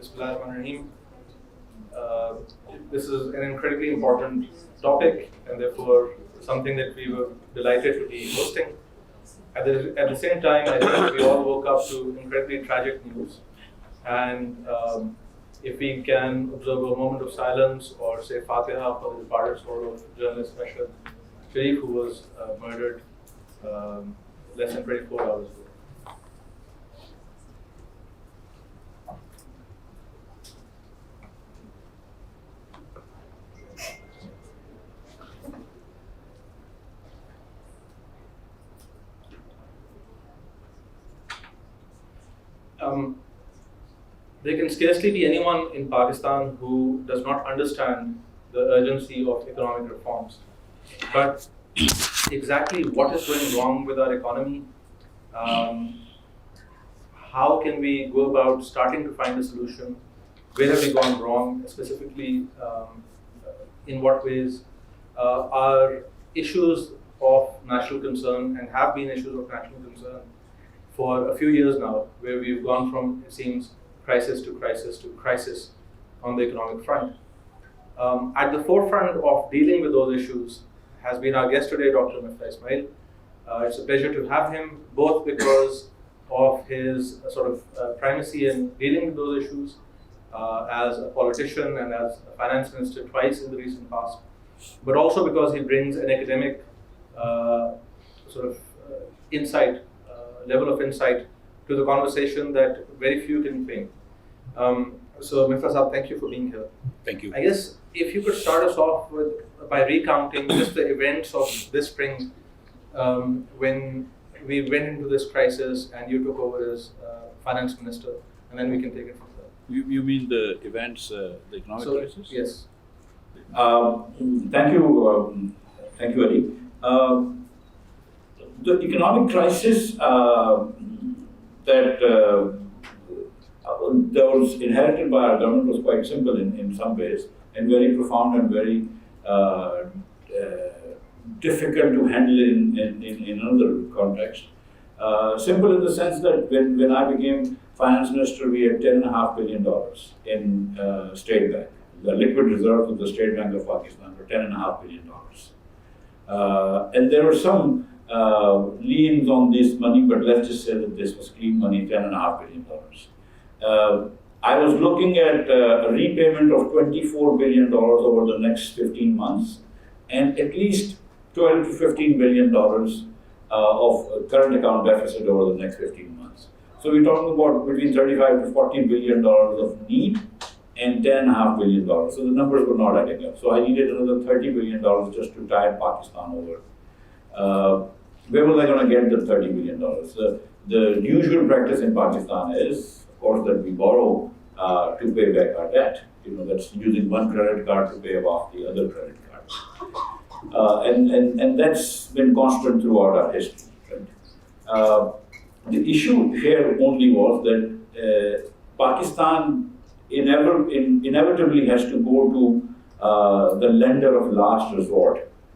Bismillahirrahmanirrahim. This is an incredibly important topic and therefore something that we were delighted to be hosting. At the same time, I think we all woke up to incredibly tragic news. And if we can observe a moment of silence or say Fatiha for the departed soul of journalist Rashid Sharif, who was murdered less than 24 hours ago. There can scarcely be anyone in Pakistan who does not understand the urgency of economic reforms. But exactly what is going wrong with our economy? How can we go about starting to find a solution? Where have we gone wrong? Specifically, in what ways are issues of national concern and have been issues of national concern for a few years now, where we've gone from, it seems, crisis to crisis to crisis on the economic front. At the forefront of dealing with those issues has been our guest today, Dr. Miftah Ismail. It's a pleasure to have him, both because of his sort of primacy in dealing with those issues as a politician and as a finance minister twice in the recent past, but also because he brings an academic insight, level of insight to the conversation that very few can claim. So Miftah Sahab, thank you for being here. Thank you. I guess if you could start us off by recounting just the events of this spring when we went into this crisis and you took over as finance minister, and then we can take it from there. You mean the events, the economic crisis? Yes. Thank you, Ali. The economic crisis that was inherited by our government was quite simple in some ways, and very profound and very difficult to handle in another context. Simple in the sense that when I became finance minister, we had $10.5 billion in State Bank. The liquid reserves of the State Bank of Pakistan were $10.5 billion. And there were some liens on this money, but let's just say that this was clean money, $10.5 billion. I was looking at a repayment of $24 billion over the next 15 months, and at least $12 to $15 billion of current account deficit over the next 15 months. So we're talking about between $35 to $40 billion of need and $10.5 billion. So the numbers were not adding up. So I needed another $30 billion just to tide Pakistan over. Where was I going to get the $30 billion? The usual practice in Pakistan is, of course, that we borrow to pay back our debt. That's using one credit card to pay off the other credit card. And that's been constant throughout our history. Right? The issue here only was that Pakistan inevitably has to go to the lender of last resort,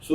So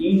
3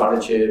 6.5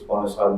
7.5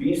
$20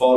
100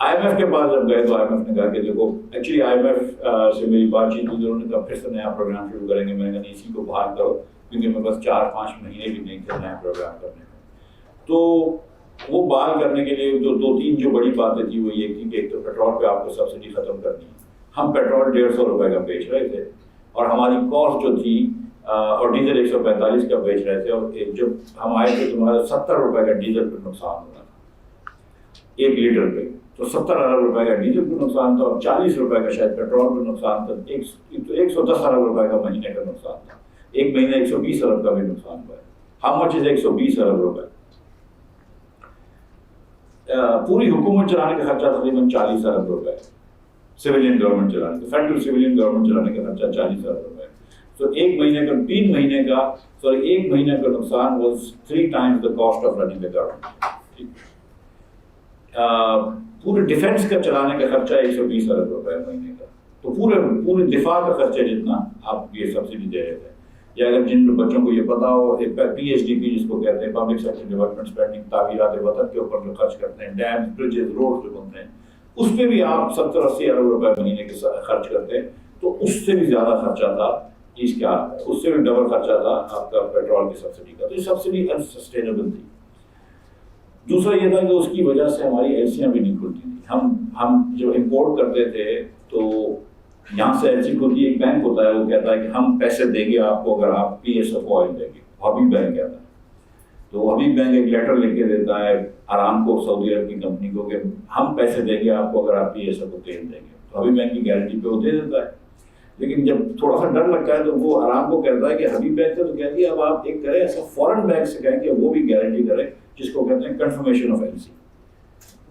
IMF کے پاس جب گئے تو IMF نے کہا کہ دیکھو actually IMF سے میری بات چیت ہوئی، انہوں نے کہا پھر سے نیا پروگرام شروع کریں گے. میں نے کہا نہیں اسی کو بحال کرو کیونکہ میرے پاس 4-5 مہینے بھی نہیں تھے نیا پروگرام کرنے میں. تو وہ بحال کرنے کے لیے جو 2-3 جو بڑی باتیں تھی وہ یہ تھی کہ ایک تو پیٹرول پہ آپ کو سبسڈی ختم کرنی ہے. ہم پیٹرول 150 روپے کا بیچ رہے تھے اور ہماری کاسٹ جو تھی اور ڈیزل 145 کا بیچ رہے تھے, اور جب ہم آئے تھے تو ہمارا 70 روپے کا ڈیزل پہ نقصان ہو رہا تھا 1 لیٹر پہ. تو 70 ارب روپے کا ڈیزل پہ نقصان تھا اور 40 روپے کا شاید پیٹرول پہ نقصان تھا. 110 ارب روپے کا مہینے کا نقصان تھا. ایک مہینے 120 ارب کا بھی نقصان ہوا ہے. ہاؤ مچ از 120 ارب روپے؟ پوری حکومت چلانے کا خرچہ تقریباً 40 ارب روپے ہے. سویلین گورنمنٹ چلانے کا, فیڈرل سویلین گورنمنٹ چلانے کا خرچہ 40 ارب روپے ہے. تو ایک مہینے کا 3 مہینے کا ایک مہینے کا نقصان was 3 times the cost of running the government. پورے ڈیفینس کا چلانے کا خرچہ 120 ارب روپے مہینے کا. تو پورے دفاع کا خرچہ جتنا آپ یہ سبسڈی دے رہے تھے, یا اگر جن بچوں کو یہ پتا ہو PHDP جس کو کہتے ہیں پبلک سیکٹر ڈیولپمنٹ اسپینڈنگ, تعمیرات وطن کے اوپر جو خرچ کرتے ہیں, ڈیمز, برجز, روڈ جو بنتے ہیں, اس پہ بھی آپ 70-80 ارب روپے مہینے کے خرچ کرتے ہیں. تو اس سے بھی زیادہ خرچہ تھا اس کا, اس سے بھی ڈبل خرچہ تھا آپ کا پیٹرول کی سبسڈی کا. تو یہ سبسڈی انسسٹینیبل تھی. دوسرا یہ تھا کہ اس کی وجہ سے ہماری ایلسیاں بھی نہیں کھلتی تھیں. ہم جو امپورٹ کرتے تھے تو یہاں سے ایلسی کھلتی, ایک بینک ہوتا ہے وہ کہتا ہے کہ ہم پیسے دیں گے آپ کو اگر آپ PSF آئل دیں گے. حبیب بینک کہتا ہے. تو حبیب بینک ایک لیٹر لکھ کے دیتا ہے آرامکو سعودی عرب کی کمپنی کو کہ ہم پیسے دیں گے آپ کو اگر آپ PSF کو تیل دیں گے. تو حبیب بینک کی گارنٹی پہ وہ دے دیتا ہے. لیکن جب تھوڑا سا ڈر لگتا ہے تو وہ آرامکو کہتا ہے کہ حبیب بینک سے تو کہتی ہے اب آپ ایک کریں ایسا فورن بینک سے کہیں کہ وہ بھی گارنٹی کرے جس کو کہتے ہیں کنفرمیشن آف ایلسی.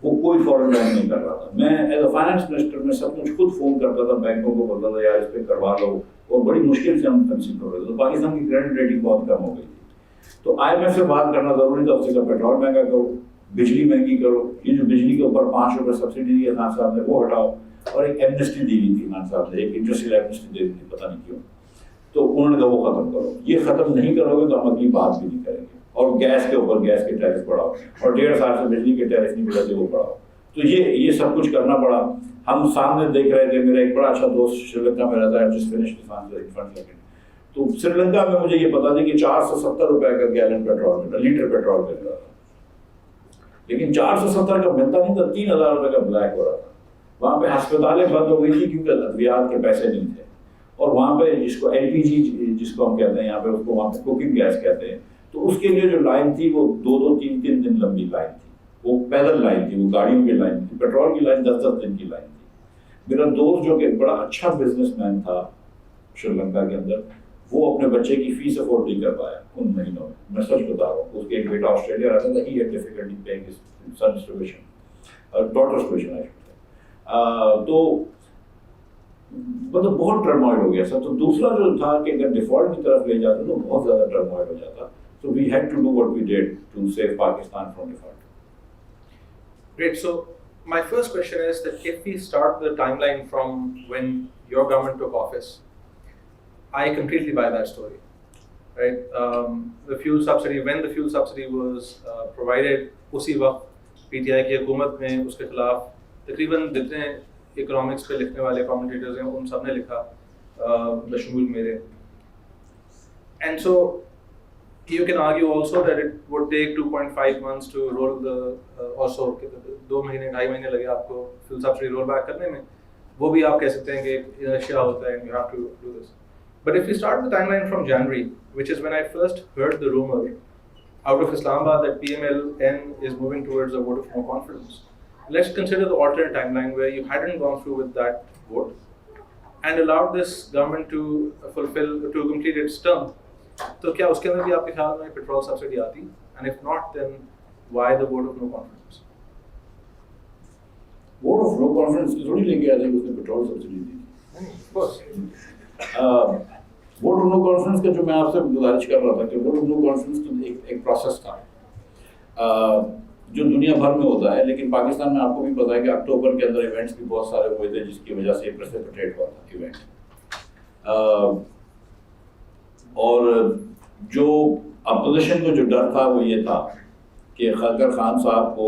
وہ کوئی فورن بینک نہیں کر رہا تھا. میں ایز اے فائنانس منسٹر میں سب کچھ خود فون کرتا تھا بینکوں کو, بولتا تھا یار اس پہ کروا لو, اور بڑی مشکل سے ہم کنسیڈر ہو رہے تھے. تو پاکستان کی کریڈٹ ریٹنگ بہت کم ہو گئی تھی. تو IMF سے بات کرنا ضروری تھا. اس سے پیٹرول مہنگا کرو, بجلی مہنگی کرو, یہ جو بجلی کے اوپر 5 روپے سبسڈی دی ہے خان صاحب نے وہ ہٹاؤ, اور ایک ایمنسٹی دی ہوئی تھی خان صاحب نے, ایک انٹرسٹ ایمنسٹی دے دی تھی, پتہ نہیں کیوں. تو انہوں نے کہا وہ ختم کرو. یہ ختم نہیں کرو گے تو ہم اگلی بات بھی نہیں کریں گے. اور گیس کے اوپر گیس کے ٹیرف بڑھاؤ, اور 1.5 سال سے بجلی کے ٹیرف نہیں ملے تھے وہ بڑھاؤ. تو یہ سب کچھ کرنا پڑا. ہم سامنے دیکھ رہے تھے. میرا ایک بڑا اچھا دوست سری لنکا میں رہتا ہے, جس فنش. تو سری لنکا میں مجھے یہ پتا نہیں کہ 470 روپے کا گیلن پیٹرول ملتا, لیٹر پیٹرول مل رہا تھا. لیکن 470 کا ملتا نہیں تھا, 3000 روپے کا بلیک ہو رہا تھا. وہاں پہ ہسپتالیں بند ہو گئی تھی کیونکہ ادویات کے پیسے نہیں تھے. اور وہاں پہ جس کو LPG جس کو ہم کہتے ہیں یہاں پہ, اس کو وہاں پہ کوکنگ گیس کہتے ہیں. تو اس کے لیے جو لائن تھی وہ 2-3 دن لمبی لائن تھی. وہ پیدل لائن تھی, وہ گاڑیوں کی لائن تھی. پیٹرول کی لائن 10 دن کی لائن تھی. میرا دوست جو کہ بڑا اچھا بزنس مین تھا شری لنکا کے اندر, وہ اپنے بچے کی فیس افورڈ نہیں کر پایا ان مہینوں میں. میں سچ بتا رہا ہوں. اس کے ایک بیٹا آسٹریلیا رہتا تھا. He had difficulty paying his sons tuition, daughters tuition. تو مطلب بہت ٹرموائل ہو گیا سر. تو دوسرا جو تھا کہ اگر ڈیفالٹ کی طرف لے جاتے تو بہت زیادہ ٹرموائل ہو جاتا. So we had to do what we did to save Pakistan from default. Great. So my first question is that if we start the timeline from when your government took office, I completely buy that story, right? The fuel subsidy, when the fuel subsidy was provided, usi waqt PTI کی حکومت میں اس کے خلاف تقریباً جتنے economics پہ لکھنے والے کامنٹیٹرز ہیں ان سب نے لکھا, بشمول میرے. And so you can argue also that it would take 2.5 months to roll the also 2 مہینے 2.5 مہینے لگے آپ کو fuel subsidy roll back کرنے میں. وہ بھی آپ کہہ سکتے ہیں کہ ایک inertia ہوتا ہے and you have to do this. But if we start the timeline from January, which is when I first heard the rumor out of Islamabad that PMLN is moving towards a vote of no confidence, let's consider the alternate timeline where you hadn't gone through with that vote and allowed this government to complete its term. تو کیا اس کے اندر بھی آپ کے خیال میں petrol subsidy آتی؟ And if not then why the vote of no confidence? Vote of no confidence تھوڑی لے کے آ جائے کہ اس نے پیٹرول سبسڈی دی. ووٹ آف نو کانفیڈنس کا جو میں آپ سے گزارش کر رہا تھا کہ ووٹ آف نو کانفیڈنس تو ایک پروسیس تھا جو دنیا بھر میں ہوتا ہے. لیکن پاکستان میں آپ کو بھی پتا ہے کہ اکتوبر کے اندر ایونٹس بھی بہت سارے ہوئے تھے جس کی وجہ سے پریسیپیٹیٹ ہوا تھا ایونٹ. اور جو اپوزیشن کو جو ڈر تھا وہ یہ تھا کہ اگر خان صاحب کو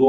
2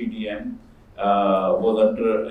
PTM was under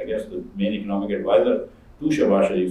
I guess the main economic advisor to Shehbaz Sharif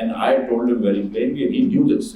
and I told him very plainly, and he knew this.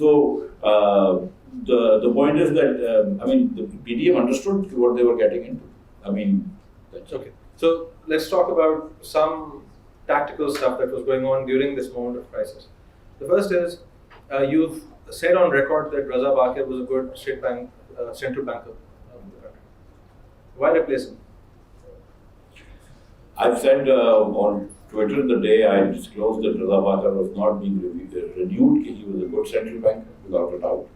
So the point is that I mean the PDM understood what they were getting into. I mean, that's okay. So let's talk about some tactical stuff that was going on during this moment of crisis. The first is you've said on record that Reza Baqir was a good central banker of the country. Why replace him? I've said on Twitter the day I disclosed that Reza Baqir was not being renewed, he was a good central banker without a doubt,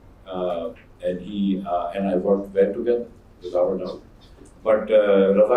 and he and I worked well together without a doubt. But Reza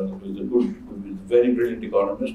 was a good, very brilliant economist.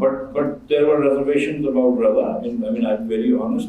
But there were reservations about Reza. I mean I'm very honest.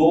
2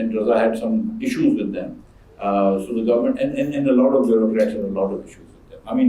and Reza had some issues with them, so the government and a lot of bureaucrats had a lot of issues with them. I mean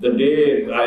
the day I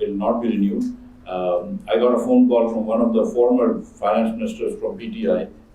will not be renewed, I got a phone call from one of the former finance ministers from PTI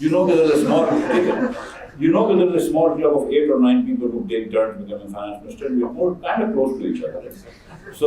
You know that there's a small club of 8 or 9 people who take turns becoming finance minister, and we're more kind of close to each other. So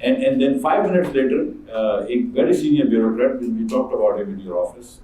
and then 5 minutes later, a very senior bureaucrat, we talked about him in your office,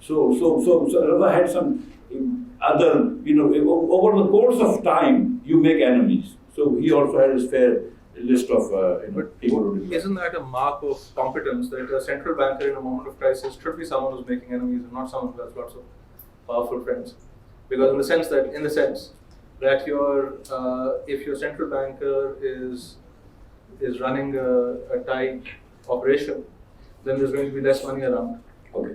So Reza had some other, over the course of time you make enemies. So he also had his fair list of people who did that. Isn't that a mark of competence that a central banker in a moment of crisis should be someone who's making enemies and not someone who has lots of powerful friends? Because in the sense that if your central banker is running a tight operation, then there's going to be less money around. Okay.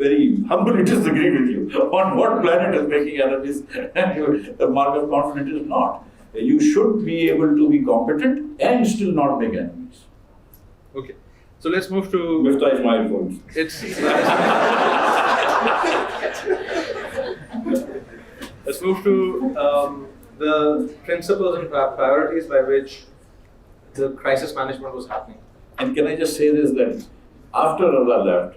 very humbly disagree with you. On what planet is making enemies the mark of confidence? Is not. You should be able to be competent and still not make enemies. Okay, so let's move to Miftah Ismail, for instance. Let's move to the principles and priorities by which the crisis management was happening. And can I just say this, that after Reza left,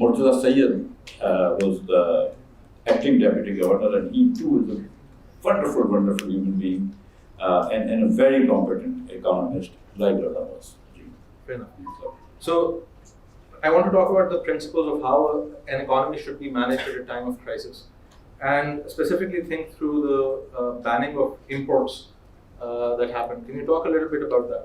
Murtaza Sayyid was the acting deputy governor, and he too is a wonderful human being and a very competent economist like Reza was. Fair enough. So I want to talk about the principles of how an economy should be managed at a time of crisis, and specifically think through the banning of imports that happened. Can you talk a little bit about that?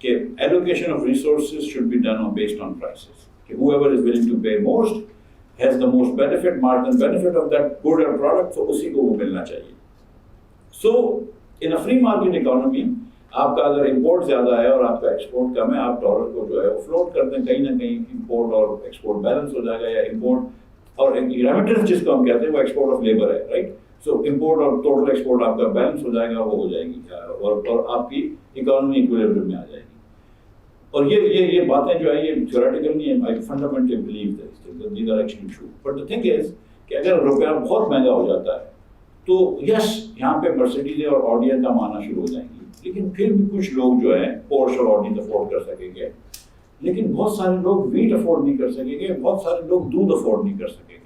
کہ allocation of resources should be done based on prices. کہ whoever is willing to pay most has the most benefit, margin benefit of that good or product, تو اسی کو وہ ملنا چاہیے. So in a free market economy آپ کا اگر امپورٹ زیادہ ہے اور آپ کا ایکسپورٹ کم ہے, آپ ڈالر کو جو ہے وہ فلوٹ کرتے ہیں, کہیں نہ کہیں امپورٹ اور ایکسپورٹ بیلنس ہو جائے گا, یا امپورٹ اور ریمیٹنس جس کو ہم کہتے ہیں وہ ایکسپورٹ آف لیبر ہے, رائٹ. سو امپورٹ اور ٹوٹل ایکسپورٹ آپ کا بیلنس ہو جائے گا, وہ ہو جائے گی, اور آپ کی اکانومی ایکویلبریم میں آ جائے گی. اور یہ باتیں جو ہے یہ تھیوریٹیکل نہیں ہے, I fundamentally believe these are actually true. But the thing is کہ اگر روپیہ بہت مہنگا ہو جاتا ہے تو یس یہاں پہ مرسیڈیز اور آڈیاں کم آنا شروع ہو جائیں گی, لیکن پھر بھی کچھ لوگ جو ہیں پورش اور آڈیز افورڈ کر سکیں گے, لیکن بہت سارے لوگ ویٹ افورڈ نہیں کر سکیں گے, بہت سارے لوگ دودھ افورڈ نہیں کر سکیں گے.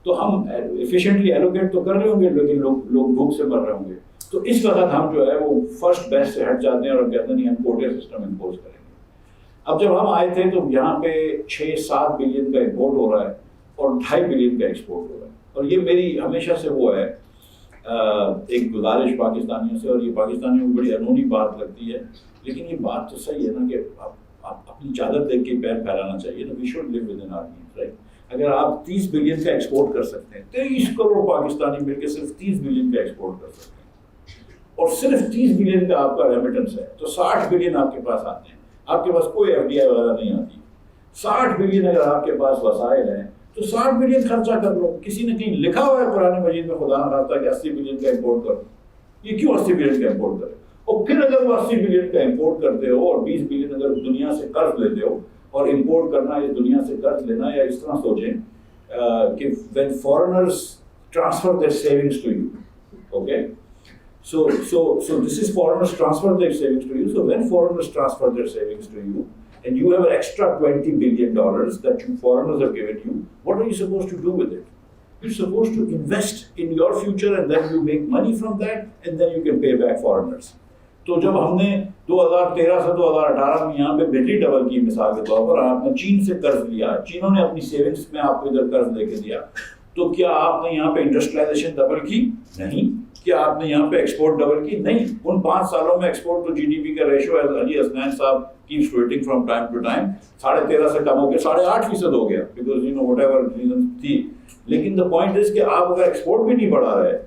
تو ہم ایفیشینٹلی ایلوکیٹ تو کر رہے ہوں گے, لیکن لوگ بھوک سے مر رہے ہوں گے. تو اس وقت ہم جو ہے وہ فرسٹ بیسٹ سے ہٹ جاتے ہیں اور کہتے ہیں نہیں ہم کوٹا سسٹم امپوز کریں گے. اب جب ہم آئے تھے تو یہاں پہ 6-7 بلین کا امپورٹ ہو رہا ہے اور 2.5 بلین کا ایکسپورٹ ہو رہا ہے. اور یہ میری ہمیشہ سے وہ ہے ایک گزارش پاکستانیوں سے, اور یہ پاکستانیوں کو بڑی انہونی بات لگتی ہے, لیکن یہ بات تو صحیح ہے نا کہ آپ اپنی چادر دیکھ کے پیر پھیلانا چاہیے نا. We should live within our means, right. اگر آپ 30 بلین کا ایکسپورٹ کر سکتے ہیں, 23 کروڑ پاکستانی مل کے صرف 30 بلین کا ایکسپورٹ کر سکتے ہیں, اور صرف 30 بلین کا آپ کا ریمیٹنس ہے, تو 60 بلین آپ کے پاس آتے ہیں. آپ کے پاس کوئی ایف ڈی آئی وغیرہ نہیں آتی. 60 بلین اگر آپ کے پاس وسائل ہیں تو 60 بلین خرچہ کر لو. کسی نے کہیں لکھا ہوا ہے قرآن مجید میں خدا نہ خواستہ کہ 80 بلین کا امپورٹ کرو. یہ کیوں 80 بلین کا امپورٹ کرے؟ اور پھر اگر وہ 80 بلین کا امپورٹ کرتے ہو اور 20 بلین اگر دنیا سے قرض لیتے ہو, اور امپورٹ کرنا یا دنیا سے قرض لینا, یا اس طرح سوچیں کہ when foreigners transfer their savings to you, okay, so this is foreigners transfer their savings to you. So when foreigners transfer their savings to you and you have an extra $20 billion that you foreigners have given you, what are you supposed to do with it? You're supposed to invest in your future, and then you make money from that, and then you can pay back foreigners. تو جب ہم نے 2013 سے 2018 میں یہاں پہ بجلی double کی مثال کے طور پر, آپ نے چین سے قرض لیا, چینوں نے اپنی سیونگز میں آپ کو ادھر قرض دے کے دیا, تو کیا آپ نے یہاں پہ انڈسٹریلائزیشن ڈبل کی؟ نہیں. کیا آپ نے یہاں پہ ایکسپورٹ ڈبل کی؟ نہیں. ان 5 سالوں میں export to G D P کا ریشو علی حسنین صاحب keeps tweeting from time to time 13.5 سے کم ہو کے 8.5% ہو گیا, because you know whatever reason تھی. لیکن the point is کہ آپ اگر ایکسپورٹ بھی نہیں بڑھا رہے,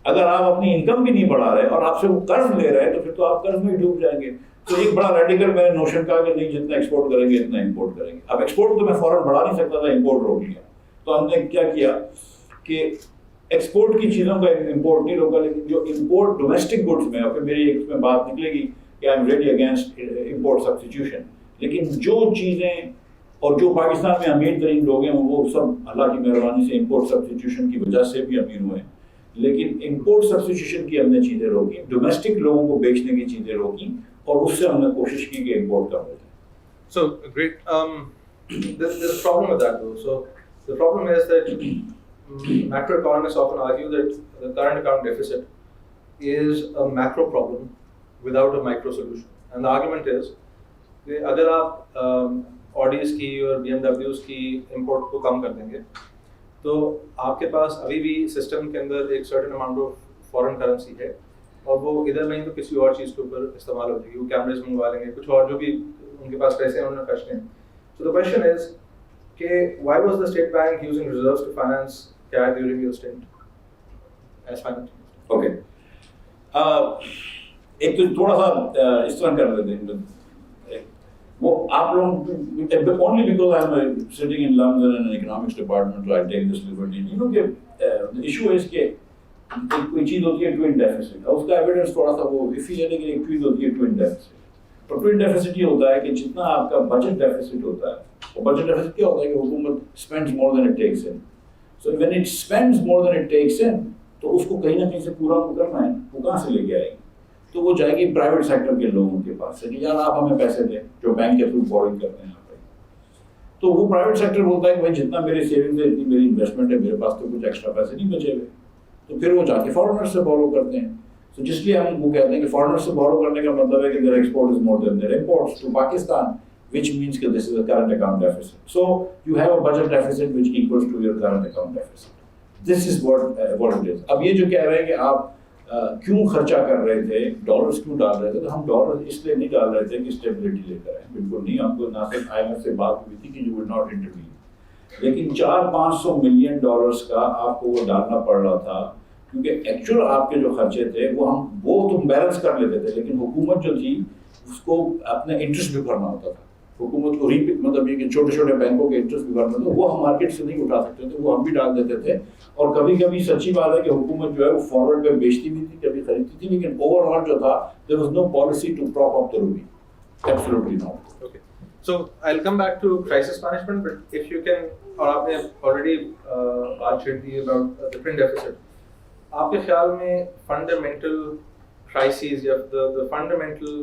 اگر آپ اپنی انکم بھی نہیں بڑھا رہے, اور آپ سے وہ قرض لے رہے ہیں, تو پھر تو آپ قرض میں ہی ڈوب جائیں گے. تو ایک بڑا ریڈیکل میں نے نوشن کہا کہ نہیں جتنا ایکسپورٹ کریں گے اتنا امپورٹ کریں گے. اب ایکسپورٹ تو میں فوراً بڑھا نہیں سکتا تھا, امپورٹ روک لیا. تو ہم نے کیا کیا کہ ایکسپورٹ کی چیزوں کا امپورٹ نہیں روکا, لیکن جو امپورٹ ڈومیسٹک گڈس میں, اور میری ایک میں بات نکلے گی کہ I am ready against import substitution, لیکن جو چیزیں اور جو پاکستان میں امیر ترین لوگ ہیں وہ سب اللہ کی مہربانی سے امپورٹ سبسٹیٹیوشن کی وجہ سے بھی امیر ہوئے ہیں. لیکن امپورٹ سبسٹیٹیوشن کی ہم نے چیزیں روکی, ڈومیسٹک لوگوں کو بیچنے کی چیزیں روکی, اور اس سے ہم نے کوشش کی کہ امپورٹ کم ہو جائے. So great. There's a problem with that though. So the problem is that macroeconomists often argue that the current account deficit is a macro problem without a micro solution. And the argument is کہ اگر آپ آڈیز کی اور B M ڈبلیوز کی import کو کم کر دیں گے تو آپ کے پاس ابھی بھی سسٹم کے اندر ایک certain amount of foreign currency ہے, اور وہ ادھر نہیں تو کسی اور چیز کے اوپر استعمال ہو جائے گی. وہ کیمریز منگوا لیں گے, کچھ اور جو بھی ان کے پاس پیسے ہیں انہوں نے خرچ ہیں. So the question is کہ why was the state bank using reserves to finance CAD during your stint as finance minister? Okay. ایک تو تھوڑا سا اس طرح کر لیتے ہیں وہ آپ لوگ only because I'm sitting in London in an economics department, so I take this liberty. You know کہ the issue is کہ کوئی چیز ہوتی ہے twin deficit, اور اس کا ایویڈنس تھوڑا سا وہ iffy ہے, لیکن ایک چیز ہوتی ہے twin deficit. اور twin deficit یہ ہوتا ہے کہ جتنا آپ کا budget deficit ہوتا ہے, اور budget deficit کیا ہوتا ہے کہ حکومت spends more than it takes in. So when it spends more than it takes in, تو اس کو کہیں نہ کہیں سے پورا کرنا ہے, وہ کہاں سے لے کے آئے گی؟ تو وہ جائے گی پرائیویٹ سیکٹر کے لوگوں کے پاس سے کہ یار آپ ہمیں پیسے دیں, جو بینک کے تھرو بورنگ کرتے ہیں آپ. تو وہ پرائیویٹ سیکٹر بولتا ہے کہ بھائی جتنا میری سیونگز ہے, اتنی میری انویسٹمنٹ ہے, میرے پاس تو کچھ ایکسٹرا پیسے نہیں بچے ہوئے. تو پھر وہ جا کے فارنر سے بورو کرتے ہیں. تو جس لیے ہم وہ کہتے ہیں کہ فارنر سے بورو کرنے کا مطلب ہے کہ their export is more than their imports to Pakistan, which means that this is a current account deficit. So you have a budget deficit which equals to your current account deficit. This is what it is. اب یہ جو کہہ رہے ہیں کہ آپ کیوں خرچہ کر رہے تھے, ڈالرز کیوں ڈال رہے تھے, تو ہم ڈالر اس لیے نہیں ڈال رہے تھے کہ اسٹیبلٹی لے کر آئیں, بالکل نہیں. ہم کو ناصر IMF سے بات ہوئی تھی کہ یو ول ناٹ انٹروین, لیکن 400-500 ملین ڈالرز کا آپ کو وہ ڈالنا پڑ رہا تھا, کیونکہ ایکچوئل آپ کے جو خرچے تھے وہ تم بیلنس کر لیتے تھے, لیکن حکومت جو تھی اس کو اپنا انٹرسٹ بھی بھرنا ہوتا تھا. حکومت کو مطلب یہ کہ چھوٹے چھوٹے بینکوں کے انٹرسٹ بھی بھرنا تھا, وہ ہم مارکیٹ سے نہیں اٹھا سکتے تھے, وہ ہم بھی ڈال دیتے تھے. اور کبھی کبھی سچی بات ہے کہ حکومت جو ہے وہ فارورڈ پہ بیچتی بھی تھی, کبھی خریدتی تھی, لیکن اوور آل جو تھا there was no policy to prop up the rupee. Absolutely not. Okay. So I'll come back to crisis management, but if you can, اور آپ نے already بات چھیڑ دی about the twin deficit. آپ کے خیال میں fundamental crises یا the fundamental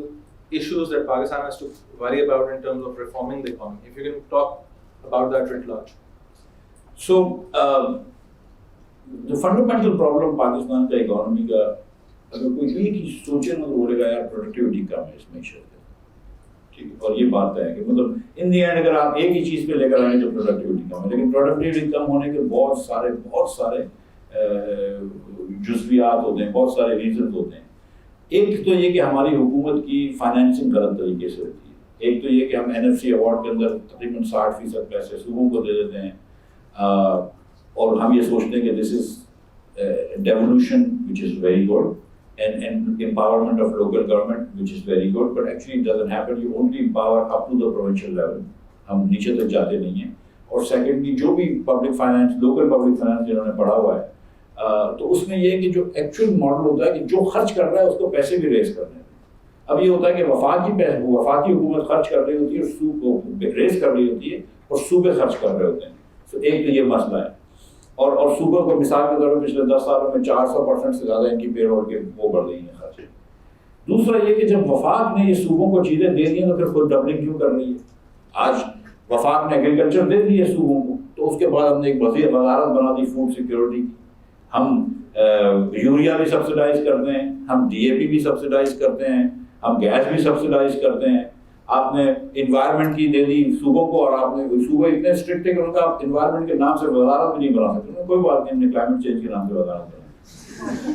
issues that Pakistan has to worry about in terms of reforming the economy, if you can talk about that writ large. So the fundamental problem Pakistan کا economy کا, اگر کوئی ایک ہی سوچے نا تو بولے گا یار پروڈکٹیوٹی کم ہے اس معیشت میں, ٹھیک ہے, اور یہ بات ہے کہ مطلب ان دی اینڈ اگر آپ ایک ہی چیز پہ لے کر آئیں تو پروڈکٹیوٹی کم ہے, لیکن پروڈکٹیوٹی کم ہونے کے بہت سارے جزویات ہوتے ہیں, بہت سارے ریزنز ہوتے ہیں. ایک تو یہ کہ ہماری حکومت کی فائنینسنگ غلط طریقے سے ہوتی ہے, ایک تو یہ کہ ہم NFC ایوارڈ کے اندر تقریباً 60% پیسے صوبوں کو دے دیتے ہیں, اور ہم یہ سوچتے ہیں کہ دس از devolution which is very good, and empowerment of local government which is very good, but actually it doesn't happen. You only empower up to the provincial level, ہم نیچے تک جاتے نہیں ہیں. اور سیکنڈلی جو بھی public finance, local public finance جنہوں نے پڑھا ہوا ہے, تو اس میں یہ ہے کہ جو ایکچوئل ماڈل ہوتا ہے کہ جو خرچ کر رہا ہے اس کو پیسے بھی ریز کرنے ہیں. اب یہ ہوتا ہے کہ وفاقی حکومت خرچ کر رہی ہوتی ہے اور ریز کر رہی ہوتی ہے, اور صوبے خرچ کر رہے ہوتے ہیں. تو ایک تو یہ مسئلہ ہے, اور صوبوں کو مثال کے طور پر پچھلے 10 سالوں میں 400% سے زیادہ ان کی پے رول کے وہ بڑھ گئی ہیں خرچے. دوسرا یہ کہ جب وفاق نے یہ صوبوں کو چیزیں دے دی ہیں تو پھر خود ڈبلنگ کیوں کر رہی ہے. آج وفاق نے ایگریکلچر دے دی ہے صوبوں کو, تو اس کے بعد ہم نے ایک وزارت بنا دی فوڈ سیکیورٹی کی. ہم یوریا بھی سبسیڈائز کرتے ہیں, ہم DAP بھی سبسیڈائز کرتے ہیں, ہم گیس بھی سبسیڈائز کرتے ہیں. آپ نے انوائرمنٹ کی دے دی صوبوں کو, اور آپ نے صوبے اتنے اسٹرکٹ ہے کہ ان کا آپ انوائرمنٹ کے نام سے وزارت بھی نہیں بنا سکتے. کوئی بات نہیں, ہم نے کلائمیٹ چینج کے نام سے وزارت بنائی.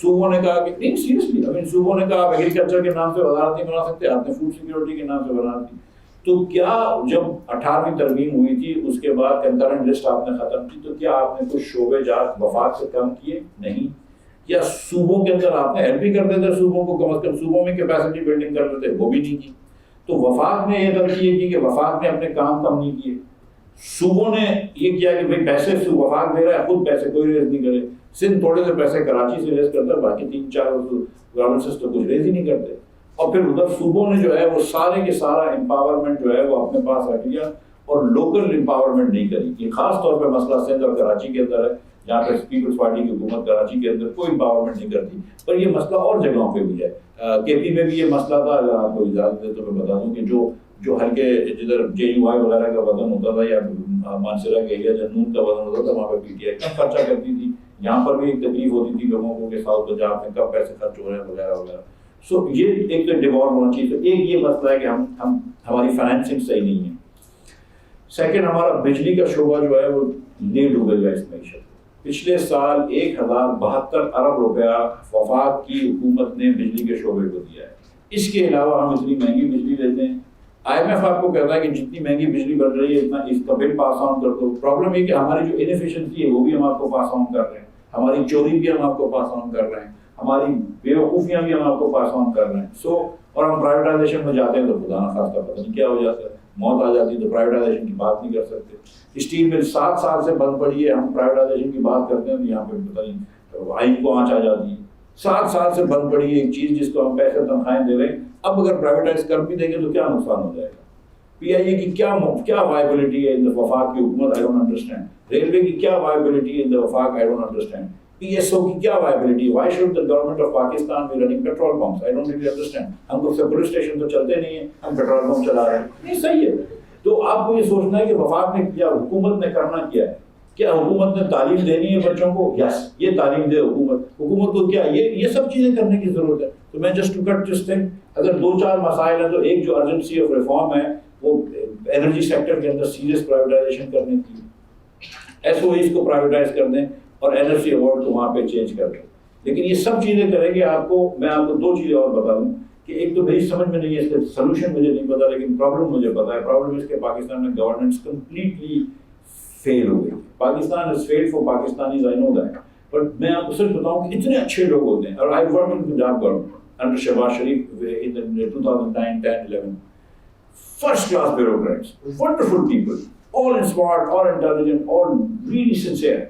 صوبوں نے کہا کہ نہیں, سیریسلی صوبوں نے کہا آپ ایگریکلچر کے نام سے وزارت نہیں بنا سکتے, آپ نے فوڈ سیکیورٹی کے نام سے وزارت کی. تو کیا جب 18ویں ترمیم ہوئی تھی اس کے بعد کنکرنٹ لسٹ آپ نے ختم کی, تو کیا آپ نے کچھ شعبے جات وفاق سے کم کیے؟ نہیں. یا صوبوں کے اندر آپ نے ہیلپ بھی کرتے تھے صوبوں کو, کم از کم صوبوں میں کیپیسٹی بلڈنگ کر لیتے, وہ بھی نہیں کی. تو وفاق نے یہ غلطی یہ کی کہ وفاق نے اپنے کام کم نہیں کیے. صوبوں نے یہ کیا کہ بھائی پیسے وفاق دے رہا ہے, خود پیسے کوئی ریز نہیں کرے. سندھ تھوڑے سے پیسے کراچی سے ریز کرتا ہے, باقی 3-4 گورنمنٹس تو کچھ ریز ہی نہیں کرتے. اور پھر ادھر صوبوں نے جو ہے وہ سارے کے سارا امپاورمنٹ جو ہے وہ اپنے پاس رکھ لیا, اور لوکل امپاورمنٹ نہیں کری. یہ خاص طور پہ مسئلہ سندھ اور کراچی کے اندر ہے, جہاں پہ پیپلز پارٹی کی حکومت کراچی کے اندر کوئی امپاورمنٹ نہیں کرتی. پر یہ مسئلہ اور جگہوں پہ بھی ہے. KP میں بھی یہ مسئلہ تھا. اگر آپ کو اجازت دے تو میں بتا دوں کہ جو ہلکے جدھر JUI وغیرہ کا وزن ہوتا تھا, یا مانسرا کے ایریا جہاں نون کا وزن ہوتا تھا, وہاں پہ PTI کم خرچہ کرتی تھی. یہاں پر بھی ایک تکلیف ہوتی تھی لوگوں کو کہ ساؤتھ پنجاب میں کم پیسے خرچ ہو رہے ہیں وغیرہ وغیرہ. سو یہ ایک تو ڈیوالو ہونا چاہیے. تو ایک یہ مسئلہ ہے کہ ہماری فائنینسنگ صحیح نہیں ہے. سیکنڈ, ہمارا بجلی کا شعبہ جو ہے وہ نہیں ڈوبے گا اس معیشت. پچھلے سال 1072 ارب روپیہ وفاق کی حکومت نے بجلی کے شعبے کو دیا ہے. اس کے علاوہ ہم اتنی مہنگی بجلی لیتے ہیں. IMF آپ کو کہتا ہے کہ جتنی مہنگی بجلی بن رہی ہے اتنا اس کا بل پاس آن کر دو. پرابلم یہ کہ ہماری جو انفیشنسی ہے وہ بھی ہم آپ کو پاس آن کر رہے ہیں, ہماری چوری بھی ہم آپ کو پاس آن کر رہے ہیں, ہماری بیوقوفیاں بھی ہم آپ کو پاس آن کر رہے ہیں. اور ہم پرائیویٹائزیشن میں جاتے ہیں تو خدا نخواستہ پتہ نہیں کیا ہو جاتا ہے, موت آ جاتی ہے, تو پرائیویٹائزیشن کی بات نہیں کر سکتے. اسٹیل مل 7 سال سے بند پڑی ہے, ہم پرائیویٹائزیشن کی بات کرتے ہیں تو یہاں پہ پتہ نہیں آئین کو آنچ آ جاتی ہے. 7 سال سے بند پڑی ہے ایک چیز جس کو ہم پیسے تنخواہیں دے رہے ہیں. اب اگر پرائیویٹائز کر بھی دیں گے تو کیا نقصان ہو جائے گا؟ PIA کی کیا وائبلٹی ہے ان دا وفاق کی حکومت, آئی ڈونٹ انڈرسٹینڈ. ریلوے کی کیا وائبلٹی ہے ان دا وفاق, آئی ڈونٹ انڈرسٹینڈ. PSO کی کیا وائبلٹی ہے؟ Why should the government of Pakistan be running petrol pumps? I don't really understand. ہم کو پولیس اسٹیشن تو چلتے نہیں ہیں, ہم پیٹرول پمپ چلا رہے ہیں. نہیں صحیح ہے. تو آپ کو یہ سوچنا ہے کہ وفاق نے کیا, حکومت نے کرنا کیا ہے. کیا حکومت نے تعلیم دینی ہے بچوں کو؟ یس, یہ تعلیم دے حکومت کو. کیا یہ سب چیزیں کرنے کی ضرورت ہے. تو میں just to cut this thing, اگر 2-4 مسائل ہیں تو ایک جو ارجنسی آف ریفارم ہے وہ انرجی سیکٹر کے اندر سیریس پرائیویٹائزیشن کرنے کی, SOEs کو پرائیویٹائز کر دیں اور NFC ایوارڈ کو وہاں پہ چینج کر دیں. لیکن یہ سب چیزیں کریں گے آپ کو. میں آپ کو دو چیزیں اور بتا دوں کہ ایک تو میری سمجھ میں نہیں ہے, اس کا سلوشن مجھے نہیں پتا, لیکن پرابلم مجھے پتا ہے. پرابلم اس کے پاکستان میں گورننس کمپلیٹلی فیل ہو گئی. Pakistan has failed for Pakistanis, I know that. But میں آپ کو سچ بتاؤں کہ اتنے اچھے لوگ ہوتے ہیں, اور I worked in Punjab government under Shehbaz Sharif in the 2009, 10, 11. First class bureaucrats, wonderful people, all smart, all intelligent, all really sincere.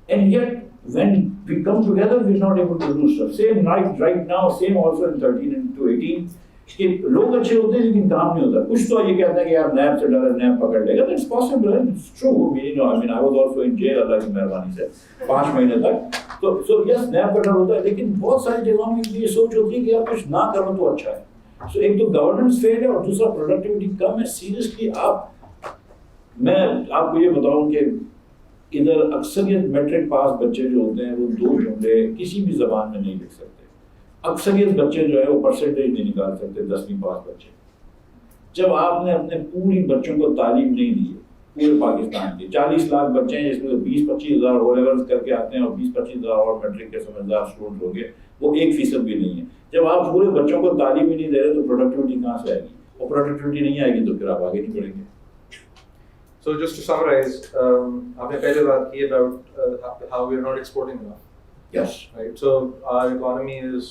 And yet when we come together, we're not able to do stuff. Same right now, same also in 13 and to 18. کہ لوگ اچھے ہوتے ہیں لیکن کام نہیں ہوتا. کچھ تو یہ کہتے ہیں کہ یار نیب سے ڈر ہے, نیب پکڑ لے گا. That's possible, it's true. I mean, I was also in jail, اللہ کی مہربانی سے 5 مہینے تک. تو yes, نیب کا ڈر ہوتا ہے, لیکن بہت ساری جگہوں میں یہ سوچ ہوتی ہے کہ یار کچھ نہ کرو تو اچھا ہے. سو ایک تو گورننس فیل ہے, اور دوسرا پروڈکٹیوٹی کم ہے. سیریسلی میں آپ کو یہ بتاؤں کہ ادھر اکثریت میٹرک پاس بچے جو ہوتے ہیں وہ 2 جملے کسی بھی زبان میں نہیں لکھ سکتے. اکثریت بچے جو ہے وہ پرسنٹیج نہیں نکال سکتے 10ویں پاس بچے. جب آپ نے اپنے پوری بچوں کو تعلیم نہیں دی ہے, پورے پاکستان کے 40 لاکھ بچے ہیں جس میں 20-25 ہزار او لیولز کر کے آتے ہیں اور 20-25 ہزار اور میٹرک کے سمجھدار اسٹوڈنٹ ہوں گے, وہ 1% بھی نہیں ہے. جب آپ پورے بچوں کو تعلیم ہی نہیں دے رہے تو پروڈکٹیوٹی کہاں سے آئے گی؟ اور پروڈکٹیوٹی نہیں آئے گی تو پھر آپ آگے نہیں بڑھیں گے. So just to summarize, آپ نے پہلے بات کی about how we are not exporting enough. Yes. Right. So our economy is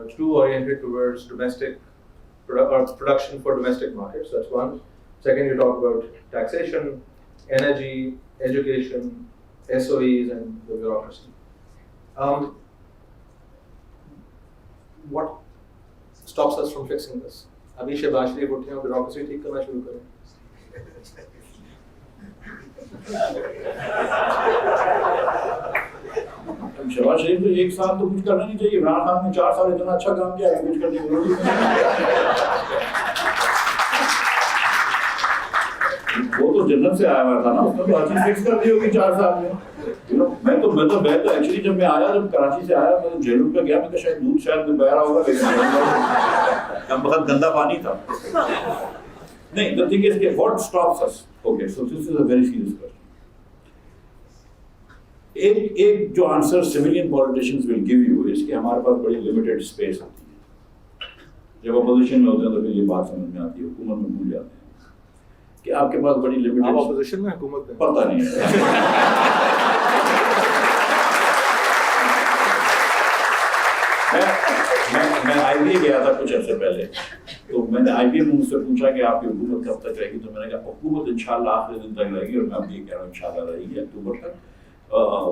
too oriented towards domestic production for domestic markets. That's one. Second, you talk about taxation, energy, education, SOEs, and the bureaucracy. What stops us from fixing this? Abhi Shehbaz Sharif uthi hain, bureaucracy theek karna shuru kare. Shahbaz شریف تو 1 سال تو کچھ کرنا نہیں چاہیے. عمران خان نے 4 سال اتنا اچھا کام کیا ہے, کچھ کرنے کی ضرورت نہیں. وہ تو جنت سے آیا ہوا تھا نا, اس نے تو ہر چیز فکس کر دی ہوگی 4 سال میں. میں تو ایکچولی جب میں آیا, جب کراچی سے آیا, میں تو جیلوں پہ گیا, میں تو شاید دودھ شاید میں بہ رہا ہوگا, لیکن کم بخت گندا پانی تھا. نہیں, the thing is کہ what stops us? Okay, so this is a very serious question. ایک جو answer civilian politicians will give you اس کہ ہمارے پاس بڑی لمیٹڈ اسپیس ہوتی ہے. جب اپوزیشن میں ہوتے ہیں تو پھر یہ بات سمجھ میں آتی ہے, حکومت میں بھول جاتے ہیں کہ آپ کے پاس بڑی لمیٹڈ. آپ اپوزیشن میں, حکومت میں پتہ نہیں میں آئی بی اے گیا تھا کچھ عرصے پہلے, تو میں نے آئی بی اے میں مجھ سے پوچھا کہ آپ کی حکومت کب تک رہے گی, تو میں نے کہا حکومت انشاءاللہ آخری دن تک رہے گی, اور میں اب یہ کہہ رہا ہوں انشاءاللہ رہے گی اکتوبر تک,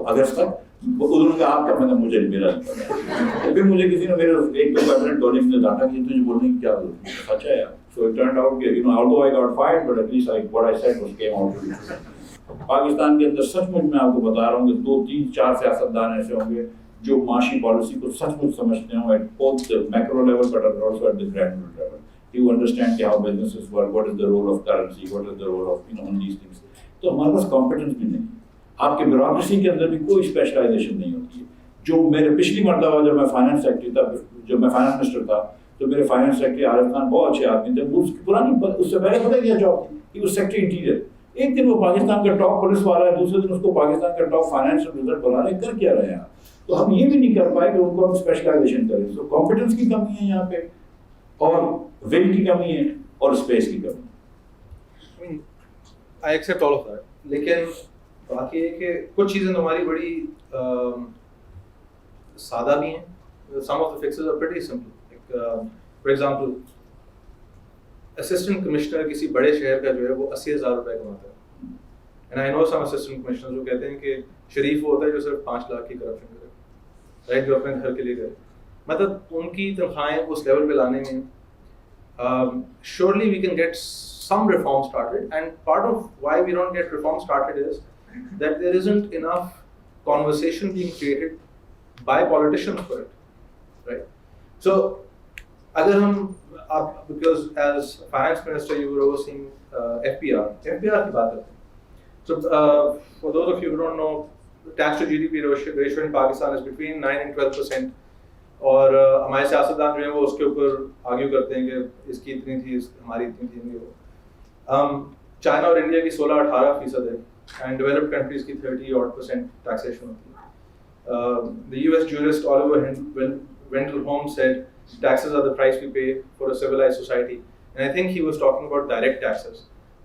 اگست تک. انہوں نے آپ کا, میں نے مجھے میرا نہیں پتا. پھر مجھے کسی نے میرے ایک 2 کیبنٹ کالج نے ڈانٹا کہ تجھے بولنے کی کیا ضرورت ہے, سچ ہے یار. سو اٹ ٹرنڈ آؤٹ کہ although I got fired, but at least what I said was came out to me. Pakistan کے اندر سچ مچ میں آپ کو بتا رہا ہوں کہ 2, 3, 4 سیاستدان ایسے ہوں گے جو معاشی پالیسی کو سچ مچ سمجھتے ہوں at both the macro level but also at the granular level. You understand how businesses work, what is the role of currency, what is the role of on these things. تو ہمارے پاس competence بھی نہیں. آپ کے bureaucracy کے اندر بھی کوئی specialisation نہیں ہوتی ہے. جو میرے پچھلی مرتبہ جب میں فائنانس سیکٹری تھا, جب میں فائنانس منسٹر تھا, تو میرے فائنانس سیکٹری عارف خان بہت اچھے آدمی تھے. اس کی پرانی, اس سے پہلے پتہ کیا جاب تھی, کہ وہ سیکٹری انٹیریئر. ایک دن وہ پاکستان کا ٹاپ پولیس والا ہے, دوسرے دن اس کو پاکستان کا ٹاپ فائنانشیل ریزلٹ بنا رہے, کر کیا رہے ہیں. تو ہم یہ بھی نہیں کر پائے کہ ان کو ہم اسپیشلائزیشن کریں. تو کانفیڈنس کی کمی ہے یہاں پہ, اور ول کی کمی ہے, اور اسپیس کی کمی. I accept all of that. لیکن بات یہ ہے کہ کچھ چیزیں ہماری بڑی سادہ بھی ہیں. Some of the fixes are pretty simple. Like, for example, assistant commissioner کسی بڑے شہر کا جو ہے وہ 80,000 روپے کماتا ہے. And I know some assistant commissioners جو کہتے ہیں کہ شریف وہ ہوتا ہے جو صرف 5 لاکھ کی کرپشن کرے, رائٹ, جو اپنے گھر کے لیے کرے. مطلب ان کی تنخواہیں اس لیول پہ لانے میں surely we can get some reform started, and part of why we don't get reform started is that there isn't enough conversation being created by politicians for it, right? So agar hum because as finance minister you were overseeing FPR ki baat karte hain. So for those of you who don't know, tax to GDP ratio in Pakistan is between 9 and 12%. اور ہمارے سیاستدان جو ہیں وہ اس کے اوپر argue کرتے ہیں کہ اس کی اتنی تھی, ہماری اتنی تھی. چائنا اور انڈیا کی 16-18% ہے, اینڈ ڈیولپڈ کنٹریز کی 30% ٹیکسیشن ہوتی ہے. The US jurist Oliver Wendell Holmes said, taxes are the price we pay for a civilized society. And I think he was talking about direct taxes,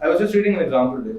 I was just reading an example today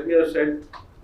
FBR said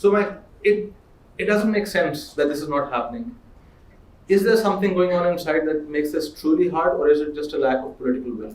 So it doesn't make sense that this is not happening. Is there something going on inside that makes this truly hard, or is it just a lack of political will?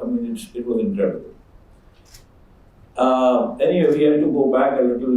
I mean it was incredible. Anyway, we had to go back a little.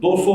200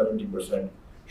70%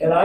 And I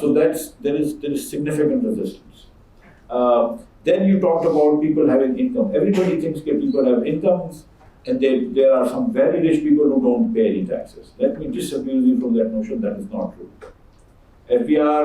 So there is significant resistance. Then you talked about people having income. Everybody thinks that people have incomes, and there are some very rich people who don't pay any taxes. Let me disabuse you from that notion. That is not true. FBR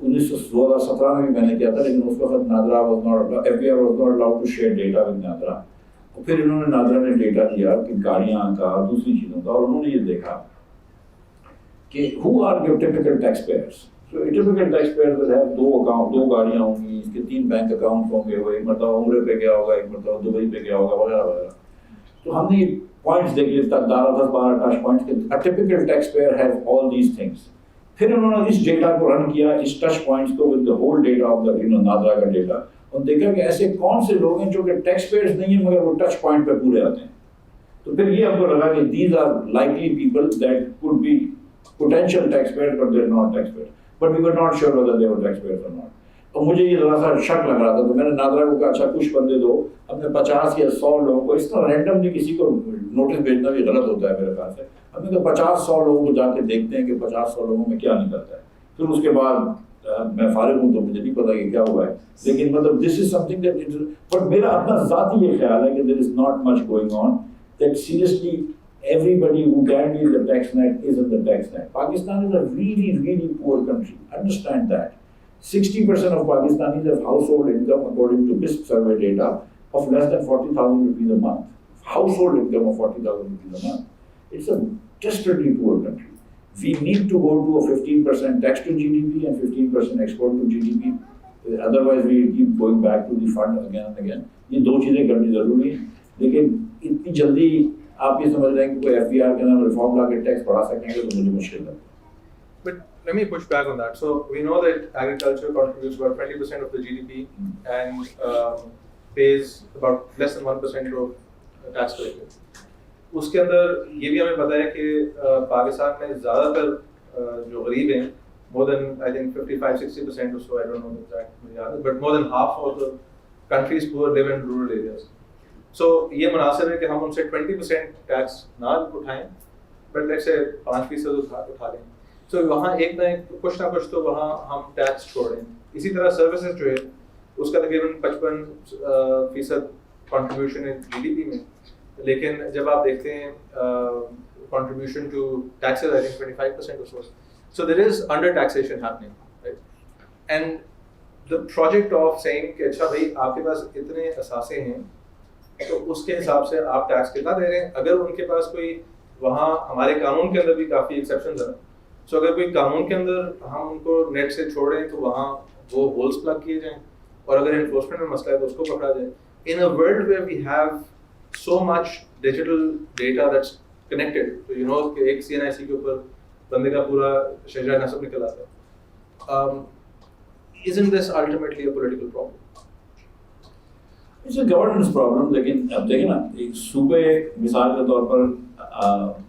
2017 میں بھی میں نے کیا تھا, لیکن اس وقت NADRA was not, F B I was not allowed to share data with NADRA. اور پھر انہوں نے نادرا نے ڈیٹا دیا کہ گاڑیاں کا, دوسری چیزوں کا, اور انہوں نے یہ دیکھا کہ who are your typical taxpayers. So a typical taxpayer will have دو گاڑیاں ہوں گی, اس کے 3 بینک اکاؤنٹ ہوں گے, وہ ایک مرتبہ عمرے پہ گیا ہوگا, ایک مرتبہ دبئی پہ گیا ہوگا, وغیرہ وغیرہ. تو ہم نے یہ پوائنٹس دیکھ لیے, 10-12 ٹچ پوائنٹس کہ a typical taxpayer has all these things. پھر انہوں نے اس ڈیٹا کو رن کیا, اس ٹچ پوائنٹس کو with the whole data of the NADRA کا ڈیٹا, اور دیکھا کہ ایسے کون سے لوگ ہیں جو کہ ٹیکس پیئرز نہیں ہیں مگر وہ ٹچ پوائنٹ پہ پورے آتے ہیں. تو پھر یہ ہم کو لگا کہ these are likely people that could be potential taxpayers but they're not taxpayers. But we were not sure whether they were taxpayers or not. اور مجھے یہ ذرا سا شک لگ رہا تھا, تو میں نے نادرا کو کہا اچھا کچھ بندے دو, اپنے 50 یا 100 لوگوں کو, اس طرح رینڈملی کسی کو نوٹس بھیجنا بھی غلط ہوتا ہے میرے خیال سے. ہم نے کہا 50-100 لوگوں کو جا کے دیکھتے ہیں کہ 50-100 لوگوں میں کیا نکلتا ہے. پھر اس کے بعد میں فارغ ہوں تو مجھے نہیں پتا کہ کیا ہوا ہے, لیکن مطلب this is something that, but میرا اپنا ذاتی یہ خیال ہے کہ there is not much going on, that seriously everybody who can be in the tax net is in the tax net. Pakistan is a really, really poor country. Understand that. 60% of Pakistanis have household income, according to BISP survey data, of less than 40,000 rupees a month. Household income of 40,000 rupees a month. It's a desperately poor country. We need to go to a 15% tax to GDP and 15% export to GDP. Otherwise, we keep going back to the fund again and again. یہ دو چیزیں کرنی ضروری ہیں, لیکن اتنی جلدی آپ یہ سمجھ رہے ہیں کہ کوئی ایف بی آر کے نام ریفارم لا کے ٹیکس بڑھا سکیں گے تو مجھے مشکل ہے. But let me push back on that. So we know that agriculture contributes about 20% of the GDP and pays about less than 1% of tax collection. اس کے اندر یہ بھی ہمیں پتہ ہے کہ پاکستان میں زیادہ تر جو غریب ہیں, more than I think 55-60% or so, I don't know the exact, but more than half of the country's poor live in rural areas. So یہ مناسب ہے کہ ہم ان سے 20% ٹیکس نہ اٹھائیں, بٹ لیٹس سے 5% اٹھا لیں. سو وہاں ایک نہ ایک کچھ نہ کچھ تو وہاں ہم ٹیکس چھوڑیں. اسی طرح سروسز جو ہے اس کا تقریباً 55% کنٹریبیوشن ہے جی ڈی پی میں, لیکن جب آپ دیکھتے ہیں contribution to taxes I think 25% or so. So there is under taxation happening, right? And the project of saying کہ اچھا بھائی آپ کے پاس اتنے اثاثے ہیں تو اس کے حساب سے آپ ٹیکس کتنا دے رہے ہیں. اگر ان کے پاس کوئی, وہاں ہمارے قانون کے اندر بھی کافی ایکسیپشنز ہیں, سو اگر کوئی قانون کے اندر ہم ان کو نیٹ سے چھوڑیں تو وہاں وہ ہولس پلگ کیے جائیں, اور اگر انفورسمنٹ میں مسئلہ ہے تو اس کو پکڑا جائے. In a world where we have so much digital data that's connected, تو یو نو کہ ایک سی این آئی سی کے اوپر بندے کا پورا شجاع نصب نکل آتا ہے. Isn't this ultimately a political problem? It's a governance problem. لیکن اب دیکھیں نا, ایک صوبے مثال کے طور پر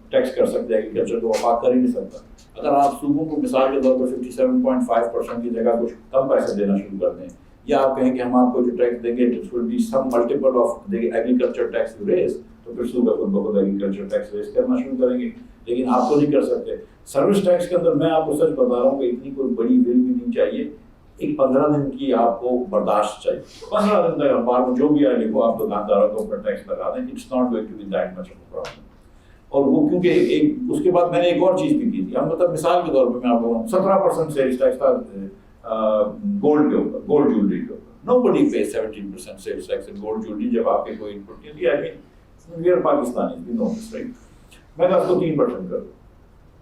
ٹیکس کر سکتے ہیں, ایگریکلچر کو وفاق کر ہی نہیں سکتا. اگر آپ صوبوں کو مثال کے طور پر 57.5% کی جگہ کچھ کم پیسے دینا شروع کر دیں, یا آپ کہیں کہ ہم آپ کو جو ٹیکس دیں گے it will be some multiple of the agriculture tax you raise, تو پھر صوبے خود بخود ایگریکلچر ٹیکس ریز کرنا شروع کریں گے. لیکن آپ تو نہیں کر سکتے. سروس ٹیکس کے اندر میں آپ کو سچ بتا رہا ہوں کہ اتنی کوئی بڑی بل بھی نہیں چاہیے. ایک 15 دن کی آپ کو برداشت چاہیے. 15 دن تک اخبار میں جو بھی آئے لکھو, آپ دکانداروں کو اوپر ٹیکس لگا دیں. It's not going to be that much of a problem. اور وہ کیونکہ ایک اس کے بعد میں نے ایک اور چیز بھی کی تھی. ہم مطلب مثال کے طور پہ میں آپ کو 17% سیلس ٹیکس تھا گولڈ کے اوپر, گولڈ جیولری کے اوپر. Nobody pays 17% sales tax in gold jewelry جب آپ کے کوئی انپٹ نہیں. I mean we are Pakistanis, we know this, right? میں کہا اس کو 3% کر دوں,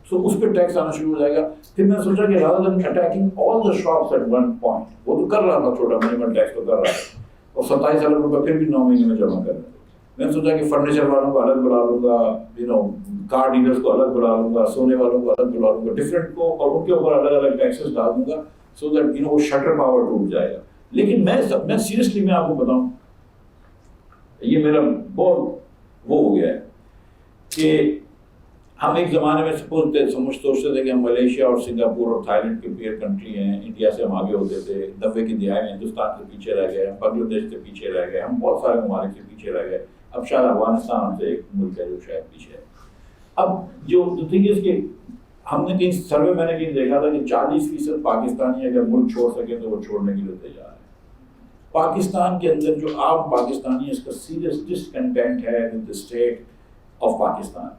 سو اس پہ ٹیکس آنا شروع ہو جائے گا. پھر میں سوچا کہ rather than attacking all the shops at one point, وہ تو کر رہا تھا چھوٹا منیمم ٹیکس تو کر رہا تھا, اور 27 ارب روپے پھر بھی 9 مہینے میں جمع کرنا. میں نے سوچا کہ فرنیچر والوں کو الگ بلا لوں گا, یو نو کار ڈیلرس کو الگ بلا لوں گا, سونے والوں کو الگ بلا لوں گا, ڈفرینٹ کو, اور ان کے اوپر الگ الگ ٹیکسز ڈال دوں گا, سو دیٹ یو نو وہ شٹر پاور ٹوٹ جائے گا. لیکن میں سیریسلی میں آپ کو بتاؤں, یہ میرا بہت وہ ہو گیا ہے کہ ہم ایک زمانے میں سوچتے تھے کہ ہم ملیشیا اور سنگاپور اور تھائی لینڈ کے پیئر کنٹری ہیں, انڈیا سے ہم آگے ہوتے تھے. 90 کی دہائی میں ہندوستان سے پیچھے رہ گئے, ہم بنگلہ دیش سے پیچھے رہ گئے, ہم بہت سارے ممالک سے پیچھے رہ گئے. اب شاید افغانستان ہم سے ایک ملک ہے جو شاید پیچھے ہے. اب جو تھنگ از کہ ہم نے کہیں سروے میں نے کہیں دیکھا تھا کہ 40% پاکستانی اگر ملک چھوڑ سکیں تو وہ چھوڑنے کے لیے تیار ہے. پاکستان کے اندر جو عام پاکستانی اس کا سیریس ڈسکنٹینٹ ہے with the state of Pakistan.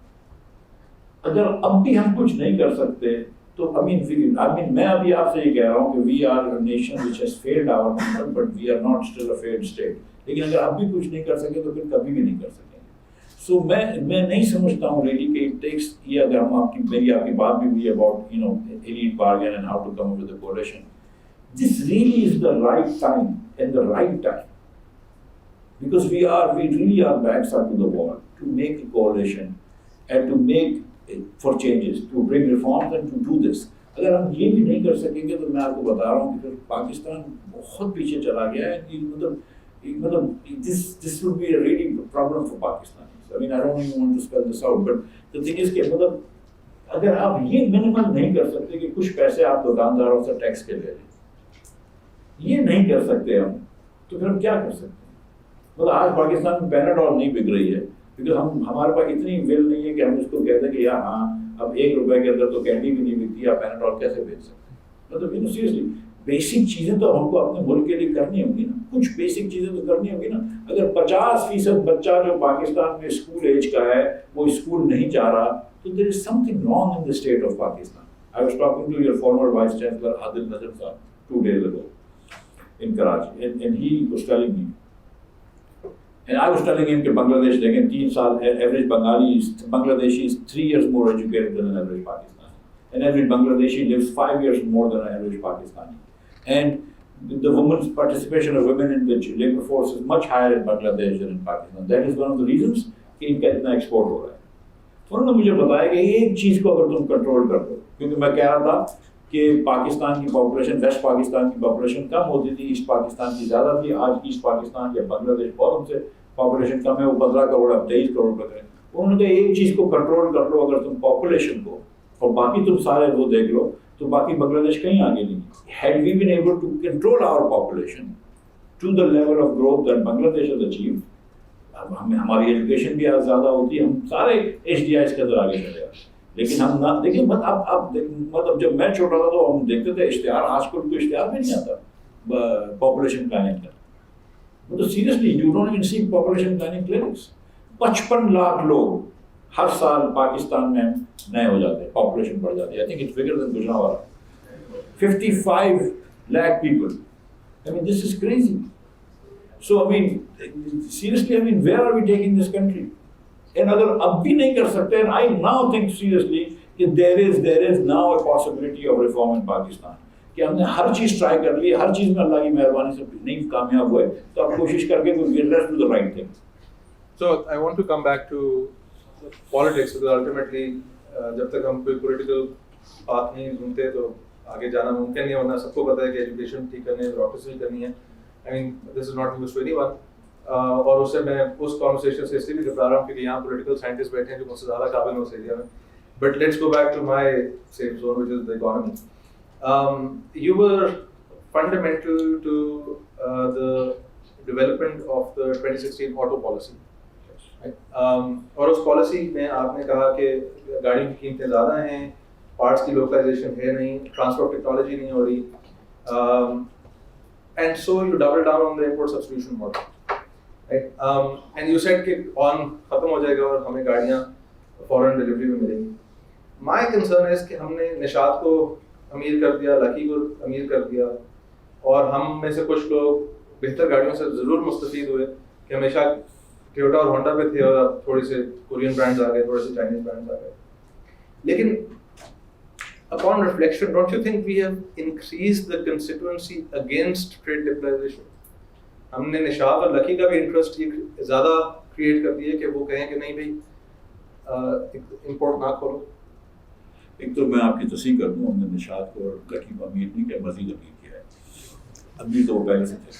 اگر اب بھی ہم کچھ نہیں کر سکتے تو میں ابھی آپ سے یہ کہہ رہا ہوں کہ we are a nation which has failed our people but we are not still a failed state. لیکن اگر اب بھی کچھ نہیں کر سکے تو پھر کبھی بھی نہیں کر سکیں گے. سو میں نہیں سمجھتا ہوں ریلی کہ اٹ ٹیکس یہ اگر ہم آپ کی بات بھی ہوئی about elite bargain and how to come up with a coalition. This really is the right time and the right time. Because we really are backs up to the wall to make a coalition and to make for changes, to bring reforms and to do this. اگر ہم یہ بھی نہیں کر سکیں گے تو میں آپ کو بتا رہا ہوں کہ پھر پاکستان بہت پیچھے چلا گیا ہے. مطلب this would be a really problem for Pakistan. I mean, I don't even want to spell this out, but the thing is کہ مطلب اگر آپ یہ منیمل نہیں کر سکتے کہ کچھ پیسے آپ دکانداروں سے ٹیکس کے لے لیں, یہ نہیں کر سکتے ہم, تو پھر ہم کیا کر سکتے ہیں؟ مطلب آج پاکستان میں پیناڈول نہیں بک رہی ہے کیونکہ ہمارے پاس اتنی ول نہیں ہے کہ ہم اس کو کہتے ہیں کہ یار ہاں اب ₹1 کے اندر تو کینڈی بھی نہیں بکتی, آپ پیناڈول کیسے بیچ سکتے ہیں؟ مطلب سیریسلی بیسک چیزیں تو ہم کو اپنے ملک کے لیے کرنی ہوں گی نا, کچھ بیسک چیزیں تو کرنی ہوں گی نا. اگر 50% بچہ جو پاکستان میں اسکول ایج کا ہے وہ اسکول نہیں جا رہا تو there is something wrong in the state of Pakistan. I was talking to your former Vice Chancellor Nazar 2 days ago in Karachi and he was telling me, and I was telling him کہ Bangladesh دیکھیں 3 سال average Bangladeshi is 3 years more educated than an average Pakistani, and average Bangladeshi lives 5 years more than an average Pakistani, and the women's participation of women in the labor force is much higher in Bangladesh than in Pakistan. That is one of the reasons کہ ان کا اتنا export ہو رہا ہے. انہوں نے مجھے بتایا کہ ایک چیز کو اگر تم کنٹرول کر دو, کیونکہ میں کہہ رہا تھا کہ پاکستان کی پاپولیشن, ویسٹ پاکستان کی پاپولیشن کم ہوتی تھی, ایسٹ پاکستان کی زیادہ تھی. آج ایسٹ پاکستان یا بنگلہ دیش بہت سے پاپولیشن کم ہے, وہ 15 کروڑ اب 23 کروڑ تک ہے. انہوں نے کہا ایک چیز کو کنٹرول کر لو اگر تم پاپولیشن کو, اور باقی تم سارے وہ دیکھ لو تو باقی بنگلہ دیش کہیں آگے نہیں. Had we been able to control our population to the level of growth that Bangladesh has achieved, ہماری ایجوکیشن بھی زیادہ ہوتی ہے, ہم سارے HDIs کے اندر آگے چلے جاتے. لیکن ہم نہ دیکھیں, مطلب جب میں چھوٹا تھا تو ہم دیکھتے تھے اشتہار, آج کل تو اشتہار بھی نہیں آتا پاپولیشن پلاننگ کا. مطلب seriously you don't even see population planning clinics. 55 lakh لوگ ہر سال پاکستان میں نئے ہو جاتے ہیں, پاپولیشن بڑھ جاتی ہے. I think it's bigger than Gujranwala. 55 lakh people. I mean, this is crazy. So, I mean, seriously, I mean, where are we taking this country? And agar ab bhi nahi kar sakte, and I now think seriously that there is now a possibility of reform in Pakistan. کہ ہم نے ہر چیز try کر لی, ہر چیز میں اللہ کی مہربانی سے نہیں کامیاب ہوئے, تو اب کوشش کر کے let's do the right thing. So I want to come back to politics because ultimately جب تک ہم کوئی پولیٹیکل بات نہیں ڈھونڈتے تو آگے جانا ممکن نہیں ہونا. سب کو پتا ہے کہ ایجوکیشن ٹھیک کرنی ہے, بیوروکریسی کرنی ہے. I mean, this is not news to anyone. اور اس سے میں اس کانورسیشن سے اس لیے بھی گھبرا رہا ہوں کیونکہ یہاں پولیٹیکل سائنٹسٹ بیٹھے ہیں جو مجھ سے زیادہ قابل ہیں اس ایریا میں. But let's go back to my safe zone, which is the economy. You were fundamental to the development of the 2016 auto policy. اور اس پالیسی میں آپ نے کہا کہ گاڑیوں کی قیمتیں زیادہ ہیں, پارٹس کی لوکلائزیشن ہے نہیں, ٹرانسپورٹ ٹیکنالوجی نہیں ہو رہی, and so you double down on the import substitution model, right? And you said کہ on ختم ہو جائے گا اور ہمیں گاڑیاں فوراً ڈلیوری میں ملیں گی. My concern is کہ ہم نے نشاط کو امیر کر دیا, لکی کو امیر کر دیا, اور ہم میں سے کچھ لوگ بہتر گاڑیوں سے ضرور مستفید ہوئے کہ ہمیشہ ٹویوٹا اور ہونڈا پہ تھے اور اب تھوڑے سے کورین برانڈز آ گئے, تھوڑے سے چائنیز برانڈز آ گئے. لیکن upon reflection, don't you think we have increased the constituency against trade liberalization? ہم نے نشاط اور لکی کا بھی انٹرسٹ زیادہ کریٹ کر دیا کہ وہ کہیں کہ نہیں بھائی امپورٹ نہ کھولو. ایک تو میں آپ کی تصحیح کر دوں, ہم نے نشاط کو اور لکی کو امیر نہیں کیا, مزید امیر کیا ہے. امیر تو وہ پہلے سے تھے.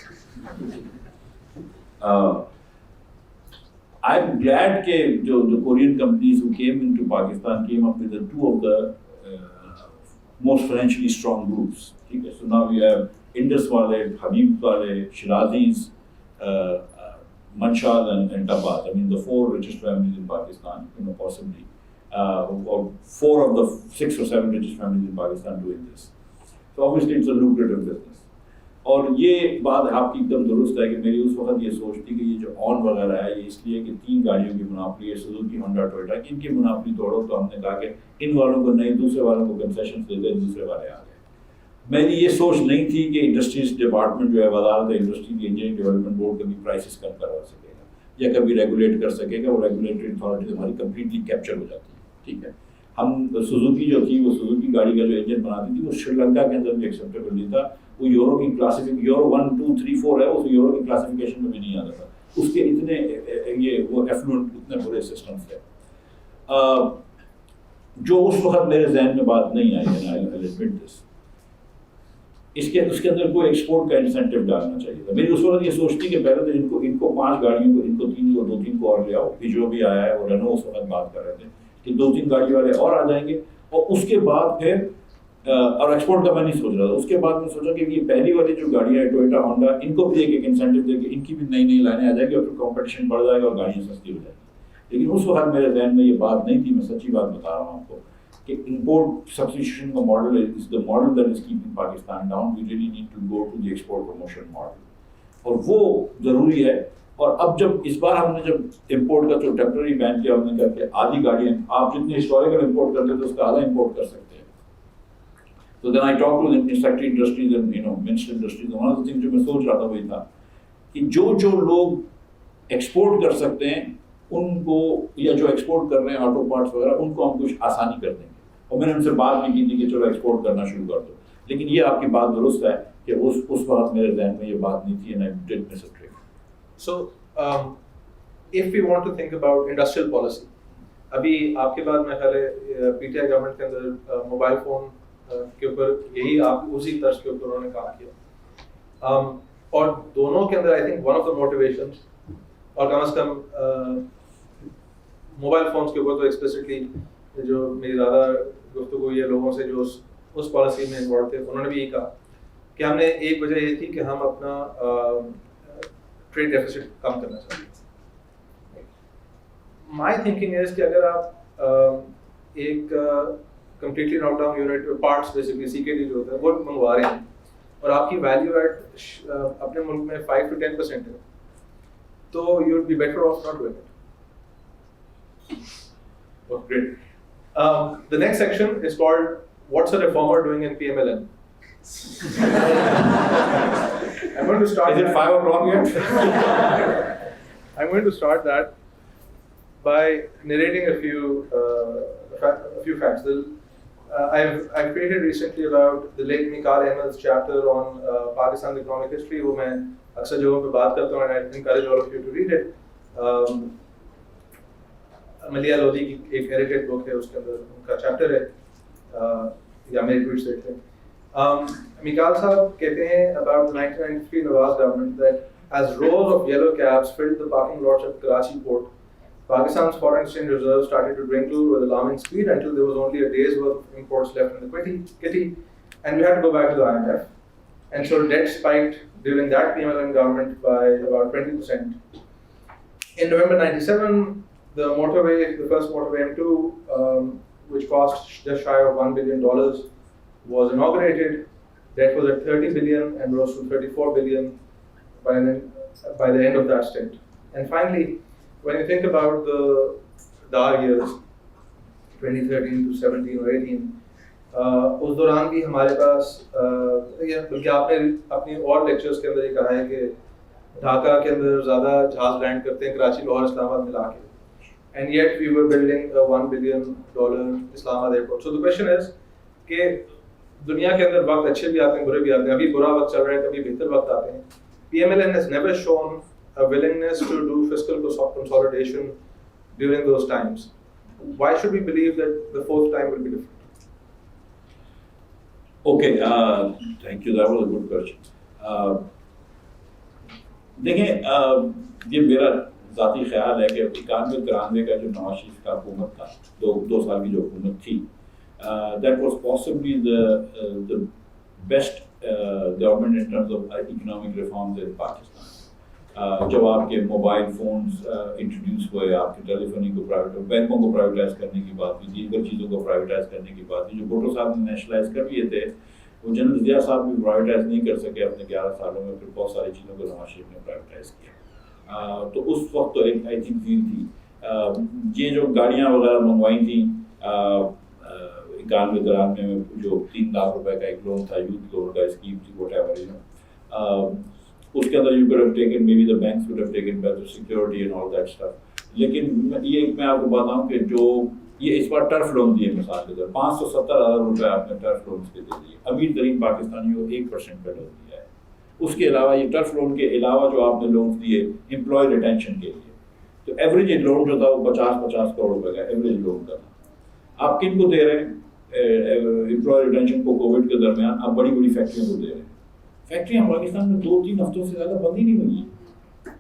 I'm glad کہ جو Korean companies who came into Pakistan came up with the 2 of the most financially strong groups. ٹھیک ہے, so now we have Indus والے, Habib والے, Shirazis, Manshad and Tabbat. I mean the 4 richest families in Pakistan, possibly, or 4 of the 6 or 7 richest families in Pakistan doing this. So obviously it's a lucrative business. اور یہ بات آپ کی ایک دم درست ہے کہ میری اس وقت یہ سوچ تھی کہ یہ جو آن وغیرہ ہے یہ اس لیے کہ 3 گاڑیوں کی مناپلی ہے، سوزوکی، ہونڈا، ٹویوٹا، ان کی مناپلی توڑو. تو ہم نے کہا کہ ان والوں کو نہیں، دوسرے والوں کو کنسیشن دے دیں، دوسرے والے آ گئے. میری یہ سوچ نہیں تھی کہ انڈسٹریز ڈپارٹمنٹ جو ہے وزارت انڈسٹری کی انجینئرنگ ڈیولپمنٹ بورڈ کبھی پرائسز کم کروا سکے گا یا کبھی ریگولیٹ کر سکے گا. وہ ریگولیٹری اتھارٹیز ہماری کمپلیٹلی کیپچر ہو جاتی ہے. ٹھیک ہے، ہم سوزوکی جو تھی، وہ سوزوکی گاڑی کا جو انجن بناتی تھی وہ سری لنکا کے اندر بھی ایکسیپٹیبل نہیں تھا. وہ یورو کی یورو 1 2 3 4 ہے، اس یورو کی کلاسیفیکیشن میں بھی نہیں آتا تھا. اس کے اتنے یہ وہ ایفلوئنٹ اتنے برے سسٹمس تھے. جو اس وقت میرے ذہن میں بات نہیں آئی، اس کے اندر کوئی ایکسپورٹ کا انسینٹیو ڈالنا چاہیے تھا. میری اس وقت یہ سوچتی کہ پہلے تو ان کو 5 گاڑیوں کو، ان کو 2-3 کو اور لے آؤ. پھر جو بھی آیا ہے وہ رینو اس وقت بات کر رہے تھے کہ 2-3 گاڑی والے اور آ جائیں گے. اور اس کے بعد پھر اور ایکسپورٹ کا میں نہیں سوچ رہا تھا. اس کے بعد میں سوچا کہ یہ پہلی والی جو گاڑیاں ہیں ٹویوٹا، ہونڈا، ان کو بھی ایک انسینٹیو دے کے ان کی بھی نئی لائنیں آ جائیں گی اور پھر کمپٹیشن بڑھ جائے گا اور گاڑیاں سستی ہو جائیں گی. لیکن اس وقت میرے ذہن میں یہ بات نہیں تھی. میں سچی بات بتا رہا ہوں آپ کو کہ امپورٹ سبسٹیٹیوشن کا model is the model that is keeping Pakistan down. We really need to go to the export promotion model, اور وہ ضروری ہے. اور اب جب اس بار ہم نے جب امپورٹ کا جو ٹیمپرری بین کیا، ہم نے کہا کہ آدھی گاڑیاں آپ جتنے ہسٹوریکل امپورٹ کرتے تھے اس کا آدھا امپورٹ کر سکتے ہیں. So then I talked to the factory industries and minced industries. One of the things جو میں سوچ رہا تھا وہی تھا کہ جو لوگ ایکسپورٹ کر سکتے ہیں ان کو، یا جو ایکسپورٹ کر رہے ہیں آٹو پارٹس وغیرہ، ان کو ہم کچھ آسانی کر دیں گے. اور میں نے ان سے بات بھی کی تھی کہ چلو ایکسپورٹ کرنا شروع کر دو. لیکن یہ آپ کی بات درست ہے کہ اس وقت میرے ذہن میں یہ بات نہیں تھی. and I did miss a trick. So if we want to think about industrial policy, ابھی آپ کے بعد میں خیال ہے پی ٹی آئی گورنمنٹ کے اندر موبائل فون کے اوپر یہی آپ اسی طرز کے اوپر انہوں نے کام کیا. اور دونوں کے اندر I think one of the motivations, اور کم از کم موبائل فونس کے اوپر تو ایکسپلیسٹلی جو میری زیادہ گفتگو یہ لوگوں سے جو اس پالیسی میں انوالو تھے، انہوں نے بھی یہی کہا کہ ہم نے ایک وجہ یہ تھی کہ ہم اپنا ٹریڈ ڈیفیسٹ کم کرنا چاہتے ہیں. مائی تھنکنگ از کہ اگر آپ ایک completely knocked down unit parts basically C K D جو ہوتا ہے وہ منگوا رہے ہیں اور آپ کی ویلیو ایٹ اپنے ملک میں 5 to 10% ہے، تو you would be better off not doing it. Great. The next section is called "What's a Reformer Doing in PMLN?" I'm going to start. Is it 5 o'clock yet? I'm going to start that by narrating a few facts. I've created recently about the late Mikal Ahmad's chapter on Pakistan's economic history. وہ میں اکثر جگہوں پہ بات کرتا ہوں, and I encourage all of you to read it. ملیا لودھی کی ایک ایڈیٹڈ بک ہے, اس کے اندر ان کا چیپٹر ہے, یا میرے ٹویٹس دیکھتے ہیں. میکال صاحب کہتے ہیں about 1993 Nawaz government that as rows of yellow cabs filled the parking lots at Karachi port, Pakistan's foreign exchange reserves started to dwindle with alarming speed until there was only a day's worth of imports left in the kitty, and we had to go back to the IMF. And so debt spiked during that PMLN government by about 20%. In November 97, the motorway, the first motorway M2, which cost just shy of $1 billion, was inaugurated. Debt was at 30 billion and rose to 34 billion by the end of that stint. And finally, when you think about the DAR years, 2013 to 17 or 18, اس دوران بھی ہمارے پاس, بلکہ آپ نے اپنی اور lectures کے اندر یہ کہا ہے کہ ڈھاکہ کے اندر زیادہ جہاز لینڈ کرتے ہیں کراچی, لاہور, اسلام آباد ملا کے, and yet we were building a $1 billion Islamabad airport. So the question is کہ دنیا کے اندر وقت اچھے بھی آتے ہیں, برے بھی آتے ہیں. ابھی برا وقت چل رہا ہے, کبھی بہتر وقت آتے ہیں. PMLN has never shown a willingness to do fiscal consolidation during those times. Why should we believe that the fourth time will be different? Okay, thank you. That was a good question. دیکھیں, یہ میرا ذاتی خیال ہے کہ 91-93 کا جو نواز شریف کا حکومت تھا, دو سال کی جو حکومت تھی, that was possibly the best government in terms of economic reforms in Pakistan. جب آپ کے موبائل فونز انٹروڈیوس ہوئے, آپ کے ٹیلی فونی کو پرائیویٹ, بینکوں کو پرائیویٹائز کرنے کی بات ہوئی, دیگر چیزوں کو پرائیویٹائز کرنے کی بات ہوئی, جو بھٹو صاحب نے نیشنلائز کر دیے تھے, وہ جنرل ضیاء صاحب بھی پرائیویٹائز نہیں کر سکے اپنے 11 سالوں میں، پھر بہت ساری چیزوں کو نواز شریف نے پرائیویٹائز کیا. تو اس وقت تو ایک آئی تھنک فیل تھی. یہ جو گاڑیاں وغیرہ منگوائی تھیں 91 دوران میں، جو 3 لاکھ روپے کا ایک لون تھا، یوتھ لون کا اسکیم تھی، واٹ ایور یو نو، اس کے اندر you could have taken, maybe the banks would have taken better security and all that stuff. لیکن یہ میں آپ کو بتاؤں کہ جو یہ اس بار ٹرف لون دیے مثال کے طور 570,000 روپے آپ نے ٹرف لون کے دے دیے. امیر ترین پاکستانیوں کو 1% کا لون دیا ہے. اس کے علاوہ یہ ٹرف لون کے علاوہ جو آپ نے لونس دیے امپلائی ریٹینشن کے لیے، تو ایوریج لون جو تھا وہ 50 کروڑ روپے کا ایوریج لون کا تھا. آپ کن کو دے رہے ہیں امپلائی ریٹینشن کو؟ کووڈ کے درمیان آپ بڑی بڑی فیکٹریوں کو دے رہے ہیں. فیکٹریاں پاکستان میں 2-3 ہفتوں سے زیادہ بند ہی نہیں ہوئی ہیں.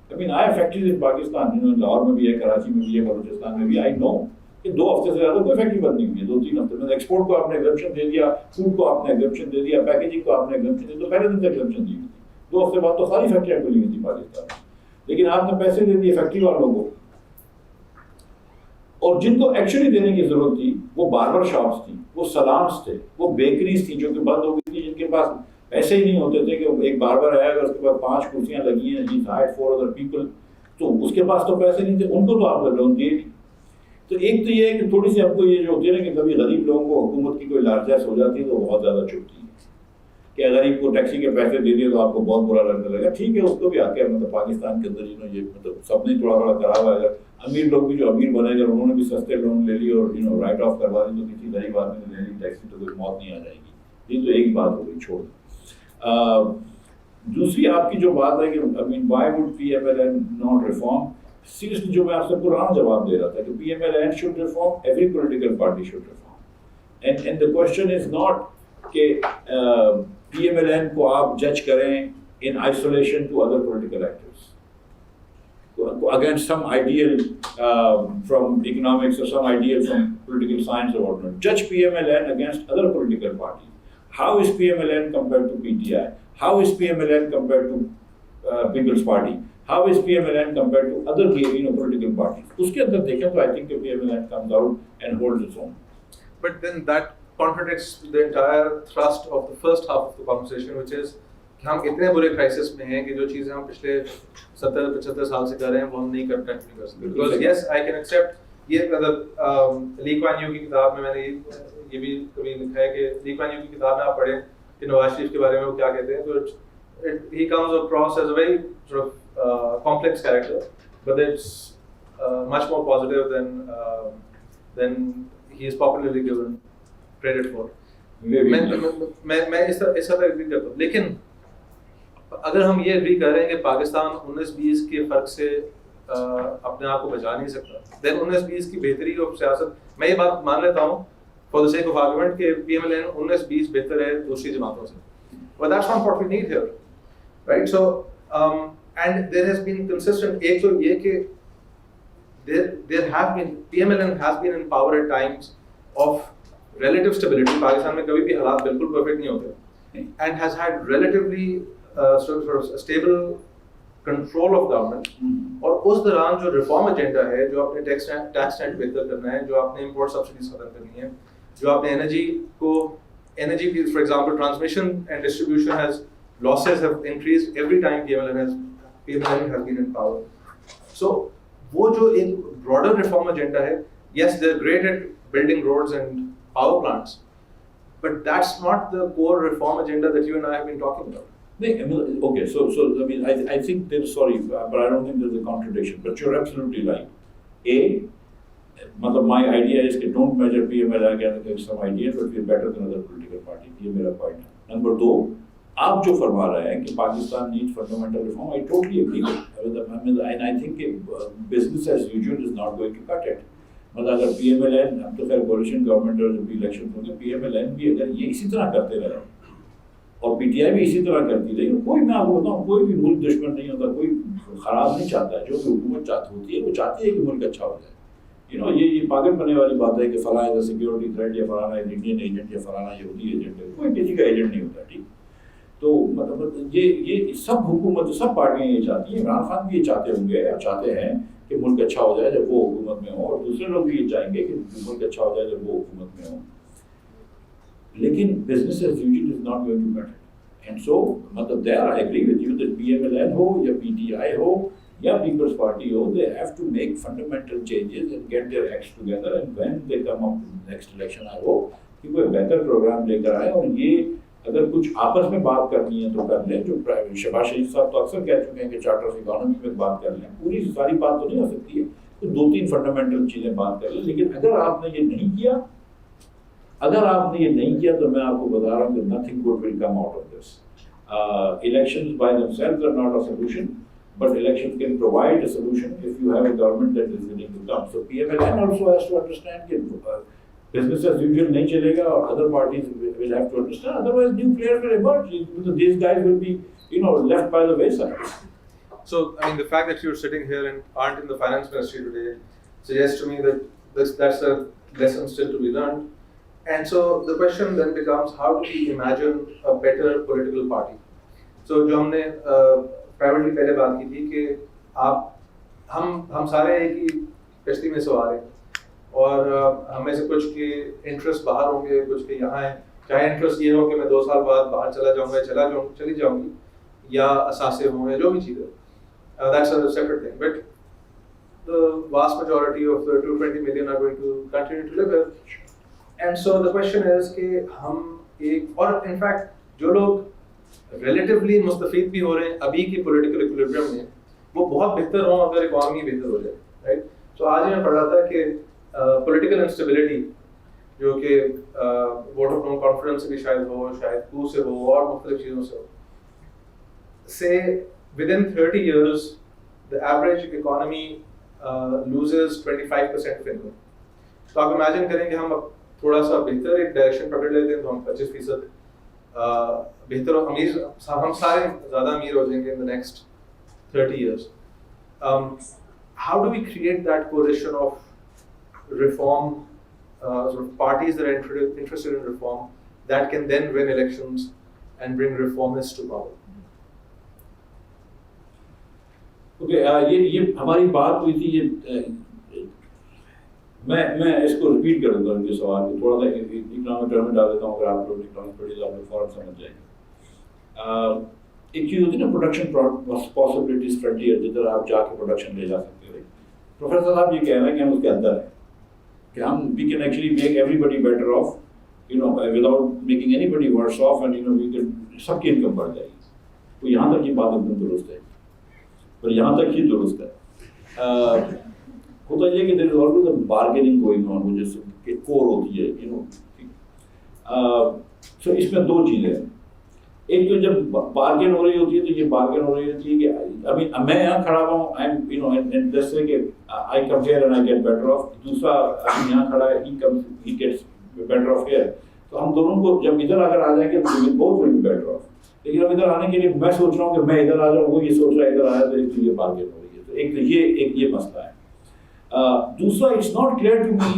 I mean, I have factories in Pakistan, Lahore میں بھی ہے، کراچی میں بھی ہے، بلوچستان میں بھی. I know کہ 2 ہفتے سے زیادہ کوئی فیکٹری بند نہیں ہوئی ہے. 2-3 ہفتے میں ایکسپورٹ کو آپ نے ایگزمپشن دے دیا، فوڈ کو آپ نے ایگزمپشن دے دیا، پیکیجنگ کو آپ نے ایگزمپشن دے دیا. تو پہلے دن سے ایگزمپشن دی ہوئی تھی. 2 ہفتے بعد تو ساری فیکٹریاں کھلی ہوئی تھی پاکستان میں. لیکن آپ نے پیسے دے دیے فیکٹری والوں کو، اور جن کو ایکچولی دینے کی ضرورت تھی وہ باربر شاپس تھیں، وہ سلامس تھے، وہ بیکریز تھیں جو کہ بند ہو گئی تھی، جن کے پاس ایسے ہی نہیں ہوتے تھے. کہ ایک باربر ہے، اگر اس کے پاس 5 کرسیاں لگی ہیں، he's hired 4 other people، تو اس کے پاس تو پیسے نہیں تھے، ان کو تو آپ نے لون دیے نہیں. تو ایک تو یہ ہے کہ تھوڑی سی آپ کو یہ جو ہوتی ہے نا کہ کبھی غریب لوگوں کو حکومت کی کوئی لارجائز ہو جاتی ہے تو بہت زیادہ چبھتی ہے کہ غریب کو ٹیکسی کے پیسے دے دیے تو آپ کو بہت برا لگنے لگا. ٹھیک ہے، اس کو بھی آ کے مطلب پاکستان کے اندر یہ مطلب سب نے تھوڑا کرا ہوا ہے. اگر امیر لوگ بھی جو امیر بنے گا انہوں نے بھی سستے لون لے لی اور رائٹ آف کروا دی، تو کسی غریب آدمی نے لے لی ٹیکسی تو کوئی موت نہیں آ جائے گی. یہ تو ایک بات ہو گئی. چھوڑ دوسری آپ کی جو بات ہے کہ why would PMLN not reform؟ Seriously جو میں آپ سے پرانا جواب دے رہا تھا کہ PMLN should reform, every political party should reform. And the question is not کہ PMLN کو آپ جج کریں in isolation to other political actors, against some ideal from economics or some ideal from political science or whatnot. Judge PMLN against other political parties. How is PMLN compared to PTI? How is PMLN compared to People's Party? How is PMLN compared to other political parties? اس کے اندر دیکھیں تو I think کہ PMLN comes out and holds its own. But then that contradicts the entire thrust of the first half of the conversation, which is کہ ہم اتنے برے crisis میں ہیں کہ جو چیزیں ہم پچھلے 70-75 سال سے کر رہے ہیں وہ ہم نہیں کنٹینیو کر سکتے. Because yes, I can accept یہ مطلب لی کوان یو کی کتاب میں میں نے یہ بھی کبھی لکھا ہے کہ لی کوان یو کی کتاب میں آپ پڑھیں کہ نواز شریف کے بارے میں وہ کیا کہتے ہیں. تو he comes across as a very sort of complex character, but it's much more positive than he is popularly given credit for. میں اس طرح ایگری کرتا ہوں. لیکن اگر ہم یہ ایگری کر رہے ہیں کہ پاکستان 19-20 کے فرق سے اپنے آپ کو بچا نہیں سکتا, دین 19-20 کی بہتری اور سیاست, میں یہ بات مان لیتا ہوں for the sake of argument کہ PMLN 19-20 بہتر ہے دوسری جماعتوں سے, but that's not what we need here, right? So and there has been consistent, ایک تو یہ کہ there have been, PMLN has been in power at times of relative stability. Pakistan میں کبھی بھی حالات بالکل پرفیکٹ نہیں ہوتے, and has had relatively sort of stable control of government. اور اس دوران جو ریفارم ایجنڈا ہے, جو آپ نے ٹیکس ریٹ بہتر کرنا ہے, جو آپ نے امپورٹ سبسڈیز ختم کرنی ہے, جو آپ نے انرجی کی for example transmission and distribution has losses have increased every time PMLN has been in power. So وہ جو ایک براڈر ریفارم ایجنڈا ہے, yes they are great at building roads and power plants, but that's not the core reform agenda that you and I have been talking about. Okay, so I mean, I think there's, sorry, but I don't think there's a contradiction, but you're absolutely right. My idea is that don't measure PMLN against some ideas, but we're better than other political parties. یہ میرا point ہے. Number 2, آپ جو فرما رہے ہیں کہ Pakistan needs fundamental reform, I totally agree with that. And I think business as usual is not going to cut it. اگر PMLN, اب تو خیر coalition government اور جب بھی elections ہوں گے, PMLN بھی اگر یہ اسی طرح کرتے رہے اور PTI بھی اسی طرح کرتی رہی, کوئی, میں آپ کو بتاؤں, کوئی بھی ملک دشمن نہیں ہوتا, کوئی خراب نہیں چاہتا ہے. جو بھی حکومت ہوتی ہے وہ چاہتی ہے کہ ملک اچھا ہو جائے. یہ پاگل بننے والی بات ہے کہ فلاں از سیکورٹی تھریٹ یا فلاں انڈین ایجنٹ یا فلاں یہودی ایجنٹ ہے. کوئی کسی کا ایجنٹ نہیں ہوتا, ٹھیک. تو مطلب یہ سب حکومت, سب پارٹیاں یہ چاہتی ہیں. عمران خان بھی یہ چاہتے ہوں گے یا چاہتے ہیں کہ ملک اچھا ہو جائے جب وہ حکومت میں ہو, اور دوسرے لوگ بھی یہ چاہیں گے کہ ملک اچھا ہو جائے جب وہ حکومت میں ہو. لیکن business as usual is not going to cut it. And so, matlab there I agree with you that PMLN ho ya PTI ho ya People's Party ho, they have to make fundamental changes and get their acts together, and when they come up to the next election I hope کہ کوئی بہتر programme لے کر آئے. اور یہ اگر کچھ آپس میں بات کرنی ہے تو کر لیں, جو شہباز شریف صاحب تو اکثر کہہ چکے ہیں کہ چارٹر آف اکانومی میں بات کر لیں, پوری ساری بات تو نہیں ہو سکتی ہے, تو 2-3 فنڈامنٹل چیزیں بات کر لیں. لیکن اگر آپ نے یہ نہیں کیا, تو میں آپ کو بتا رہا ہوں کہ nothing good will come out of this. Elections by themselves are not a solution, but elections can provide a solution if you have a government that is willing to come. So PMLN also has to understand that business as usual نہیں چلے گا, اور other parties will have to understand, otherwise new players will emerge. These guys will be, left by the wayside. So, I mean, the fact that you're sitting here and aren't in the finance ministry today suggests to me that that's a lesson still to be learned. And so the question then becomes, how do we imagine a better political party? So, جو ہم نے privately پہلے بات کی تھی کہ ہم سارے ایک ہی کشتی میں سوار ہیں, اور ہمیں سے کچھ کے انٹرسٹ باہر ہوں گے, کچھ کے یہاں ہیں. چاہے انٹرسٹ یہ ہو کہ میں 2 سال بعد باہر چلا جاؤں گا, چلی جاؤں گی, یا اثاثے ہوں یا جو بھی چیز ہے. That's a separate thing. But the vast majority of the 220 million are going to continue to live here. And so the question is کہ ہم ایک, اور in fact جو لوگ relatively مستفید بھی ہو رہے ہیں ابھی کی political equilibrium میں, وہ بہت بہتر ہوں اگر اکانومی بہتر ہو جائے, right? So آج میں پڑھ رہا تھا کہ political instability جو کہ vote of no confidence سے بھی شاید ہو, شاید coup سے ہو, اور مختلف چیزوں سے ہو, say within 30 years the average economy loses 25% of income. تو آپ امیجن کریں کہ ہم اب تھوڑا سا بہتر ایک ڈائریکشن پکڑ لیتے ہیں تو ہم 25% بہتر امیر, ہم سارے زیادہ امیر ہو جائیں گے in the next 30 years. How do we create that coalition of reform, sort of parties that are interested in reform that can then win elections and bring reformists to power? یہ ہماری بات ہوئی تھی, یہ میں اس کو ریپیٹ کروں گا ان کے سوال کو, تھوڑا سا اکنامک ٹرم میں ڈال دیتا ہوں, اگر آپ لوگ اکنامک پڑھیے تو آپ لوگ فوراً سمجھ جائیں گے. ایک چیز ہوتی ہے نا پروڈکشن پاسبلٹیز فرنٹیئر, جدھر آپ جا کے پروڈکشن لے جا سکتے ہیں. پروفیسر صاحب یہ کہہ رہے ہیں کہ ہم اس کے اندر ہیں, کہ ہم we can actually make everybody better off, without making anybody worse off, and we can, سب کی انکم بڑھ جائے گی. تو یہاں تک یہ بات ایک دم درست ہے, اور یہاں تک ہی درست ہے. ہوتا یہ کہ there is always a bargaining going on, وہ جیسے کہ کور ہوتی ہے, سو اس میں 2 چیزیں ہیں. ایک تو جب بارگین ہو رہی ہوتی ہے تو یہ بارگین ہو رہی ہوتی ہے کہ ابھی میں یہاں کھڑا ہوا ہوں, کہ I come here and I get better off, دوسرا یہاں کھڑا ہے, he gets better off here. تو ہم دونوں کو جب ادھر اگر آ جائیں گے تو بہت ول بی بیٹر آف. لیکن اب ادھر آنے کے لیے میں سوچ رہا ہوں کہ میں ادھر آ جاؤں, وہ یہ سوچ رہا ہے ادھر آیا, تو ایک تو یہ بارگین ہو رہی ہے. تو ایک تو یہ مسئلہ ہے. دوسرا, it's not clear to me,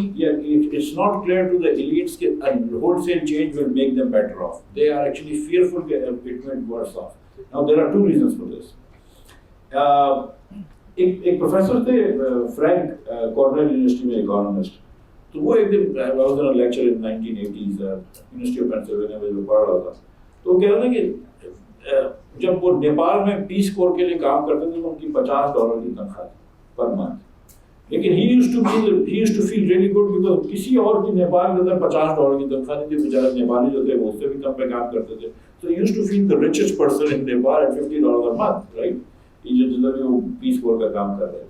it's not clear to the elites that wholesale change will make them better off. They are actually fearful that it will worse off. Now there are 2 reasons for this. ایک professor تھے Frank Cornell university میں, economist. تو وہ ایک دن I was in a lecture in 1980s university of Pennsylvania میں جو پڑھ رہا تھا, تو وہ کہہ رہا تھا کہ جب وہ نیپال میں پیس کور کے لیے کام کرتے تھے تو ان کی $50 کی تنخواہ تھی پر منتھ. لیکن he used to feel really good because کسی اور کی نیپال کے اندر $50 کی تنخواہ نہیں تھی. بیچارے نیپالی جو تھے وہ اس سے بھی کم پہ کام کرتے تھے. So he used to feel the richest person in Nepal at $50 a month, right? یہ جدھر بھی وہ پیس کور کا کام کر رہے تھے.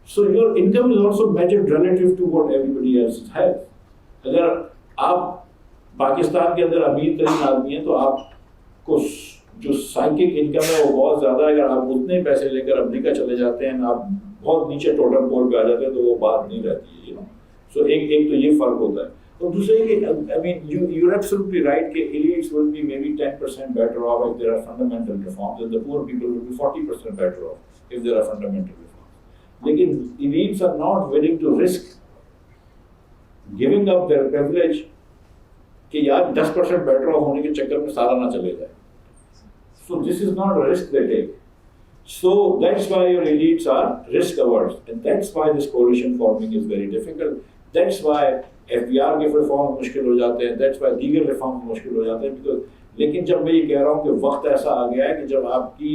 So your income is also measured relative to what everybody else has. اگر آپ پاکستان کے اندر امیر ترین آدمی ہیں تو آپ کو جو سائیکک انکم ہے وہ بہت زیادہ ہے. اگر آپ اتنے پیسے لے کر امریکہ چلے جاتے ہیں, آپ بہت نیچے ٹوٹل پول پہ آ جاتے ہیں, تو وہ بات نہیں رہتی ہے. سو ایک تو یہ فرق ہوتا ہے. اور دوسرے کہ I mean you're absolutely right کہ elites will be maybe 10% better off if there are fundamental reforms, and the poor people will be 40% better off if there are fundamental reforms. لیکن elites are not willing to risk giving up their privilege کہ یار 10% better off ہونے کے چکر میں سارا نہ چلے جائے. So this is not a risk they take. So that's why your elites are risk averse, and that's why this coalition forming is very difficult. That's why FBR کے ریفارم مشکل ہو جاتے ہیں, that's why دیگر reform مشکل ہو جاتے ہیں. Because لیکن جب میں یہ کہہ رہا ہوں کہ وقت ایسا آ گیا ہے کہ جب آپ کی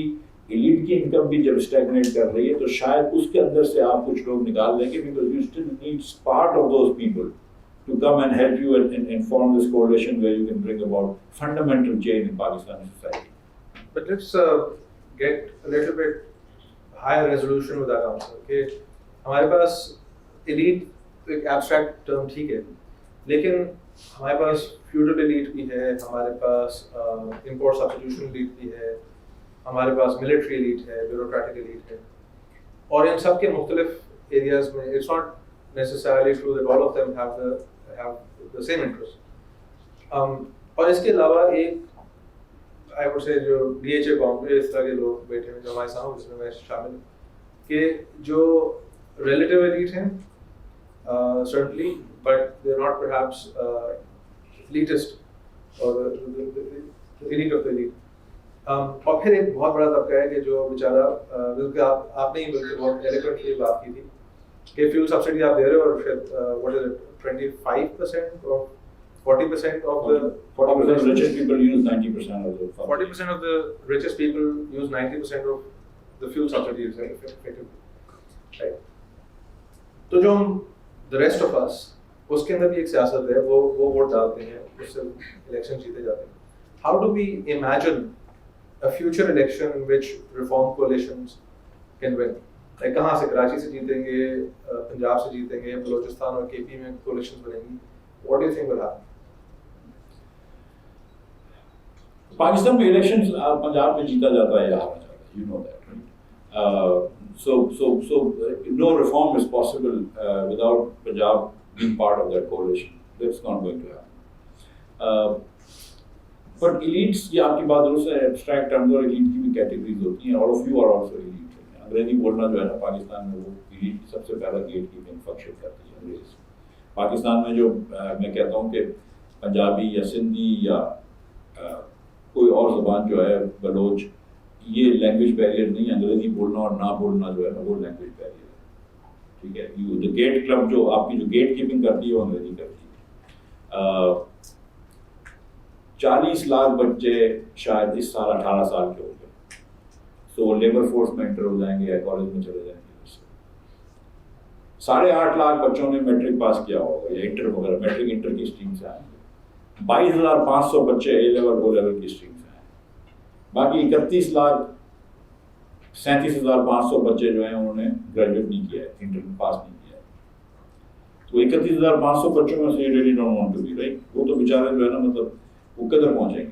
ایلیٹ کی انکم بھی جب اسٹیگنیٹ کر رہی ہے تو شاید اس کے اندر سے آپ کچھ لوگ نکال لیں گے, because you still need part of those people to come and help you and form this coalition where you can bring about fundamental change in Pakistani society. But let's get a little bit higher resolution with that answer. Okay, ہمارے پاس elite ایک abstract term ٹھیک ہے, لیکن ہمارے پاس feudal elite بھی ہے, ہمارے پاس import substitution elite بھی ہے, ہمارے پاس military elite ہے, bureaucratic elite ہے, اور ان سب کے مختلف areas میں it's not necessarily true that all of them have the same interest. اور اس کے علاوہ ایک I would say جو DHA کانگریس اس طرح کے لوگ بیٹھے ہیں جو ہمارے سامنے, جس میں میں شامل ہوں, کہ جو relative elite ہیں certainly, but they're not perhaps elitist or the elite of the elite. اور پھر ایک بہت بڑا طبقہ ہے کہ جو بیچارہ آپ نے ہی بلکہ بہت ایلیگنٹلی بات کی تھی کہ فیول سبسڈی آپ دے رہے ہو اور پھر what is it 25% or 40% of the 40% richest people use 90% of the 40% of the richest people use 90% of the fuel subsidies effectively, right? تو جو ہم the rest of us اس کے اندر بھی ایک سیاست ہے, وہ ووٹ ڈالتے ہیں, اس سے الیکشن جیتے جاتے ہیں. How do we imagine a future election in which reform coalitions can win? Like کہاں سے, کراچی سے جیتیں گے, پنجاب سے جیتیں گے, بلوچستان اور کے پی میں coalitions بنیں گی. What do you think will happen? Pakistan میں الیکشن پنجاب میں جیتا جاتا ہے یا ہارا جاتا ہے, you know that, right? So no reform is possible without Punjab being part of that coalition. That's not going to happen. But elites, یہ آپ کی بات درست ہے, abstract terms اور elite کی بھی categories ہوتی ہیں. All of you are also elite. انگریزی بولنا جو ہے نا پاکستان میں, وہ elite کی سب سے پہلا گیٹ کیپنگ فنکشن کرتی ہے انگریز. پاکستان میں جو میں کہتا ہوں کہ پنجابی یا سندھی یا کوئی اور زبان جو ہے, بلوچ, یہ لینگویج بیریئر نہیں ہے. انگریزی بولنا اور نہ بولنا جو ہے نا وہ لینگویج بیریئر ہے, ٹھیک ہے. گیٹ کلب جو آپ کی جو گیٹ کیپنگ کرتی ہے وہ انگریزی کرتی ہے. 40 لاکھ بچے شاید اس سال 18 سال کے ہو گئے, سو لیبر فورس میں انٹر ہو جائیں گے یا کالج میں چلے جائیں گے. 8.5 لاکھ بچوں نے میٹرک پاس کیا ہوگا یا انٹر وغیرہ, میٹرک انٹر کی اسٹریم سے آئیں گے. 22,500 بچے اے لیول او لیول کی اسٹریم سے ہیں. باقی 37,500 بچے جو ہیں انہوں نے گریجویٹ نہیں کیا ہے, انٹر پاس نہیں کیا ہے. تو 31,500 بچوں میں سے really don't want to be, right. وہ تو بیچارے جو ہے نا مطلب وہ قدر پہنچیں گے,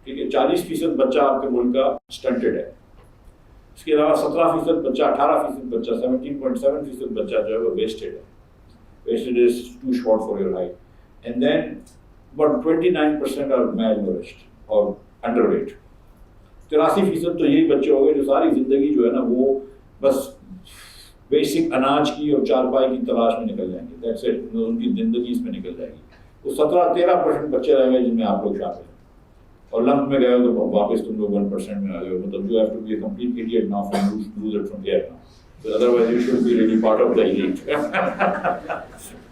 ٹھیک ہے. 40% بچہ آپ کے ملک کا اسٹنٹڈ ہے. اس کے علاوہ 17% بچہ, 18% بچہ, 17.7% بچہ جو ہے وہ ویسٹڈ ہے. Waisted is too short for your height. And then about 29% are malnourished or underweight. 83% تو یہی بچے ہو گئے جو ساری زندگی جو ہے نا وہ بس بیسک اناج کی اور چارپائی کی تلاش میں نکل جائیں گے. دیٹس اٹ, ان کی زندگی اس میں نکل جائے گی. وہ 17-13% بچے رہ گئے جن میں آپ لوگ شامل ہیں, اور لمپ میں گئے ہو تو واپس تم لوگ 1% میں آ گئے ہو. مطلب you have to be a complete idiot now for you to lose it from here now. So otherwise you should be really part of the elite.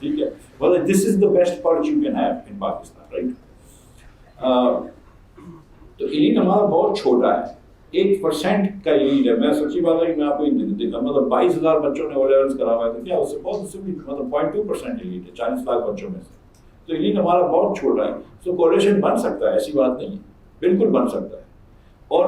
ٹھیک ہے. Well, this is the best perch you can have in Pakistan, right? تو elite ہمارا بہت چھوٹا ہے, 1% کا elite ہے. میں سچی بات ہے کہ میں آپ کو دیکھا, مطلب 22,000 بچوں نے او لیولس کرا ہوا ہے, کیا اس سے بہت مطلب 0.2% elite ہے 40 لاکھ بچوں میں سے. تو elite ہمارا بہت چھوٹا ہے. سو کولیشن بن سکتا ہے, ایسی بات نہیں ہے, بالکل بن سکتا ہے. اور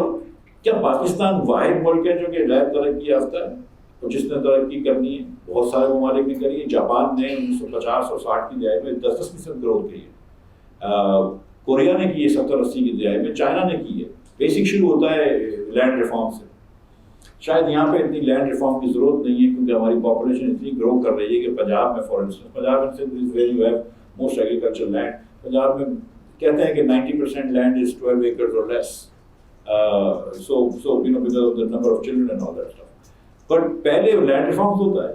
کیا پاکستان واحد ملک ہے جو کہ غیر ترقی یافتہ ہے اور جس نے ترقی کرنی ہے؟ بہت سارے ممالک نے کری ہے. جاپان نے 1950 اور 60 کی دہائی میں 10% گروتھ کی ہے. کوریا نے کی ہے 70-80 کی دہائی میں. چائنا نے کی ہے. بیسک شروع ہوتا ہے لینڈ ریفارم سے. شاید یہاں پہ اتنی لینڈ ریفارم کی ضرورت نہیں ہے کیونکہ ہماری پاپولیشن اتنی گرو کر رہی ہے کہ پنجاب میں for instance, Punjab where you have most agriculture land. Punjab میں کہتے ہیں کہ 90% land is 12 acres or less. So you know, because of the number of children and all that stuff. But پہلے لینڈ ریفارمز ہوتا ہے,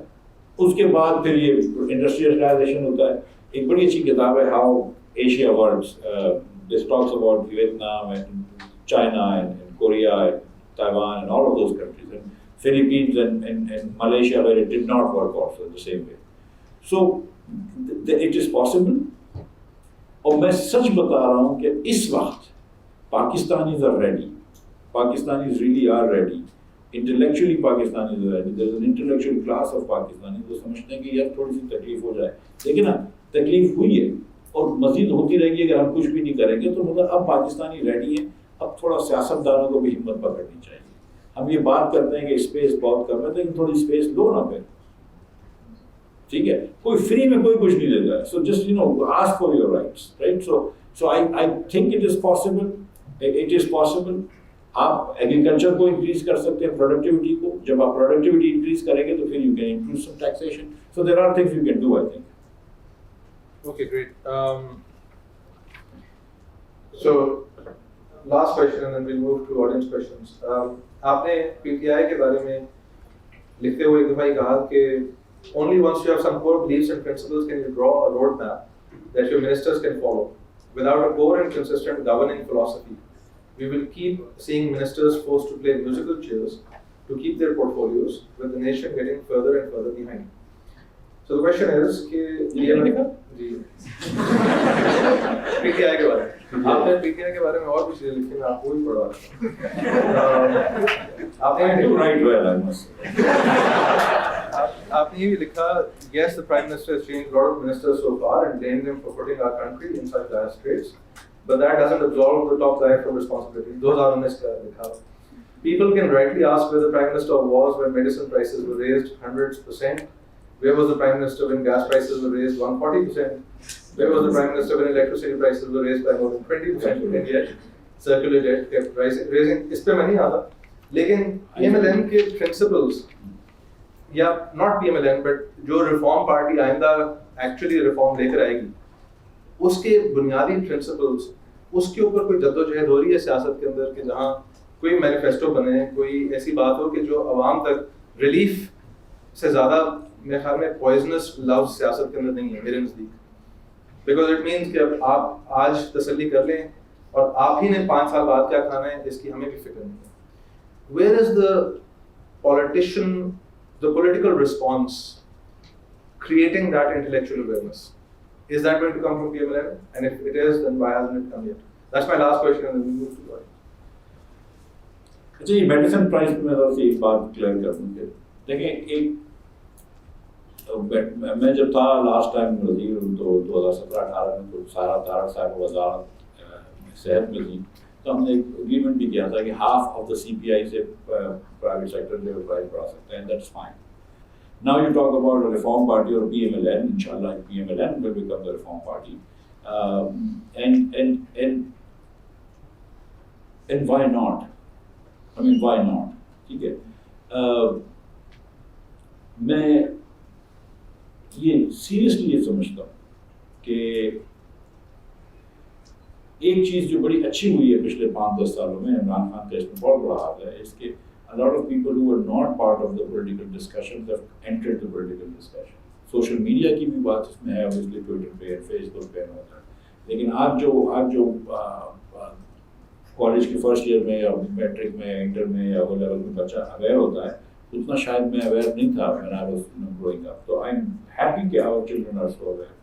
اس کے بعد پھر یہ انڈسٹریلائزیشن ہوتا ہے. ایک بڑی اچھی کتاب ہے how Asia works, this talks about Vietnam and China and Korea and Taiwan and all of those countries, and Philippines and Malaysia where it did not work also the same way. So it is possible. اور میں سچ بتا رہا ہوں کہ اس وقت Pakistanis are ready. Pakistanis really are ready. Intellectually Pakistanis are ready. There is an intellectual class of Pakistanis جو سمجھتے ہیں کہ یار تھوڑی سی تکلیف ہو جائے. لیکن نا تکلیف ہوئی ہے اور مزید ہوتی رہے گی اگر ہم کچھ بھی نہیں کریں گے. تو مطلب اب پاکستانی ریڈی ہیں. اب تھوڑا سیاست دانوں کو بھی ہمت پکڑنی چاہیے. ہم یہ بات کرتے ہیں کہ اسپیس بہت کم ہے لیکن تھوڑی اسپیس لو نا پھر. ٹھیک ہے, کوئی فری میں کوئی کچھ نہیں دیتا ہے. So just ask for your rights, right. So I think it is possible. It is possible. آپ ایگریکلچر کو انکریز کر سکتے ہیں, پروڈکٹیوٹی کو. جب آپ پروڈکٹیوٹی انکریز کریں گے تو پھر you can increase some taxation. So there are things you can do, I think. Okay, great. So, last question and then we'll move to audience questions. آپ نے پی ٹی آئی کے بارے میں لکھتے ہوئے ایک دفعہ یہ کہا کہ only once you have some core beliefs and principles can you draw a roadmap that your ministers can follow. Without a core and consistent governing philosophy, we will keep seeing ministers forced to play musical chairs to keep their portfolios, with the nation getting further and further behind. So the question is کہ جی P T I کے بارے میں آپ نے P T I کے بارے میں اور بھی چیزیں لکھی, میں آپ کو بھی پڑھا. آپ نے یہ بھی لکھا, yes the prime minister has changed a lot of ministers so far and blamed them for putting our country in such dire straits, but that doesn't absolve the top guy from responsibility. Those are on this likha. People can rightly ask where the prime minister was when medicine prices were raised 100%. Where was the prime minister when gas prices were raised 140%? Where was the prime minister when electricity prices were raised by more than 20%? And yet circular debt kept raising. اس پہ میں نہیں آتا, لیکن PMLN کے principles یا not PMLN but جو reform party آئندہ actually reform لے کر آئے گی, اس کے بنیادی پرنسپلس, اس کے اوپر کوئی جدوجہد ہو رہی ہے سیاست کے اندر کہ جہاں کوئی مینیفیسٹو بنے, کوئی ایسی بات ہو کہ جو عوام تک ریلیف سے زیادہ میرے خیال میں پوائزنس لفظ سیاست کے اندر نہیں ہے میرے نزدیک. بیکاز اٹ مینس کہ اب آپ آج تسلی کر لیں اور آپ ہی نے 5 سال بعد کیا کھانا ہے اس کی ہمیں بھی فکر نہیں ہے. Where is the politician, the political response creating that intellectual awareness? Is that going to come from PMLN? And if it is, then why hasn't it come yet? That's my last question and then we move to the audience. اچھا, یہ medicine price پہ میں ذرا سی ایک بات clear کر دوں کہ دیکھیں, ایک میں جب تھا لاسٹ ٹائم وزیر تو 2017-18 میں تو سارا طارق صاحب وزارت صحت میں تھی, تو ہم نے ایک اگریمنٹ بھی کیا تھا کہ ہاف آف دا سی پی آئی سے پرائیویٹ سیکٹر لیول پرائز بڑھا سکتے ہیں. That's fine. Now you talk about a reform party or PMLN. Inshallah, PMLN will become the reform party. And why not? I mean, why not? ٹھیک ہے, میں یہ seriously یہ سمجھتا ہوں کہ ایک چیز جو بڑی اچھی ہوئی ہے پچھلے 5-10 سالوں میں, عمران خان کا اس میں بہت بڑا ہاتھ ہے, اس کے a lot of people who were not part of the political discussions have entered the political discussion. Social media کی بھی بات اس میں ہے, obviously Twitter پہ, Facebook پہ ہوتا ہے, لیکن آج جو کالج کے فرسٹ ایئر میں یا میٹرک میں, انٹر میں یا وہ لیول میں بچہ اویئر ہوتا ہے, اتنا شاید میں اویئر نہیں تھا when I was growing up. So I'm happy کہ our children are so aware.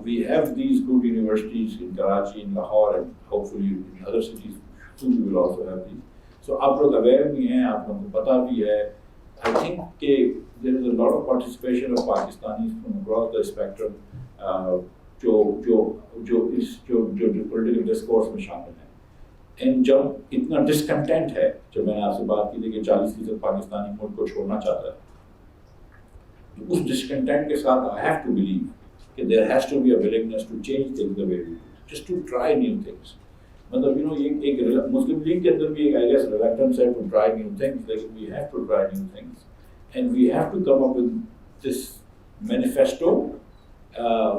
We have these good universities in Karachi, in Lahore, and hopefully in other cities soon we will also have these. So آپ لوگ aware بھی ہیں, آپ لوگوں کو پتہ بھی ہے. I think کہ there is a lot of participation of Pakistanis from across the spectrum جو political discourse میں شامل ہیں. And جب اتنا ڈسکنٹینٹ ہے, جب میں نے آپ سے بات کی تھی کہ 40% پاکستانی ملک کو چھوڑنا چاہتا ہے, تو اس ڈسکنٹینٹ کے ساتھ I have to believe کہ there has to be a willingness to change things the way we do, just to try new things. مطلب ایک مسلم لیگ کے اندر بھی I guess reluctance ہے to try new things, لیکن we have to try new things and we have to come up with this manifesto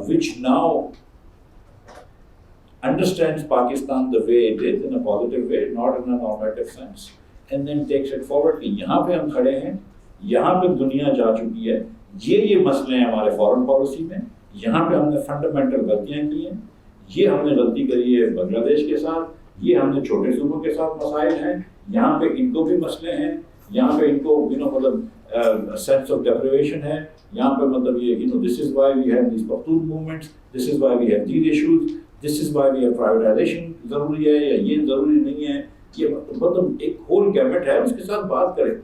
which now understands Pakistan the way it is, in a positive way, not in a normative sense, and then takes it forward. کہ یہاں پہ ہم کھڑے ہیں, یہاں پہ دنیا جا چکی ہے, یہ مسئلے ہیں ہمارے فارن پالیسی میں, یہاں پہ ہم نے فنڈامنٹل غلطیاں کی ہیں, یہ ہم نے غلطی کری ہے بنگلہ دیش کے ساتھ, یہ ہم نے چھوٹے صوبوں کے ساتھ مسائل ہیں, یہاں پہ ان کو بھی مسئلے ہیں, یہاں پہ ان کو مطلب سینس آف ڈیپریویشن ہے, یہاں پہ مطلب یہ this is why we have these Pakhtun movements, this is why we have these issues, this is why we have privatization ضروری ہے یا یہ ضروری نہیں ہے. یہ مطلب ایک ہول گیمٹ ہے, اس کے ساتھ بات کریں.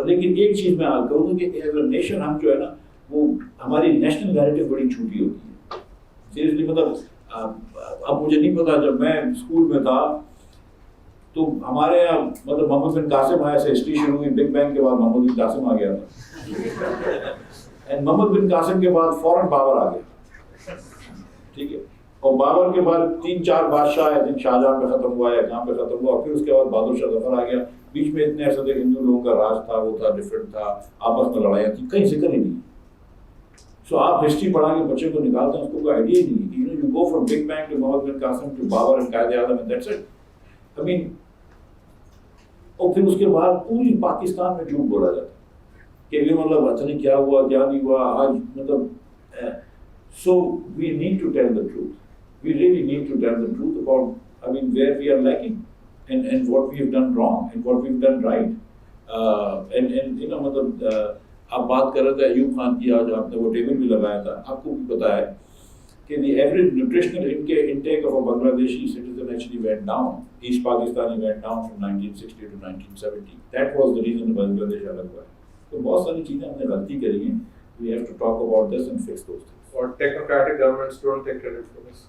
لیکن ایک چیز میں آپ کہوں گا کہ ایز اے نیشن ہم جو ہے نا وہ ہماری نیشنل نیریٹو بڑی چھوٹی ہوتی ہے. سیریسلی مطلب اب مجھے نہیں پتا, جب میں اسکول میں تھا تو ہمارے یہاں مطلب محمد بن قاسم آیا سے ہسٹری شروع ہوئی, بگ بینگ کے بعد محمد بن قاسم آ گیا تھا, اینڈ محمد بن قاسم کے بعد فوراً بابر آ گیا, ٹھیک ہے, اور بابر کے بعد 3-4 بادشاہ آئے, شاہجہاں پہ ختم ہوا یا کہاں پہ ختم ہوا, پھر اس کے بعد بہادر شاہ ظفر آ گیا. بیچ میں اتنے ایسے تھے ہندو لوگوں کا راج تھا, وہ تھا ڈفرینٹ تھا, آپس میں لڑائیاں تھیں, کہیں ذکر ہی نہیں. سو آپ ہسٹری پڑھا کے بچے کو نکالتے ہیں, اس کو کوئی آئیڈیا ہی نہیں ہے. You go from big bang to Muhammad bin Qasim to Babur and Quaid Azam and that's it. I mean, اور پھر اس کے بعد پوری پاکستان میں جھوٹ بولا جاتا ہے کہ یہ مطلب پتہ نہیں کیا ہوا کیا نہیں ہوا آج مطلب. So we need to tell the truth, we really need to tell the truth about I mean where we are lacking and what we have done wrong and what we have done right. And you know مطلب آپ بات کر رہے تھے ایوب خان کی, آج آپ نے وہ ٹیبل بھی لگایا تھا, آپ کو بھی پتا ہے کہ the average nutritional intake of a Bangladeshi citizen actually went down. East Pakistani went down from 1960 to 1970. That was the reason Bangladesh الگ ہوا ہے. تو بہت ساری چیزیں ہم نے غلطی کری ہیں. We have to talk about this and fix those things. Or technocratic governments don't take credit for this.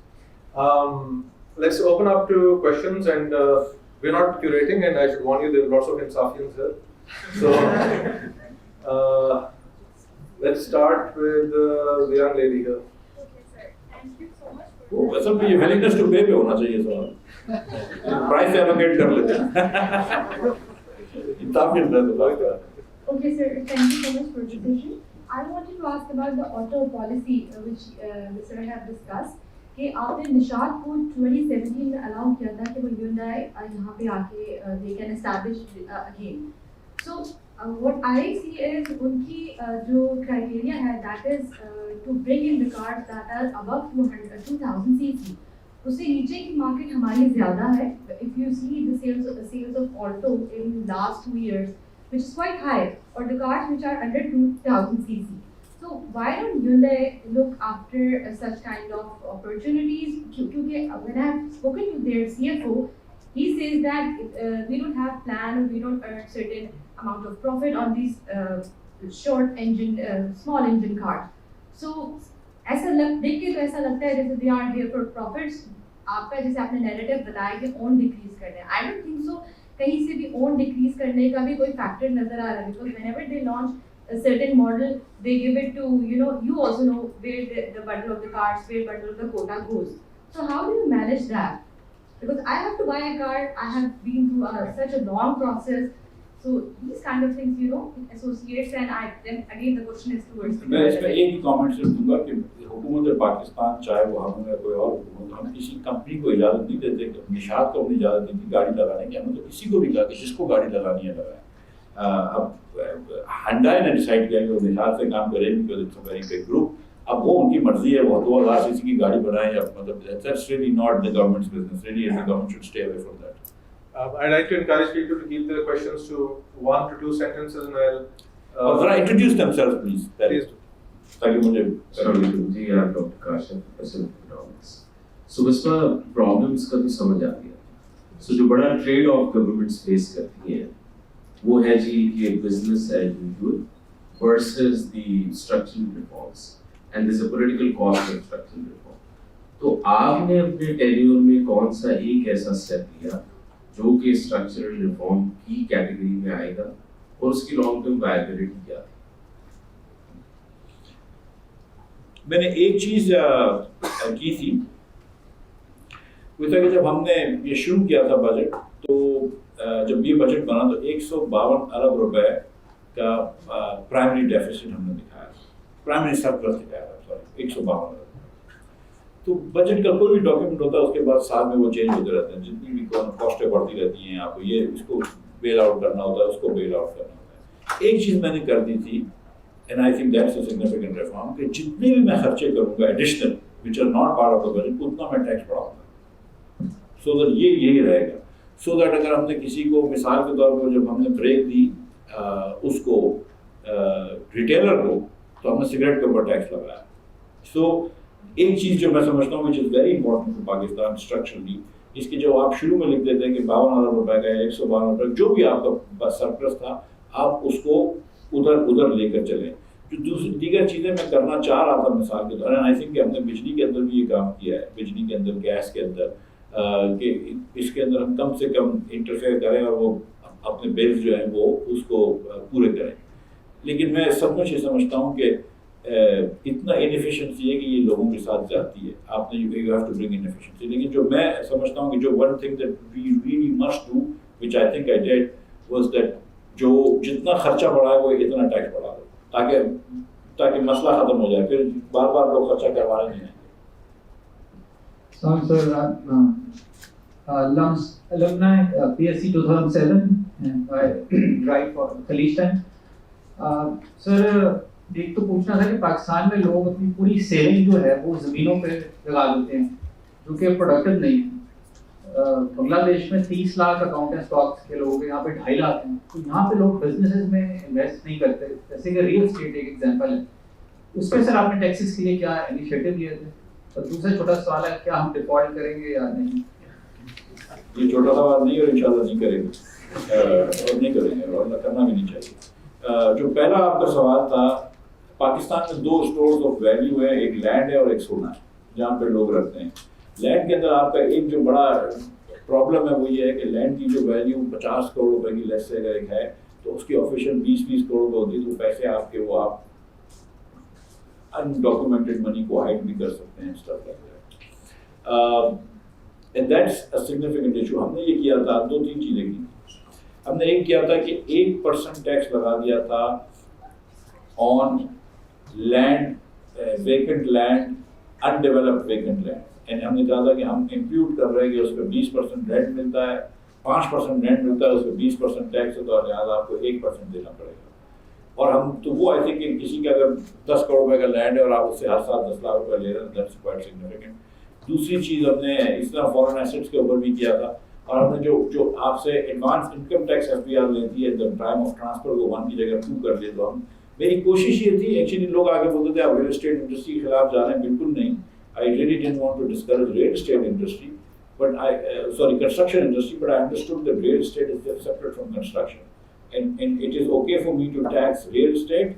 Let's open up to questions, and we're not curating, and I should warn you, there are lots of Insafians here. So, let's start with the young lady here. Okay, sir. Thank you so much for. وہ اصل میں یہ willingness to pay پہ ہونا چاہیے سوال. Price allocate کر لیتے ہیں. Insafian ہے تو بات ہے. Okay, sir. Thank you so much for the decision. I wanted to ask about the auto policy which the sir have discussed. کہ آپ نے نشاد کو 2017 میں الاؤ کیا تھا کہ وہ ہیونڈائی یہاں پہ آ کے they can establish again. So what I see is ان کی جو criteria ہے that is to bring in the cars that are above 2000 cc. اس سے نیچے کی مارکیٹ ہماری زیادہ ہے. If you see the sales of Alto in last 2 years which is quite high, or the cars which are under 2000 cc. So why don't Hyundai look after such kind of opportunities? Because when I have spoken to their CFO, he says that we don't have plan, we don't earn certain amount of profit on these short engine, small engine cars. So ایسا دیکھ کے تو ایسا لگتا ہے جیسے they are here for profits. آپ کا جیسے آپ نے نیریٹو بتایا کہ اون ڈیکریز کرنا ہے. I don't think so کہیں سے بھی اون ڈیکریز کرنے کا بھی کوئی فیکٹر نظر آ رہا ہے. Because whenever they launch a certain model, they give it to, you also know where the bundle of the cars, where bundle of the quota goes. So how do you manage that? Because I have to buy a car, I have been through such a long process. So these kind of things, associates, and then again the question is towards میں اس میں ایک ہی comment صرف دوں گا کہ حکومت پاکستان چاہے وہ ہم یا کوئی اور حکومت, ہم کسی کمپنی کو اجازت نہیں دیتے. نشاد کو اپنی اجازت دی تھی گاڑی لگانے کی, ہم نے تو کسی کو بھی کہا کہ جس کو گاڑی لگانی ہے لگائیں. اب ہنڈائی نے ڈیسائڈ کیا کہ وہ نشاد سے کام کرے گی because it's a very big group. اب وہ ان کی مرضی ہے, وہ 2000 cc کی گاڑی بنائیں یا مطلب that's really not the government's business. Really the government should stay away from that. I'd like to encourage people to keep their questions to 1 to 2 sentences, and I'll اور ذرا introduce themselves please. please do. تاکہ مجھے جی آپ doctor Kashif سو بس میں problems کا بھی سمجھ آ گیا. سو جو بڑا ٹریڈ آف گورنمنٹس فیس کرتی ہیں وہ ہے جی کہ business as usual versus the structural reforms and there is a political cost of structural reform. تو آپ نے اپنے ٹینیور میں کون سا ایک ایسا اسٹیپ لیا جو کہ اسٹرکچرل ریفارم کی کیٹیگری میں آئے گا اور اس کی لانگ ٹرم وائبلٹی کیا تھی؟ میں نے ایک چیز کی تھی, وہ تھا کہ جب ہم نے یہ شروع کیا تھا بجٹ, تو جب یہ بجٹ بنا تو 152 ارب روپے کا پرائمری ڈیفیسٹ ہم نے دکھایا, پرائمری سرپلس دکھایا تھا, سوری 152 ارب. تو بجٹ کا کوئی بھی ڈاکیومنٹ ہوتا ہے اس کے بعد سال میں وہ چینج ہوتے رہتے ہیں, جتنی بھی کاسٹیں بڑھتی رہتی ہیں, آپ کو یہ اس کو بیل آؤٹ کرنا ہوتا ہے, اس کو بیل آؤٹ کرنا ہوتا ہے. ایک چیز میں نے کر دی تھی, and I think that's a significant reform, کہ جتنے بھی میں خرچے کروں گا additional which are not part of the budget, اتنا میں ٹیکس بڑھاؤں گا, سو دیٹ یہی رہے گا. سو دیٹ اگر ہم نے کسی کو مثال کے طور پر جب ہم نے بریک دی اس کو ریٹیلر کو, تو ہم نے سگریٹ کے اوپر ٹیکس لگایا. سو ایک چیز جو میں سمجھتا ہوں which is very important for Pakistan structurally, اس کے جو آپ شروع میں لکھ دیتے ہیں کہ 52,000 روپے کا یا 152 روپے جو بھی آپ کا سرپلس تھا آپ اس کو ادھر لے کر چلیں. جو دیگر چیزیں میں کرنا چاہ رہا تھا مثال کے طور پر، آئی تھنک کہ ہم نے بجلی کے اندر بھی یہ کام کیا ہے، بجلی کے اندر، گیس کے اندر، کہ اس کے اندر ہم کم سے کم انٹرفیئر کریں اور وہ اپنے بلز جو ہیں وہ اس کو پورے کریں. لیکن میں سب کچھ یہ سمجھتا ہوں کہ اتنا انیفیشنسی ہے کہ یہ لوگوں کے ساتھ جاتی ہے. آپ نے you have to bring inefficiency. لیکن جو میں سمجھتا ہوں کہ جو one thing that we really must do which I think I did was that جو جتنا خرچہ بڑھا ہے وہ اتنا ٹیکس بڑھا دو تاکہ مسئلہ ختم ہو جائے، پھر بار بار لوگ خرچہ کروانے نہیں آئیں. Alumni PSC 2007 and I write for Khalistan. Sir, ایک تو پوچھنا تھا کہ پاکستان میں لوگ اپنی پوری سیونگ جو ہے وہ زمینوں پہ لگا دیتے ہیں جو کہ پروڈکٹیو نہیں ہے. بنگلہ دیش میں 30 لاکھ اکاؤنٹ ہیں اسٹاکس کے لوگ، یہاں پہ 2.5 لاکھ ہیں. تو یہاں پہ لوگ بزنسز میں انویسٹ نہیں کرتے، جیسے کہ ریئل اسٹیٹ ایک ایگزامپل ہے. اس پہ سر آپ نے ٹیکسز کے لیے کیا انیشیٹو لیے تھے؟ اور دوسرا چھوٹا سوال ہے کیا ہم ڈیفالٹ کریں گے یا نہیں؟ یہ چھوٹا سوال نہیں اور انشاءاللہ نہیں کریں گے اور نہیں کریں گے اور کرنا بھی نہیں چاہیے. جو پہلا آپ کا سوال تھا، پاکستان میں 2 اسٹورز آف ویلیو ہے، ایک لینڈ ہے اور ایک سونا ہے جہاں پہ لوگ رکھتے ہیں. لینڈ کے اندر آپ کا ایک جو بڑا پرابلم ہے وہ یہ ہے کہ لینڈ کی جو ویلیو 50 کروڑ روپے کی لیس سے اگر ایک ہے تو اس کی آفیشیل 20 کروڑ روپے ہوتی ہے. تو پیسے آپ کے وہ آپ undocumented money کو ہائڈ بھی کر سکتے ہیں. stuff like that. And that's a significant issue. ہم نے یہ کیا تھا 2-3 چیزیں کی. ہم نے ایک کیا تھا کہ 1% ٹیکس لگا دیا تھا on land, vacant land, undeveloped vacant land. And ہم نے کہا تھا کہ ہم امپیوٹ کر رہے ہیں کہ اس پہ 20% رینٹ ملتا ہے، 5% رینٹ ملتا ہے، اس پہ 20% ٹیکس ہے، تو لہٰذا آپ کو 1% دینا پڑے گا. اور ہم تو وہ آئی تھنک کہ کسی کا اگر 10 کروڑ روپے کا لینڈ ہے اور آپ اس سے ہر سال 10 لاکھ روپے لے رہے ہیں، دیٹس کوائٹ سگنیفیکنٹ. دوسری چیز ہم نے اس طرح فورن ایسیٹس کے اوپر بھی کیا تھا. اور ہم نے جو آپ سے advance income tax F P R لیتی ہے ٹائم آف ٹرانسفر کو 1 کی جگہ 2 کر دے. تو میری کوشش یہ تھی، ایکچولی لوگ آگے بولتے تھے آپ ریئل اسٹیٹ انڈسٹری کے خلاف جا رہے ہیں. بالکل نہیں. I really don't want to discourage real estate industry but construction industry, but I understood that real estate is separate from construction. And it is okay for me to tax real estate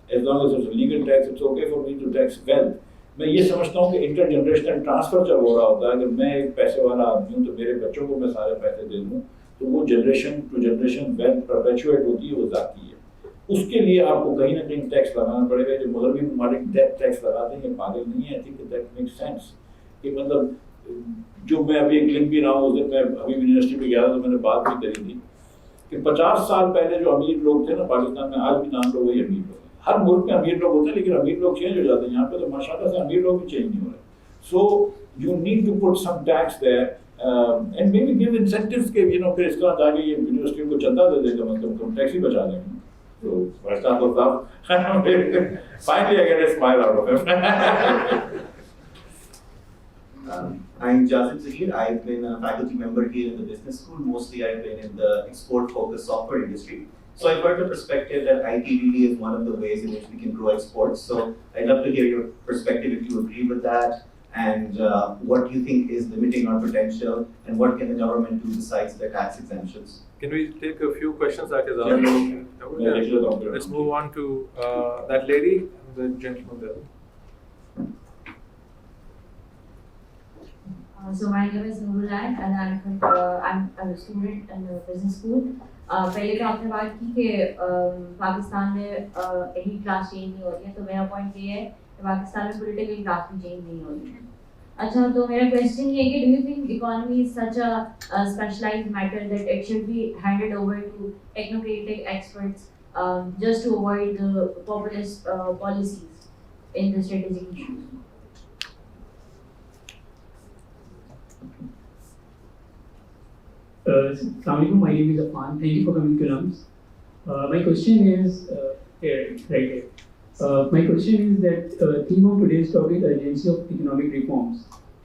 as long as it's a legal tax. It's okay for me to tax wealth. میں یہ سمجھتا ہوں کہ inter generational transfer جب ہو رہا ہوتا ہے, اگر میں ایک پیسے والا آدمی ہوں تو میرے بچوں کو میں سارے پیسے دے دوں تو وہ generation to generation wealth perpetuate ہوتی ہے, وہ ذاتی ہے. اس کے لیے آپ کو کہیں نہ کہیں ٹیکس لگانا پڑے گا. جو مغربی ممالک ٹیکس لگاتے ہیں یہ پاگل نہیں ہے. I think that makes sense. کہ مطلب جو میں ابھی ایک لنک بھی رہا ہوں, اس دن میں ابھی یونیورسٹی میں گیا تھا تو میں نے بات بھی کری تھی کہ 50 سال پہلے جو امیر لوگ تھے نا پاکستان میں, آج بھی نام لوگ وہی امیر لوگ ہیں. ہر ملک میں امیر لوگ ہوتے ہیں لیکن امیر لوگ چینج ہو جاتے ہیں. یہاں پہ تو ماشاءاللہ سے امیر لوگ بھی چینج نہیں ہو رہے. So you need to put some tax there and maybe give incentives کے پھر اس طرح جا کے یہ یونیورسٹیوں کو چندہ دے دے گا, مطلب کم ٹیکس ہی بچا دیں گے. تو بھرتا تو صاحب finally I get a smile out of him. I'm Jazim Zahir. I've been a faculty member here in the business school. Mostly I've been in the export-focused software industry. So I've got the perspective that IT really is one of the ways in which we can grow exports. So I'd love to hear your perspective if you agree with that, and what you think is limiting our potential, and what can the government do besides the tax exemptions. Can we take a few questions that is on? Yeah. Let's move on to that lady, the gentleman there. So my name is Nurullah and I'm a student in the business school. پہلے تو آپ نے بات کی کہ پاکستان میں elite class change نہیں ہوتی ہے, تو میرا پوائنٹ یہ ہے کہ پاکستان میں پولیٹیکل کلاس بھی چینج نہیں ہوتی ہے. اچھا, تو میرا کویشچن یہ ہے کہ do you think economy is such a specialised matter that it should be handed over to technocratic experts just to avoid the populist policies in the strategic issues? Assalamu alaikum. My name is Ahmad. Thank you for coming to LUMS. My question is right here. My question is that theme of today's talk is urgency of economic reforms.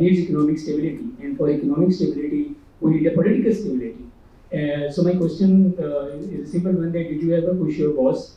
needs economic stability, and for economic stability we need a political stability. So my question is a simple one, that did you ever push your boss,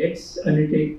let's undertake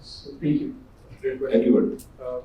So thank you. Thank you.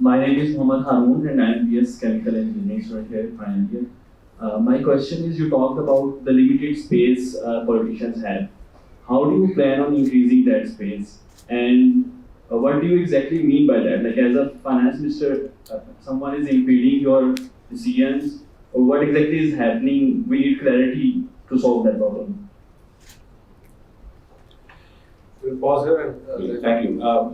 My name is Ahmad and I am BS Chemical Engineering student here in final year. My question is, you talked about the limited space politicians have. How do you plan on increasing that space? And what do you exactly mean by that? Like, as a finance minister, someone is impeding your decisions. What exactly is happening? We need clarity to solve that problem. We'll pause here and Thank you.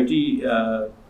IT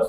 10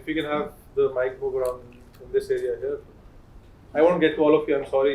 If we can have the mic move around in this area here. I won't get to all of you. I'm sorry.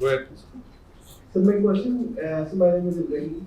Go ahead. So my question, so my name is Ibrahim.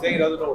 Saying he doesn't know.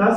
10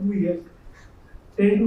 2 years 10 to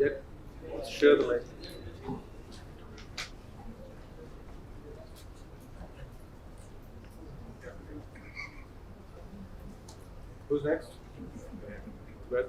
Yeah. Share the mic. Who's next? Go ahead.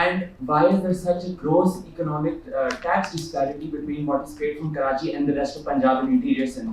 And why is there such a gross economic tax disparity between what is paid from Karachi and the rest of Punjab and interior Sindh?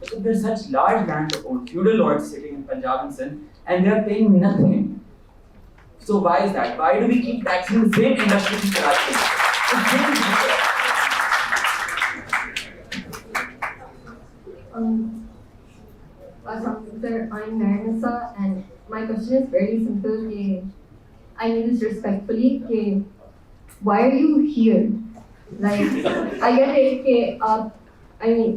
Because there's such large land owned feudal lords sitting in Punjab and Sindh and they are paying nothing. So why is that? Why do we keep taxing the same industry in Karachi? Sir, I'm Narnasa and my question is very simple. I mean this respectfully. Why are you here? Like, I get it. I mean,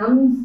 LUMS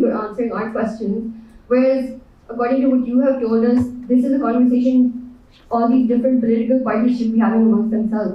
you're answering our questions. Whereas, according to what you have told us, this is a conversation all these different political parties should be having amongst themselves.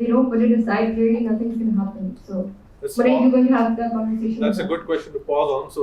they don't put it aside, really nothing's going to happen. So, when are you going to have that conversation? That's a good question to pause on. So.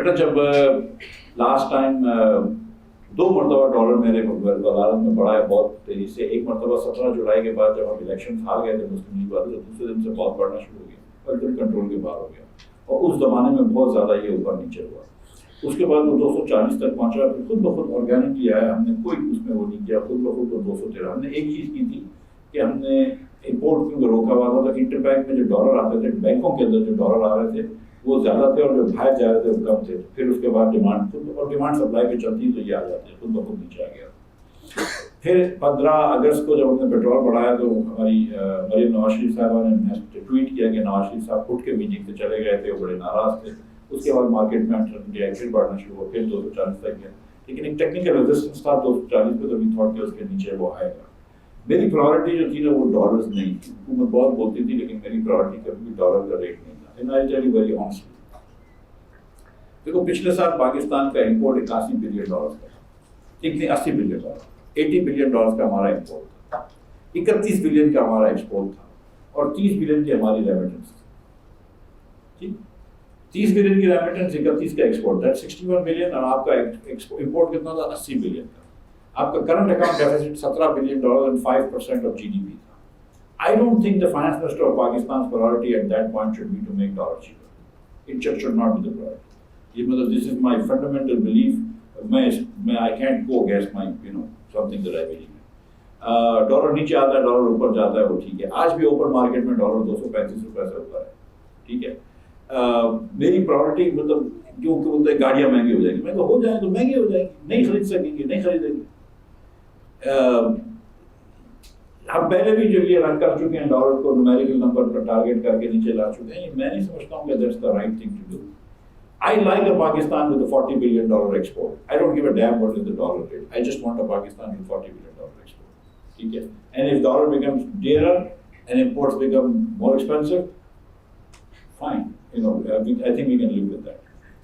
بیٹا جب last time 2 مرتبہ dollar میرے وزارت میں بڑھا ہے بہت تیزی سے. ایک مرتبہ 17 جولائی کے بعد جب ہم الیکشن ہار گئے تھے مسلم لیگ والے تو دوسرے دن سے بہت بڑھنا شروع ہو گیا اور پھر کنٹرول کے باہر ہو گیا, اور اس زمانے میں بہت زیادہ یہ اوپر نیچے ہوا. اس کے بعد وہ 240 تک پہنچا, پھر خود بخود آرگینکلی آیا, ہم نے کوئی اس میں وہ نہیں کیا, خود بخود وہ 213. ہم نے ایک چیز کی تھی کہ ہم نے امپورٹ کیونکہ روکا ہوا تھا, انٹر بینک میں جو ڈالر آتے تھے, بینکوں کے اندر جو ڈالر آ رہے تھے وہ زیادہ تھے اور جو باہر جا رہے تھے وہ کم تھے. پھر اس کے بعد ڈیمانڈ خود اور ڈیمانڈ سپلائی پہ چلتی تو یہ آ جاتے ہیں, خود بخود نیچے آ گیا. پھر 15 اگست کو جب ہم نے پیٹرول بڑھایا تو ہماری مریم نواز شریف صاحبہ نے ٹویٹ کیا کہ نواز شریف صاحب اٹھ کے میٹنگ سے چلے گئے تھے, وہ بڑے ناراض تھے. اس کے بعد مارکیٹ میں انسرٹنٹی آئی, پھر بڑھنا شروع ہوا, پھر 240 تک گیا. لیکن ایک ٹیکنیکل ریزسٹنس تھا 240 پہ, تو بھی تھاٹ کہ اس کے نیچے وہ آئے گا. میری پرائورٹی جو تھی نا وہ ڈالرز نہیں تھی. حکومت بہت بولتی تھی لیکن میری پرائورٹی کبھی بھی ڈالر کا ریٹ نہیں تھا. And I tell you very honestly, دیکھو پچھلے سال پاکستان کا امپورٹ 81 بلین ڈالر کا, اتنے 80 بلین ڈالر, 80 بلین ڈالر کا ہمارا امپورٹ تھا, 31 بلین کا ہمارا ایکسپورٹ تھا, اور 30 بلین کی ہماری ریمیٹنس تھی. 30 بلین کی ریمیٹنس, 31 کا ایکسپورٹ, دیٹ 61 بلین, اور آپ کا امپورٹ کتنا تھا 80 بلین کا. آپ کا current account deficit 17 billion dollar and 5% of GDP تھا. I don't think the finance minister of Pakistan's priority at that point should be to make dollar cheaper. It should not be the priority. یہ مطلب this is my fundamental belief. میں I can't go against my something that I believe in. Dollar نیچے آتا ہے, dollar اوپر جاتا ہے, وہ ٹھیک ہے. آج بھی اوپن مارکیٹ میں ڈالر 235 روپے سے اوپر ہے, ٹھیک ہے. میری پرائورٹی مطلب کیوں کہ بولتے ہیں گاڑیاں مہنگی ہو جائیں گی. میں تو ہو جائیں تو مہنگی ہو جائیں گی, نہیں خرید سکیں گے, نہیں خریدیں گے. ہم پہلے بھی جو یہ رن کر چکے ہیں, ڈالر کو نومیریکل نمبر پر ٹارگیٹ کر کے نیچے لا چکے ہیں. میں نہیں سمجھتا ہوں کہ that's the right thing to do. I like a Pakistan with a $40 billion export. I don't give a damn what is the dollar rate. I just want a Pakistan with $40 billion export. Okay? And if dollar becomes dearer and imports become more expensive, fine. I think we can live with that.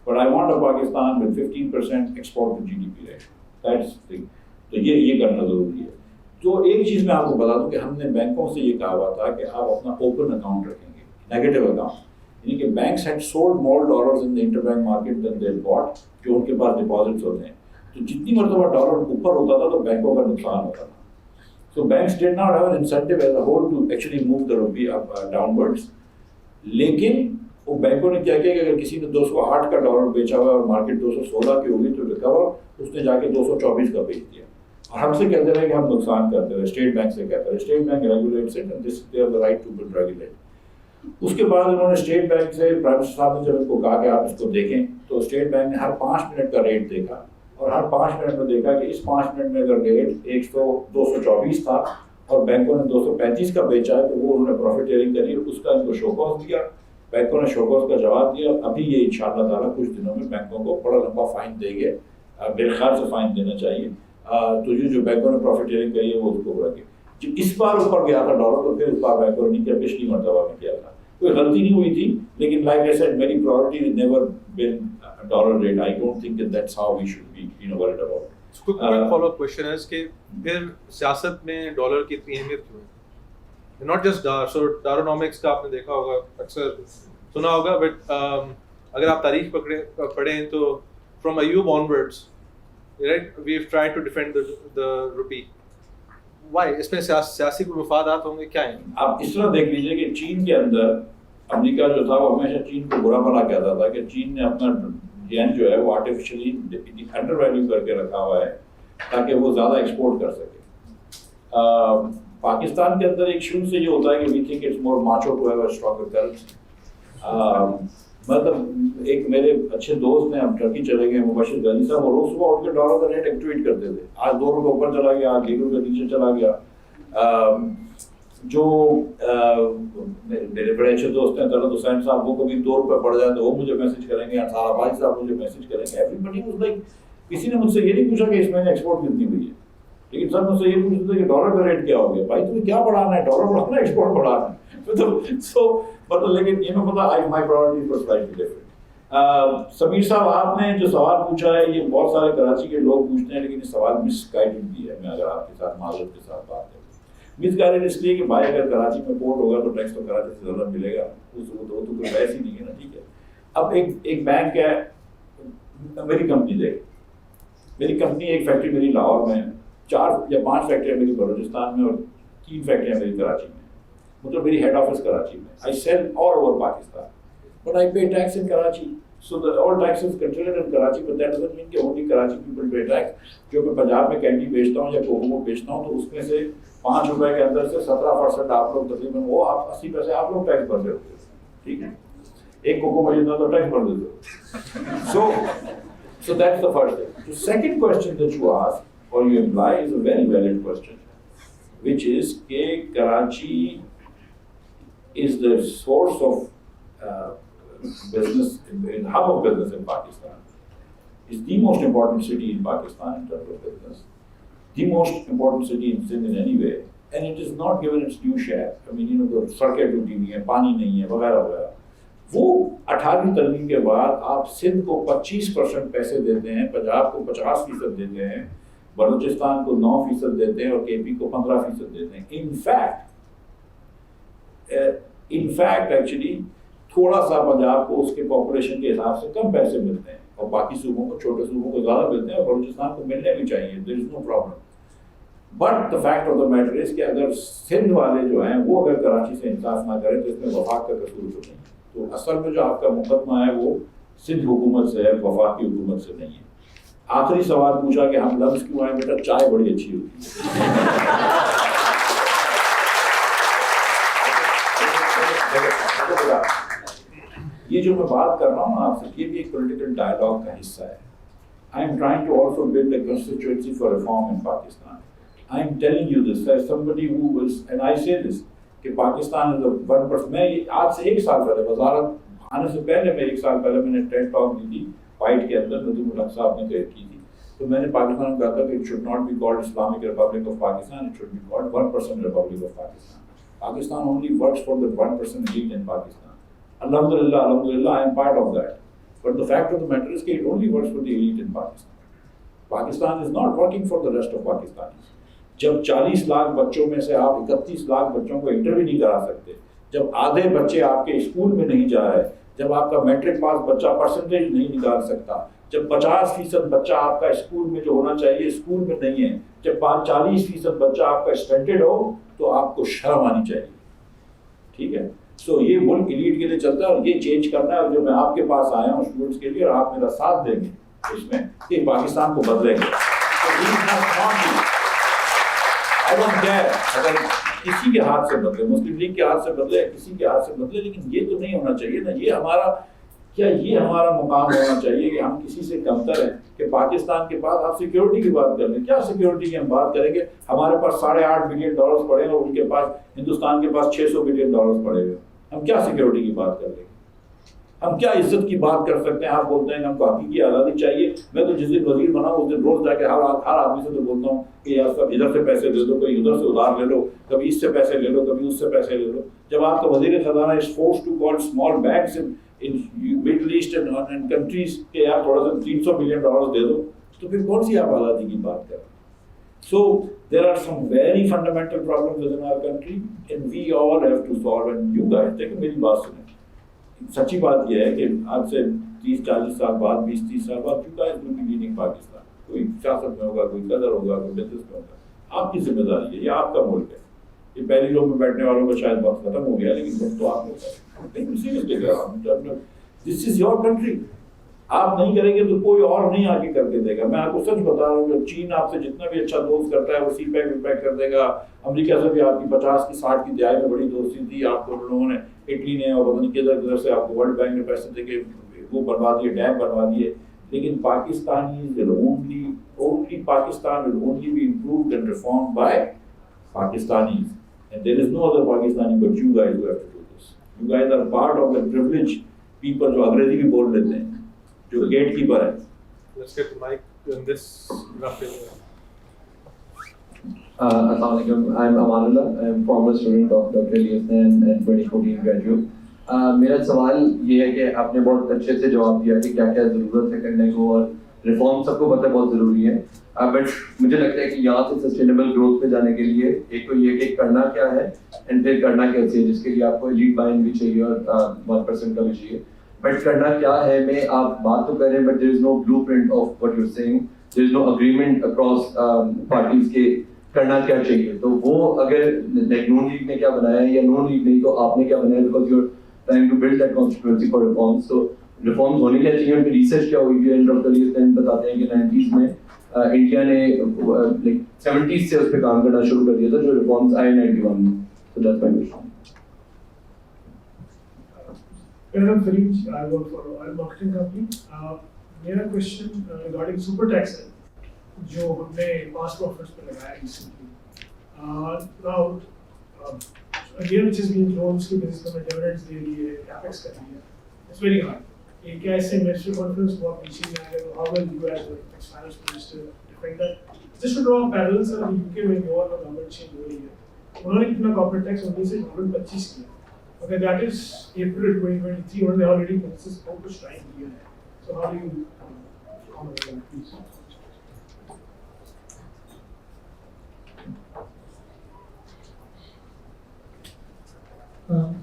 But I want a Pakistan with 15% export to GDP ratio. That's the thing. تو یہ کرنا ضروری ہے. تو ایک چیز میں آپ کو بتا دوں کہ ہم نے بینکوں سے یہ کہا ہوا تھا کہ آپ اپنا اوپن اکاؤنٹ رکھیں گے, نیگیٹو اکاؤنٹ. یعنی کہ banks had sold more dollars in the inter bank market than they bought, جو ان کے پاس ڈپازٹس ہوتے ہیں. تو جتنی مرتبہ ڈالر اوپر ہوتا تھا تو بینکوں کا نقصان ہوتا تھا. So banks did not have an incentive as a whole to actually move the rupee up downwards. لیکن وہ بینکوں نے کیا کیا کہ اگر کسی نے 208 کا ڈالر بیچا ہوا اور مارکیٹ 216 کی ہوگی تو ریکور اس نے جا کے 224 کا بیچ دیا. اور ہم سے کہتے رہے کہ ہم نقصان کرتے رہے, اسٹیٹ بینک سے کہتے رہے. State bank regulates it and this they have the right to regulate. اس کے بعد انہوں نے اسٹیٹ بینک سے پرائم منسٹر صاحب نے جب ان کو کہا کہ آپ اس کو دیکھیں, تو اسٹیٹ بینک نے ہر 5 منٹ کا ریٹ دیکھا, اور ہر 5 منٹ میں دیکھا کہ اس 5 منٹ میں اگر ریٹ 224 تھا اور بینکوں نے 235 کا بیچا ہے تو وہ انہوں نے پروفٹ شیئرنگ کری. اس کا ان کو شو کاز دیا, بینکوں نے شو کاز کا جواب دیا. ابھی یہ انشاءاللہ تعالیٰ کچھ دنوں میں بینکوں کو بڑا لمبا فائن دیں گے, میرے خیال سے فائن دینا چاہیے. تو یہ جو بینکوں نے پروفٹ شیئرنگ کری ہے وہ اس کو رکھے. جب اس بار اوپر گیا تھا ڈالر تو پھر اس بار بینکوں نے نہیں کیا, پچھلی مرتبہ میں کیا تھا. کوئی غلطی نہیں ہوئی تھی, لیکن لائک آئی سیڈ میری priority has never been dollar rate. I don't think that that's how we should be worried about. quick follow up question is کہ پھر سیاست میں ڈالر کی اتنی اہمیت کیوں ہے؟ not just so ڈاروnomics کا آپ نے دیکھا ہوگا, اکثر سنا ہوگا, بٹ اگر آپ تاریخ پڑھیں تو from Ayub onwards, right, we've tried to defend the rupee. Why? اس میں سیاسی کوئی مفادات ہوں گے, کیا ہیں؟ آپ اس طرح دیکھ لیجیے کہ چین کے اندر امریکہ جو تھا وہ ہمیشہ چین کو برا بھلا کہتا تھا کہ چین نے اپنا ین جو ہے وہ آرٹیفیشلی انڈر ویلیو کر کے رکھا ہوا ہے تاکہ وہ زیادہ ایکسپورٹ کر سکے. پاکستان کے اندر ایک شروع سے یہ ہوتا ہے کہ we think it's more macho to have a stronger currency. مطلب ایک میرے اچھے دوست ہیں, اب ٹرکی چلے گئے, مبشر غنی صاحب, وہ روز صبح اٹھ کے ڈالر کا ریٹ ایکٹیویٹ کرتے تھے. آج 2 روپے اوپر چلا گیا, آج 1 روپے نیچے چلا گیا. جو میرے بڑے اچھے دوست ہیں طلعت حسین صاحب, وہ کبھی 2 روپے پڑ جائیں تو وہ مجھے میسج کریں گے, انصار آباد صاحب مجھے میسج کریں گے. ایوری بڈی واز لائک, کسی نے مجھ سے یہ نہیں پوچھا کہ اس مہینے ایکسپورٹ کتنی ہوئی ہے, لیکن سب مجھ سے یہ پوچھتے تھے کہ ڈالر کا ریٹ کیا ہو گیا. بھائی تمہیں کیا بڑھانا ہے, ڈالر بڑھانا ہے, ایکسپورٹ بڑھانا ہے. لیکن یہ میں پتا مائی پرائورٹیز ور سلائٹلی ڈفرنٹ. سمیر صاحب, آپ نے جو سوال پوچھا ہے یہ بہت سارے کراچی کے لوگ پوچھتے ہیں, لیکن یہ سوال مس گائیڈڈ بھی ہے. میں اگر آپ کے ساتھ معذرت کے ساتھ بات کروں, مس گائیڈڈ اس لیے کہ بھائی اگر کراچی میں پورٹ ہوگا تو ٹیکس تو کراچی سے زیادہ ملے گا, اس کو تو کوئی بحث ہی نہیں ہے نا, ٹھیک ہے. اب ایک بینک ہے, میری کمپنی دیکھ, میری کمپنی ایک فیکٹری میری لاہور میں ہے, 4 یا 5 فیکٹریاں میری بلوچستان میں اور 3 فیکٹریاں میری کراچی میں, مطلب میری ہیڈ آفس کراچی میں. I sell all over Pakistan, but I pay tax in Karachi. So the all taxes controlled in Karachi, but that doesn't mean کہ only Karachi people pay tax. جو میں پنجاب میں کینڈی بیچتا ہوں یا کوکو بیچتا ہوں تو اس میں سے 5 روپے کے اندر سے 17% آپ لوگ تقریباً وہ آپ 80 پیسے آپ لوگ ٹیکس بھر رہے ہوتے ہیں, ٹھیک ہے, ایک کوکو میں جتنا تو ٹیکس بھر دیتے ہو. So that's the first thing. The second question that you ask or you imply is a very valid question, which is کہ Karachi is the source of business, in hub of business in Pakistan. It's the most important city in Pakistan in terms of business, the most important city in Sindh in any way, and it is not given its due share. I mean, you know, the سڑکیں ٹوٹی ہوئی ہیں, پانی نہیں ہے, وغیرہ وغیرہ. وہ 18ویں ترمیم کے بعد آپ سندھ کو 25% پیسے دیتے ہیں, پنجاب کو 50% دیتے ہیں, بلوچستان کو 9% دیتے ہیں اور کے پی کو 15% دیتے ہیں. In fact actually تھوڑا سا پنجاب کو اس کے پاپولیشن کے حساب سے کم پیسے ملتے ہیں اور باقی صوبوں کو, چھوٹے صوبوں کو زیادہ ملتے ہیں, اور بلوچستان کو ملنے بھی چاہیے, there is no problem. But the fact of the matter is کہ اگر سندھ والے جو ہیں وہ اگر کراچی سے انصاف نہ کریں تو اس میں وفاق کا قصور تو نہیں. تو اصل میں جو آپ کا مقدمہ ہے وہ سندھ حکومت سے ہے, وفاق کی حکومت سے نہیں ہے. آخری سوال پوچھا کہ ہم لفظ کیوں آئے, بیٹا چائے بڑی اچھی ہوتی ہے. یہ جو میں بات کر رہا ہوں آپ سے, یہ بھی ایک پولیٹیکل ڈائلاگ کا حصہ ہے. I am trying to also build a constituency for reform in Pakistan. I am telling you this as somebody who was, and I say this, کہ پاکستان is the 1%. میں آج سے 1 سال پہلے, وزارت آنے سے پہلے میں 1 سال پہلے میں نے ٹیڈ ٹاک دی تھی فائٹ کے اندر, ندیم الحق صاحب نے کریٹ کی تھی. تو میں نے پاکستان کو کہا تھا کہ it should not be called Islamic Republic of Pakistan, it should be called 1% Republic of Pakistan. Pakistan only works for the 1% elite in Pakistan. Alhamdulillah, alhamdulillah, I am part of that. But the fact of the matter is that it only works for the elite in Pakistan. Pakistan is not working for the rest of Pakistanis. جب 40 لاکھ بچوں میں سے آپ 31 لاکھ بچوں کو inter بھی نہیں کرا سکتے, جب آدھے بچے آپ کے اسکول میں نہیں جا رہے, جب آپ کا میٹرک پاس بچہ پرسنٹیج نہیں نکال سکتا, جب 50% بچہ آپ کا اسکول میں جو ہونا چاہیے اسکول میں نہیں ہے, جب 40% بچہ آپ کا اسٹنٹڈ ہو, تو آپ کو شرم آنی چاہیے. ٹھیک ہے, سو یہ ملک ایلیٹ کے لیے چلتا ہے اور یہ چینج کرنا ہے. اور جو میں آپ کے پاس آیا ہوں اسٹوڈنٹس کے لیے, اور آپ میرا ساتھ دیں گے اس میں, کہ پاکستان کو بدلیں گے. اگر کسی کے ہاتھ سے بدلے, مسلم لیگ کے ہاتھ سے بدلے, کسی کے ہاتھ سے بدلے, لیکن یہ تو نہیں ہونا چاہیے نا. یہ ہمارا کیا, یہ ہمارا مقام ہونا چاہیے کہ ہم کسی سے کمتر ہیں. کہ پاکستان کے پاس آپ سیکیورٹی کی بات کر لیں, کیا سیکیورٹی کی ہم بات کریں گے؟ ہمارے پاس $8.5 بلین پڑے ہیں اور ان کے پاس, ہندوستان کے پاس $600 بلین پڑے ہوئے. ہم کیا سیکیورٹی کی بات کر لیں گے؟ ہم کیا عزت کی بات کر سکتے ہیں؟ آپ بولتے ہیں کہ ہم کو حقیقی آزادی چاہیے. میں تو جس دن وزیر بنا اس دن روز جا کے ہر آدمی سے تو بولتا ہوں کہ یار سب ادھر سے پیسے دے دو, کوئی ادھر سے ادھار لے لو, کبھی اس سے پیسے لے لو, کبھی اس سے پیسے لے لو. جب آپ کا وزیر خزانہ is forced to call small banks in Middle East and countries کہ یار تھوڑا سا $300 بلین دے دو, تو پھر کون سی آپ آزادی کی بات کر رہے ہیں؟ So there are some very fundamental problems within our country and we all have to solve. And you guys, دیکھیں میری بات سنیں, سچی بات یہ ہے کہ آج سے 30-40 سال بعد, 20-30 سال بعد, you guys will be leading Pakistan. کوئی سیاست میں ہوگا, کوئی قدر ہوگا, کوئی بزنس میں ہوگا. آپ کی ذمہ داری ہے, یہ آپ کا ملک ہے. یہ پہلی رو میں بیٹھنے والوں کا شاید وقت ختم ہو گیا, لیکن وقت تو آپ کو سیریسلی کہہ رہا ہوں, دس از یور کنٹری. آپ نہیں کریں گے تو کوئی اور نہیں آگے کر کے دے گا. میں آپ کو سچ بتا رہا ہوں کہ چین آپ سے جتنا بھی اچھا دوست کرتا ہے وہ سی پیک وی پیک کر دے گا. امریکہ سے بھی آپ کی 50 کی 60 کی دہائی میں بڑی دوستی تھی, آپ کو لوگوں نے, اٹلی نے اور پتہ نہیں کدھر سے آپ کو ورلڈ بینک نے پیسے دے کے وہ بنوا دیے, ڈیم بنوا دیے. لیکن Pakistani only Pakistan will only be improved and reformed by Pakistanis. And there is no other Pakistani but you guys who have to do this. You guys are part of the privileged people جو انگریزی بھی بول لیتے ہیں, جو gate keeper ہے. Let's get the mic in this rough area. Assalamu alaikum. I'm Amanullah. I'm former student of Dr. Hasanain and 2014 graduate. میرا سوال یہ ہے کہ آپ نے بہت اچھے سے جواب دیا کہ کیا کیا ضرورت ہے کرنے کو, اور ریفارم سب کو پتہ ہے بہت ضروری ہے. بٹ مجھے لگتا ہے کہ یہاں سے سسٹینیبل گروتھ پہ جانے کے لیے ایک تو یہ کہ کرنا کیا ہے اینڈ پھر کرنا کیسے ہے, جس کے لیے آپ کو ایلیٹ بائنگ بھی چاہیے اور 1% کا بھی چاہیے. بٹ کرنا کیا ہے میں آپ بات تو کر رہے ہیں but there is no blueprint of what you seeing, there is no agreement across parties کے کرنا کیا چاہیے. تو وہ اگر لائک نون لیگ نے کیا بنایا ہے یا نون لیگ نہیں تو آپ نے کیا بنایا, because you are trying to build that constituency for reforms. تو ریفارمس ہونے کیا چاہیے, ان پہ ریسرچ کیا ہوئی ہے. اینڈ آف دا ڈے بتاتے ہیں کہ 90s میں انڈیا نے لائک 70s سے اس پہ کام کرنا شروع کر دیا تھا جو ریفارمس آئے 91 میں. So that's my question. I'm Fareed. I work for a marketing company. میرا question regarding super tax ہے جو ہم نے past profits پہ لگایا recently. Now again which has been thrown اس کی business میں dividends دے رہی ہے, capex کر رہی ہے. It's very hard. یہ کیا ایسے ministerial conference بہت پیچھے میں آئے گا. How will you as a finance minister defend that? Just to draw parallels sir, UK میں بھی اور government change ہو رہی ہے. انہوں نے کتنا کارپوریٹ ٹیکس 19 سے 25 کیا. Okay, that is April 2023. Only already consists how much time here. So how do you comment on that, please?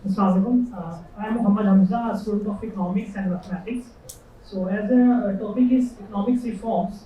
Assalamualaikum. I am Ahmad, a student of economics and mathematics. So as a topic is economics reforms,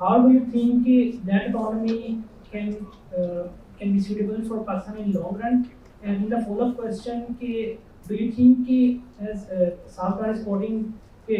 How do you think that autonomy can be suitable for Pakistan in long run? And in the follow-up question, do you think as South is quoting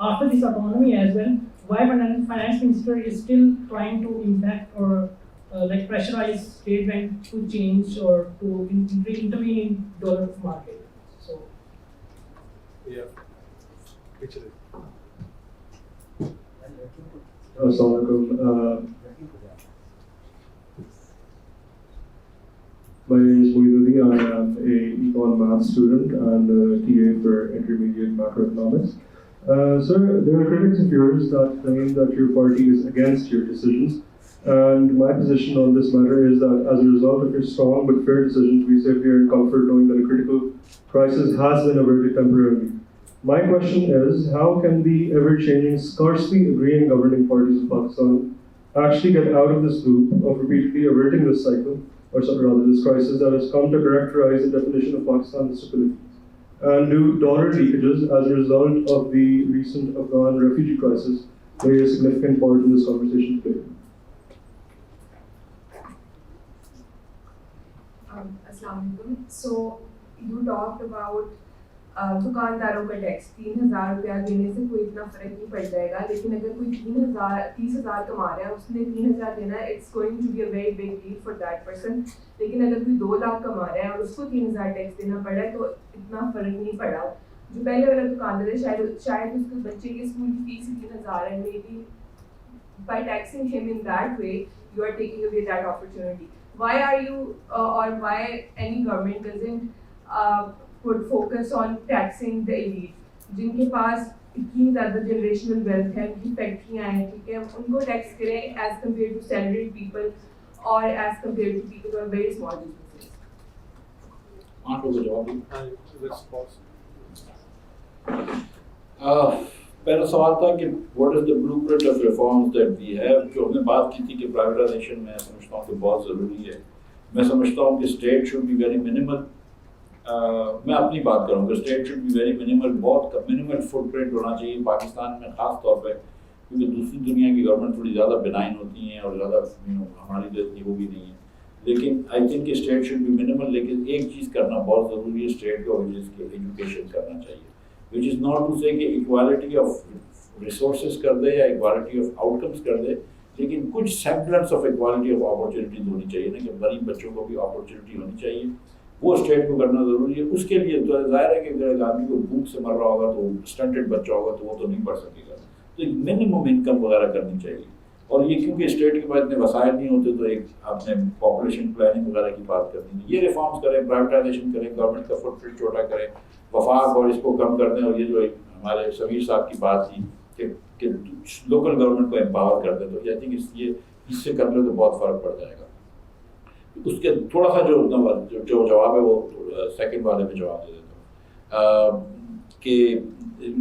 after this autonomy as well, why finance minister is still trying to impact or like pressurize state bank to change or to intervene in dollar market? So yeah, actually. Assalamualaikum. My name is Muhyiddin. I am a econ math student and a TA for intermediate macroeconomics. Sir, there are critics of yours that claim that your party is against your decisions, and my position on this matter is that as a result of your strong but fair decisions, we sit here in comfort knowing that a critical crisis has been averted temporarily. My question is, how can the ever-changing, scarcely agreeing governing parties of Pakistan actually get out of this loop of repeatedly averting this cycle, or rather this crisis that has come to characterize the definition of Pakistan's stability? And do dollar leakages as a result of the recent Afghan refugee crisis play a significant part in this conversation today? Assalamualaikum. So you talked about دکانداروں کا tax 3,000 روپیہ دینے سے کوئی اتنا فرق نہیں پڑ جائے گا, لیکن اگر کوئی 30,000 کما رہا ہے اس نے 3,000 دینا ہے, it's going to be a very big deal for that person. لیکن اگر کوئی 2 لاکھ کما رہا ہے اور اس کو 3,000 ٹیکس دینا پڑا ہے تو اتنا فرق نہیں پڑا. جو پہلے والا دکاندار ہے شاید اس کے بچے کی اسکول کی فیس 3,000 ہے, مے بی بائی ٹیکسنگ ہم in that way you are taking away that opportunity. Why are you اور why any government doesn't would focus on taxing the elite, جن کے پاس اتنی زیادہ جنریشنل ویلتھ ہے, ان کی فیکٹریاں ہیں, ٹھیک ہے, ان کو ٹیکس کریں as compared to salaried people اور as compared to people who are very small businesses. پہلا سوال تھا کہ what is the blueprint of reforms that we have. جو ہم نے بات کی تھی کہ پرائیویٹائزیشن میں سمجھتا ہوں کہ بہت ضروری ہے. میں سمجھتا ہوں کہ state should be very minimal. میں اپنی بات کروں کہ state should be very minimal, بہت منیمل فٹ پرنٹ ہونا چاہیے پاکستان میں خاص طور پہ, کیونکہ دوسری دنیا کی گورنمنٹ تھوڑی زیادہ بینائن ہوتی ہیں اور زیادہ ہماری تو اتنی وہ بھی نہیں ہے. لیکن آئی تھنک کہ اسٹیٹ شوڈ بی منیمل. لیکن ایک چیز کرنا بہت ضروری ہے اسٹیٹ کو, وچ از کہ ایجوکیشن کرنا چاہیے, وچ از ناٹ ٹو سے کہ ایکوالٹی آف ریسورسز کر دے یا ایکوالٹی آف آؤٹ کمس کر دے, لیکن کچھ سیمپلنس آف ایکوالٹی آف اپارچونیٹیز ہونی چاہیے نا, کہ غریب بچوں کو بھی اپارچونیٹی ہونی چاہیے. وہ اسٹیٹ کو کرنا ضروری ہے. اس کے لیے تو ظاہر ہے کہ اگر ایک آدمی کو بھوک سے مر رہا ہوگا تو اسٹنٹڈ بچہ ہوگا تو وہ تو نہیں پڑھ سکے گا, تو ایک منیمم انکم وغیرہ کرنی چاہیے. اور یہ کیونکہ اسٹیٹ کے پاس اتنے وسائل نہیں ہوتے تو ایک آپ نے پاپولیشن پلاننگ وغیرہ کی بات کرنی ہے. یہ ریفارمس کریں, پرائیویٹائزیشن کریں, گورنمنٹ کا فٹ پرنٹ چھوٹا کریں, وفاق اور اس کو کم کر دیں. اور یہ جو ہمارے سمیر صاحب کی بات تھی کہ لوکل گورنمنٹ کو امپاور کر دیں, تو آئی تھنک اس سے کر لیں تو بہت فرق پڑ جائے گا. اس کے تھوڑا سا جو جواب ہے وہ سیکنڈ والے میں جواب دے دیتا ہوں کہ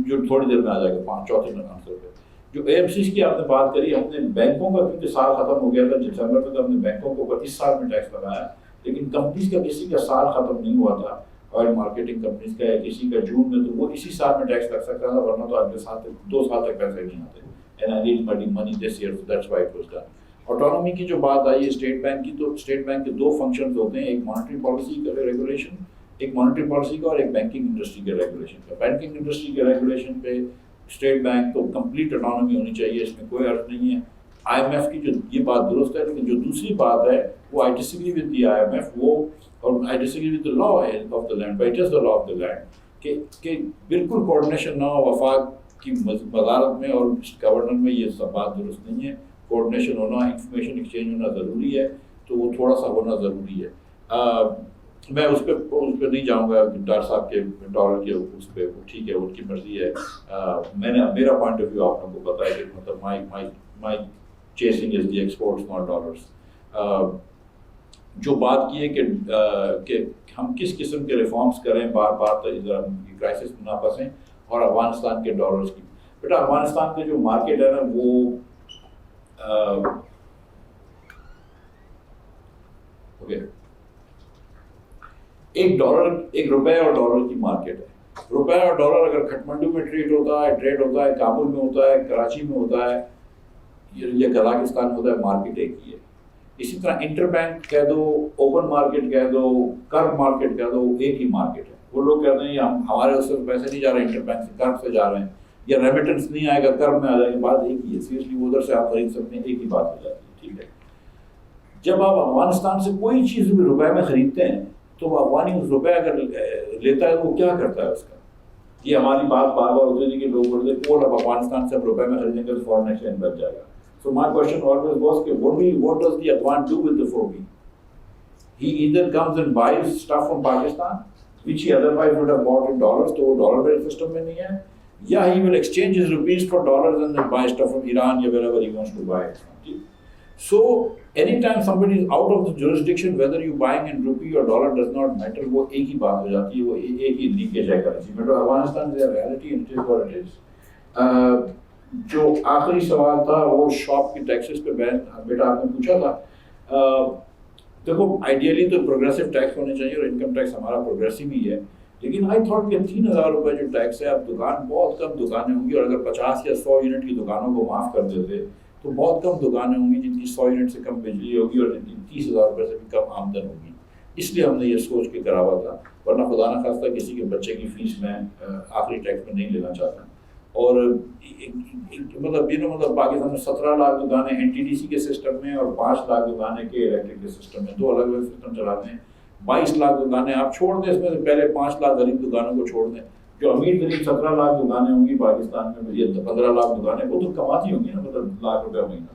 جو تھوڑی دیر میں آ جائے گا, 5 چوتھے آنسر پہ, جو AMCs کی آپ نے بات کری, ہم نے بینکوں کا کیونکہ سال ختم ہو گیا تھا دسمبر میں, تو ہم نے بینکوں کو اس سال میں ٹیکس لگایا, لیکن کمپنیز کا کسی کا سال ختم نہیں ہوا تھا, آئل مارکیٹنگ کمپنیز کا, یا کسی کا جون میں, تو وہ اسی سال میں ٹیکس لگ سکتا تھا, ورنہ تو اگلے سال 2 سال تک پیسے نہیں آتے. And I need money this year, so that's why it was done. Autonomy کی جو بات آئی ہے اسٹیٹ بینک کی, تو اسٹیٹ بینک کے 2 فنکشنز ہوتے ہیں, ایک مانیٹری پالیسی کا ریگولیشن, ایک مانیٹری پالیسی کا, اور ایک بینکنگ انڈسٹری کے ریگولیشن کا. بینکنگ انڈسٹری کے ریگولیشن پہ اسٹیٹ بینک کو کمپلیٹ اٹانومی ہونی چاہیے, اس میں کوئی عرض نہیں ہے. IMF کی جو یہ بات درست ہے, لیکن جو دوسری بات ہے وہ I disagree with the IMF, وہ اور I disagree with the law of the land, but it is the law of the land, کہ بالکل کوآرڈینیشن نہ ہو وفاق کی وزارت میں اور گورنر میں, یہ سب بات درست نہیں ہے. کوآرڈینیشن ہونا, انفارمیشن ایکسچینج ہونا ضروری ہے, تو وہ تھوڑا سا ہونا ضروری ہے. میں اس پہ نہیں جاؤں گا ڈاکٹر صاحب کے ڈالر کے اس پہ, ٹھیک ہے, ان کی مرضی ہے. میرا پوائنٹ آف ویو آپ لوگوں کو پتا ہے کہ مطلب my chasing is the exports not dollars. جو بات کی ہے کہ ہم کس قسم کے ریفارمس کریں, بار بار کرائسس میں نہ پھنسیں, اور افغانستان کے ڈالرس کی. بیٹا افغانستان کا جو مارکیٹ ہے نا, وہ ایک روپے اور ڈالر کی مارکیٹ ہے. روپے اور ڈالر اگر کھٹمنڈو میں ٹریڈ ہوتا ہے, کابل میں ہوتا ہے, کراچی میں ہوتا ہے, یا کزاکستان میں ہوتا ہے, مارکیٹ ایک ہی ہے. اسی طرح انٹر بینک کہہ دو, اوپن مارکیٹ کہہ دو, کرب مارکیٹ کہہ دو, ایک ہی مارکیٹ ہے. وہ لوگ کہتے ہیں ہمارے اس سے پیسے نہیں جا رہے انٹر بینک سے, کرب سے جا رہے ہیں, یا ریمیٹنس نہیں آئے گا کرب میں آ جائے گا, بات ایک ہی ہے. سیریسلی ادھر سے آپ خرید سکتے ہیں, ایک ہی بات ہو جاتی ہے. ٹھیک ہے, جب آپ افغانستان سے کوئی چیز بھی روپے میں خریدتے ہیں, تو وہ افغانی اس روپے اگر لیتا ہے وہ کیا کرتا ہے اس کا. یہ ہماری بات بار بار ہوتی تھی کہ لوگ بولتے ہیں اب افغانستان سے روپے میں خریدیں گے تو فورن ایکسچینج بچ جائے گا. So my question always was, what does the Afghan do with the 4B? He either comes and buys stuff from Pakistan, which he otherwise would have bought in dollars, تو وہ dollar based system میں نہیں ہے, یا he will exchange his rupees for dollars and then buy stuff from Iran or wherever he wants to buy it. So anytime somebody is out of the jurisdiction, whether you buying in rupee or dollar does not matter, وہ ایک ہی بات ہو جاتی ہے, وہ ایک ہی leakage ہے currency میں. تو Afghanistan is a reality and it is what it is. جو آخری سوال تھا وہ شاپ کی ٹیکسز پہ بیٹا آپ نے پوچھا تھا. دیکھو آئیڈیلی تو پروگریسو ٹیکس ہونے چاہیے, اور انکم ٹیکس ہمارا پروگریسو ہی ہے, لیکن آئی تھاٹ کہ 3,000 روپے جو ٹیکس ہے, اب دکان بہت کم دکانیں ہوں گی, اور اگر 50 یا 100 یونٹ کی دکانوں کو معاف کر دیتے تو بہت کم دکانیں ہوں گی جن کی 100 یونٹ سے کم بجلی ہوگی, اور جن کی 30,000 روپے سے بھی کم آمدن ہوگی. اس لیے ہم نے یہ سوچ کے کرا ہوا تھا, ورنہ خدا نہ خواستہ کسی کے بچے کی فیس میں آخری ٹیکس میں نہیں لینا چاہتا. اور مطلب پاکستان میں 17 لاکھ دکانیں NTDC کے سسٹم میں, اور 5 لاکھ دکانیں کے الیکٹرک کے سسٹم میں, 2 الگ الگ سسٹم چلاتے ہیں. 22 لاکھ دکانیں آپ چھوڑ دیں, اس میں سے پہلے 5 لاکھ غریب دکانوں کو چھوڑ دیں. جو امیر غریب 17 لاکھ دکانیں ہوں گی پاکستان میں, یہ 15 لاکھ دکانیں, وہ تو کماتی ہوں گی نا, مطلب لاکھ روپے مہینہ.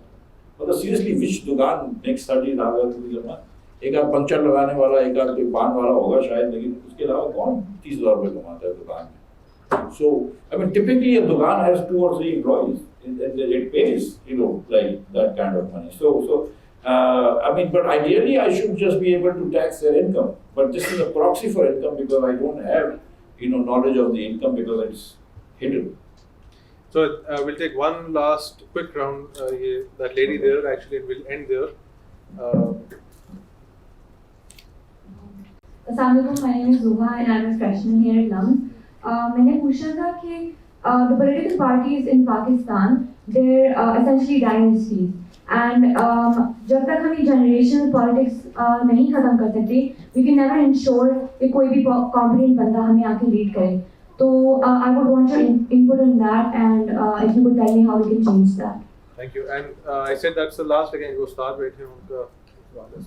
مطلب سیریسلی وچ دکان نیکسٹ 30 لاکھ, ایک آدھ پنچر لگانے والا, ایک آدھ کوئی پان والا ہوگا شاید, لیکن اس کے علاوہ کون 30,000 روپے کماتا ہے دکان میں. So, I mean, typically a dukaan has 2 or 3 employees. It pays, like that kind of money. So, I mean, but ideally I should just be able to tax their income. But this is a proxy for income because I don't have, knowledge of the income because it's hidden. So we'll take one last quick round. That lady there, actually, we'll end there. Assalamualaikum, my name is Zuha and I'm a freshman here at LUMS. میں نے پوچھا تھا کہ the political parties in Pakistan, they're essentially dynasties. And جب تک ہم یہ generational politics نہیں ختم کر سکتے, we can never ensure کہ کوئی بھی competent بندہ ہمیں آ کے lead کرے. تو I would want your input on that, and if you could tell me how we can change that. Thank you. And I said that's the last again. Go start بیٹھے ان کا سوال ہے.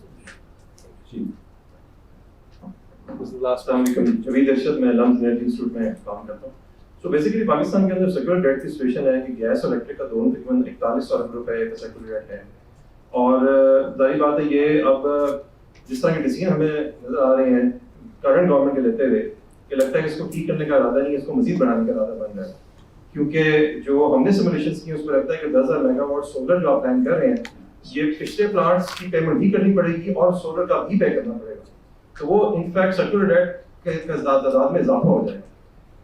السلام علیکم. جوید ارشد, میں لمز نیٹ انسٹیٹیوٹ میں کام کرتا ہوں. سو بیسیکلی پاکستان کے اندر سیکولر ڈیٹ کی سچویشن ہے کہ گیس اور الیکٹرک کا دونوں تقریباً 41 ارب روپے کا سیکولر ڈیٹ ہے. اور ظاہر بات ہے یہ اب جس طرح کے ڈیسیجن ہمیں نظر آ رہے ہیں کرنٹ گورنمنٹ کے لیتے ہوئے, کہ لگتا ہے کہ اس کو ٹھیک کرنے کا ارادہ نہیں, اس کو مزید بڑھانے کا ارادہ بن رہا ہے. کیونکہ جو ہم نے سیمولیشنس کی اس پہ لگتا ہے کہ 10,000 میگا واٹ سولر جو آپ پلان کر رہے ہیں, یہ پچھلے پلانٹس کی پیمنٹ بھی کرنی پڑے گی اور سولر کا بھی پے کرنا پڑے گا. تو وہ انفیکٹ سیکولر ڈیٹ کے تعداد میں اضافہ ہو جائے گا.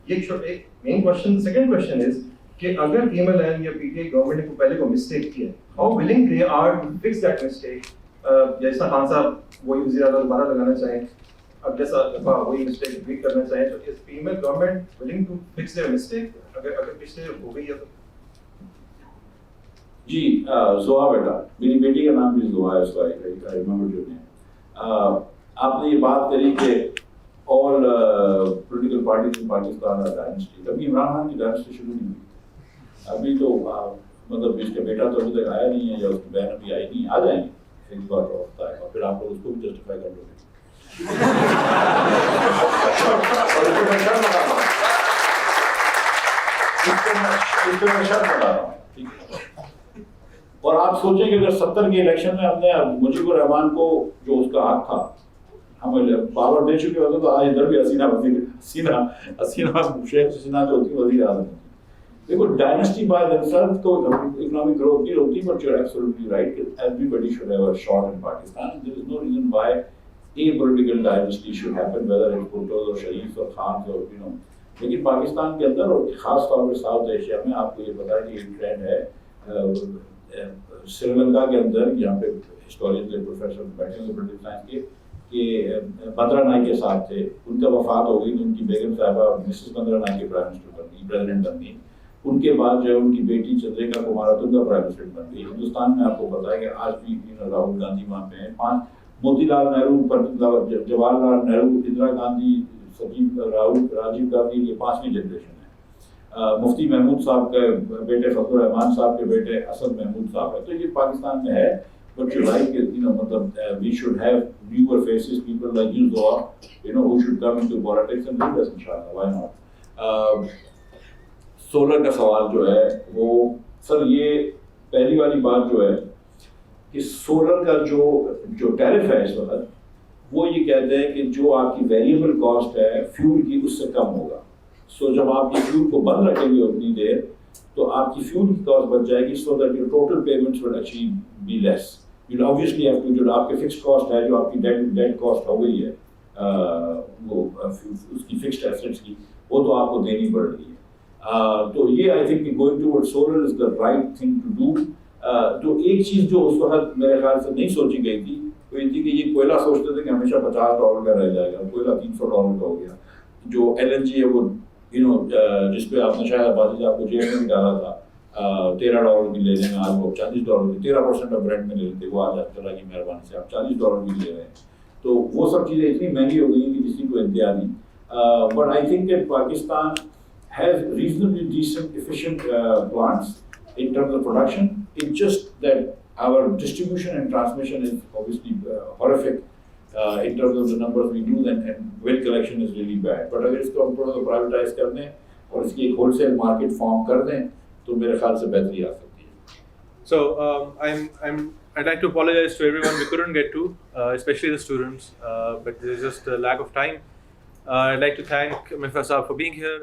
یہ ایک مین کوشچن. سیکنڈ کوشچن از کہ اگر PMLN یا PTI گورنمنٹ نے پہلے کو مسٹیک کی ہے, how willing they are to fix that mistake. جیسا خان صاحب وہی وزیر اعلیٰ دوبارہ لگانا چاہیں, اب جیسا دفعہ وہی مسٹیک ریپیٹ کرنا چاہیں, تو is female government willing to fix their mistake اگر پچھلے ہو گئی ہے تو؟ جی زوا بیٹا, میری بیٹی کا نام بھی زوا ہے, اس کا ریممبر جو ہے. آپ نے یہ بات کری کہ all political parties in Pakistan are dynasty. ابھی عمران خان کی ڈائنسٹی شروع نہیں ہوئی. ابھی تو مطلب اس کا بیٹا تو ابھی تک آیا نہیں ہے, یا اس کی بہن ابھی آئی نہیں, آ جائیں گے ایک بار ہوتا ہے, اور پھر آپ لوگ اس کو بھی جسٹیفائی کر لو گے. اور آپ سوچیں کہ اگر 70 کے الیکشن میں ہم نے مجیب الرحمان کو جو اس کا حق تھا ہمیں پاور دے چکے ہوتے تو آج ادھر بھی حسینہ شیخ حسینہ جو ہوتی وزیر اعظم ہوتی. دیکھو ڈائنسٹی بائی themselves تو اکنامک گروتھ نہیں ہوتی, but you are absolutely right کہ everybody should have a shot in Pakistan. There is no reason why a political dynasty should happen, whether it's Bhuttos or Sharifs or Khans or you know. لیکن پاکستان کے اندر اور خاص طور پر south Asia میں آپ کو یہ پتا ہے کہ یہ ٹرینڈ ہے. سری لنکا کے اندر یہاں پہ ہسٹورین کے پروفیسر بیٹھے ہوئے پولیٹیکل سائنس کے کہ بندرا نائک کے ساتھ تھے, ان کا وفات ہو گئی تو ان کی بیگم صاحبہ مسز بندرا نائک کے پرائم منسٹر بن گئی, پریزیڈنٹ بن گئی. ان کے بعد جو ہے ان کی بیٹی چندریکا کماراتنگا پرائم منسٹر بن گئی. ہندوستان میں آپ کو پتا ہے کہ آج بھی راہل گاندھی وہاں پہ ہیں, موتی لال نہرو, جواہر لال نہرو, اندرا گاندھی, راجیو گاندھی, یہ 5ویں جنریشن ہے. مفتی محمود صاحب کے بیٹے فضل الرحمان صاحب کے بیٹے اسد محمود صاحب ہے. تو یہ پاکستان میں ہے, but you like it, you know, matlab we should have newer faces, people like you, Zohar, you know, who should come into politics and lead us, inshallah. Why not? Solar کا سوال جو ہے وہ سر, یہ پہلی والی بات جو ہے کہ سولر کا جو ٹیرف ہے اس وقت, وہ یہ کہتے ہیں کہ جو آپ کی ویریبل کاسٹ ہے فیول کی اس سے کم ہوگا. سو جب آپ کی فیول کو بند رکھیں گے اتنی دیر تو آپ کی فیول کی کاسٹ بچ جائے گی, so that your total payments will actually be less. You obviously have to, جو آپ کے فکس کاسٹ ہے, جو آپ کی ڈیٹ کاسٹ ہو گئی ہے وہ اس کی فکسڈ ایسٹس کی, وہ تو آپ کو دینی پڑ رہی ہے. تو یہ I think going toward solar is the right thing to do. تو ایک چیز جو اس وقت میرے خیال سے نہیں سوچی گئی تھی وہ یہ تھی کہ یہ کوئلہ سوچتے تھے کہ ہمیشہ $50 کا رہ جائے گا, کوئلہ $300 کا ہو گیا. جو LNG ہے وہ جس پہ آپ نے شاید آبادی آپ کو جیل میں ڈالا تھا, $13 کی لے لیں گے, آج وہ $40 کی, 13% آف برینڈ میں لے لیتے, وہ آج اللہ کی مہربانی سے آپ $40 کی لے رہے ہیں. تو وہ سب چیزیں اتنی مہنگی ہو گئی ہیں کہ کسی کو انتہا نہیں. بٹ آئی تھنک کہ Pakistan has reasonably decent, efficient plants in terms of production. It's just that our distribution and transmission is obviously horrific in terms of the numbers we do, and bill collection is really bad. But اگر اس کو ہم تھوڑا سا privatise کر دیں اور اس کی ایک ہول سیل مارکیٹ فارم کر دیں تو میرے خیال سے بہتری آ سکتی ہے. So I'd like to apologize to everyone we couldn't get to, especially the students, but there's just a lack of time. I'd like to thank Miftah Sahab for being here.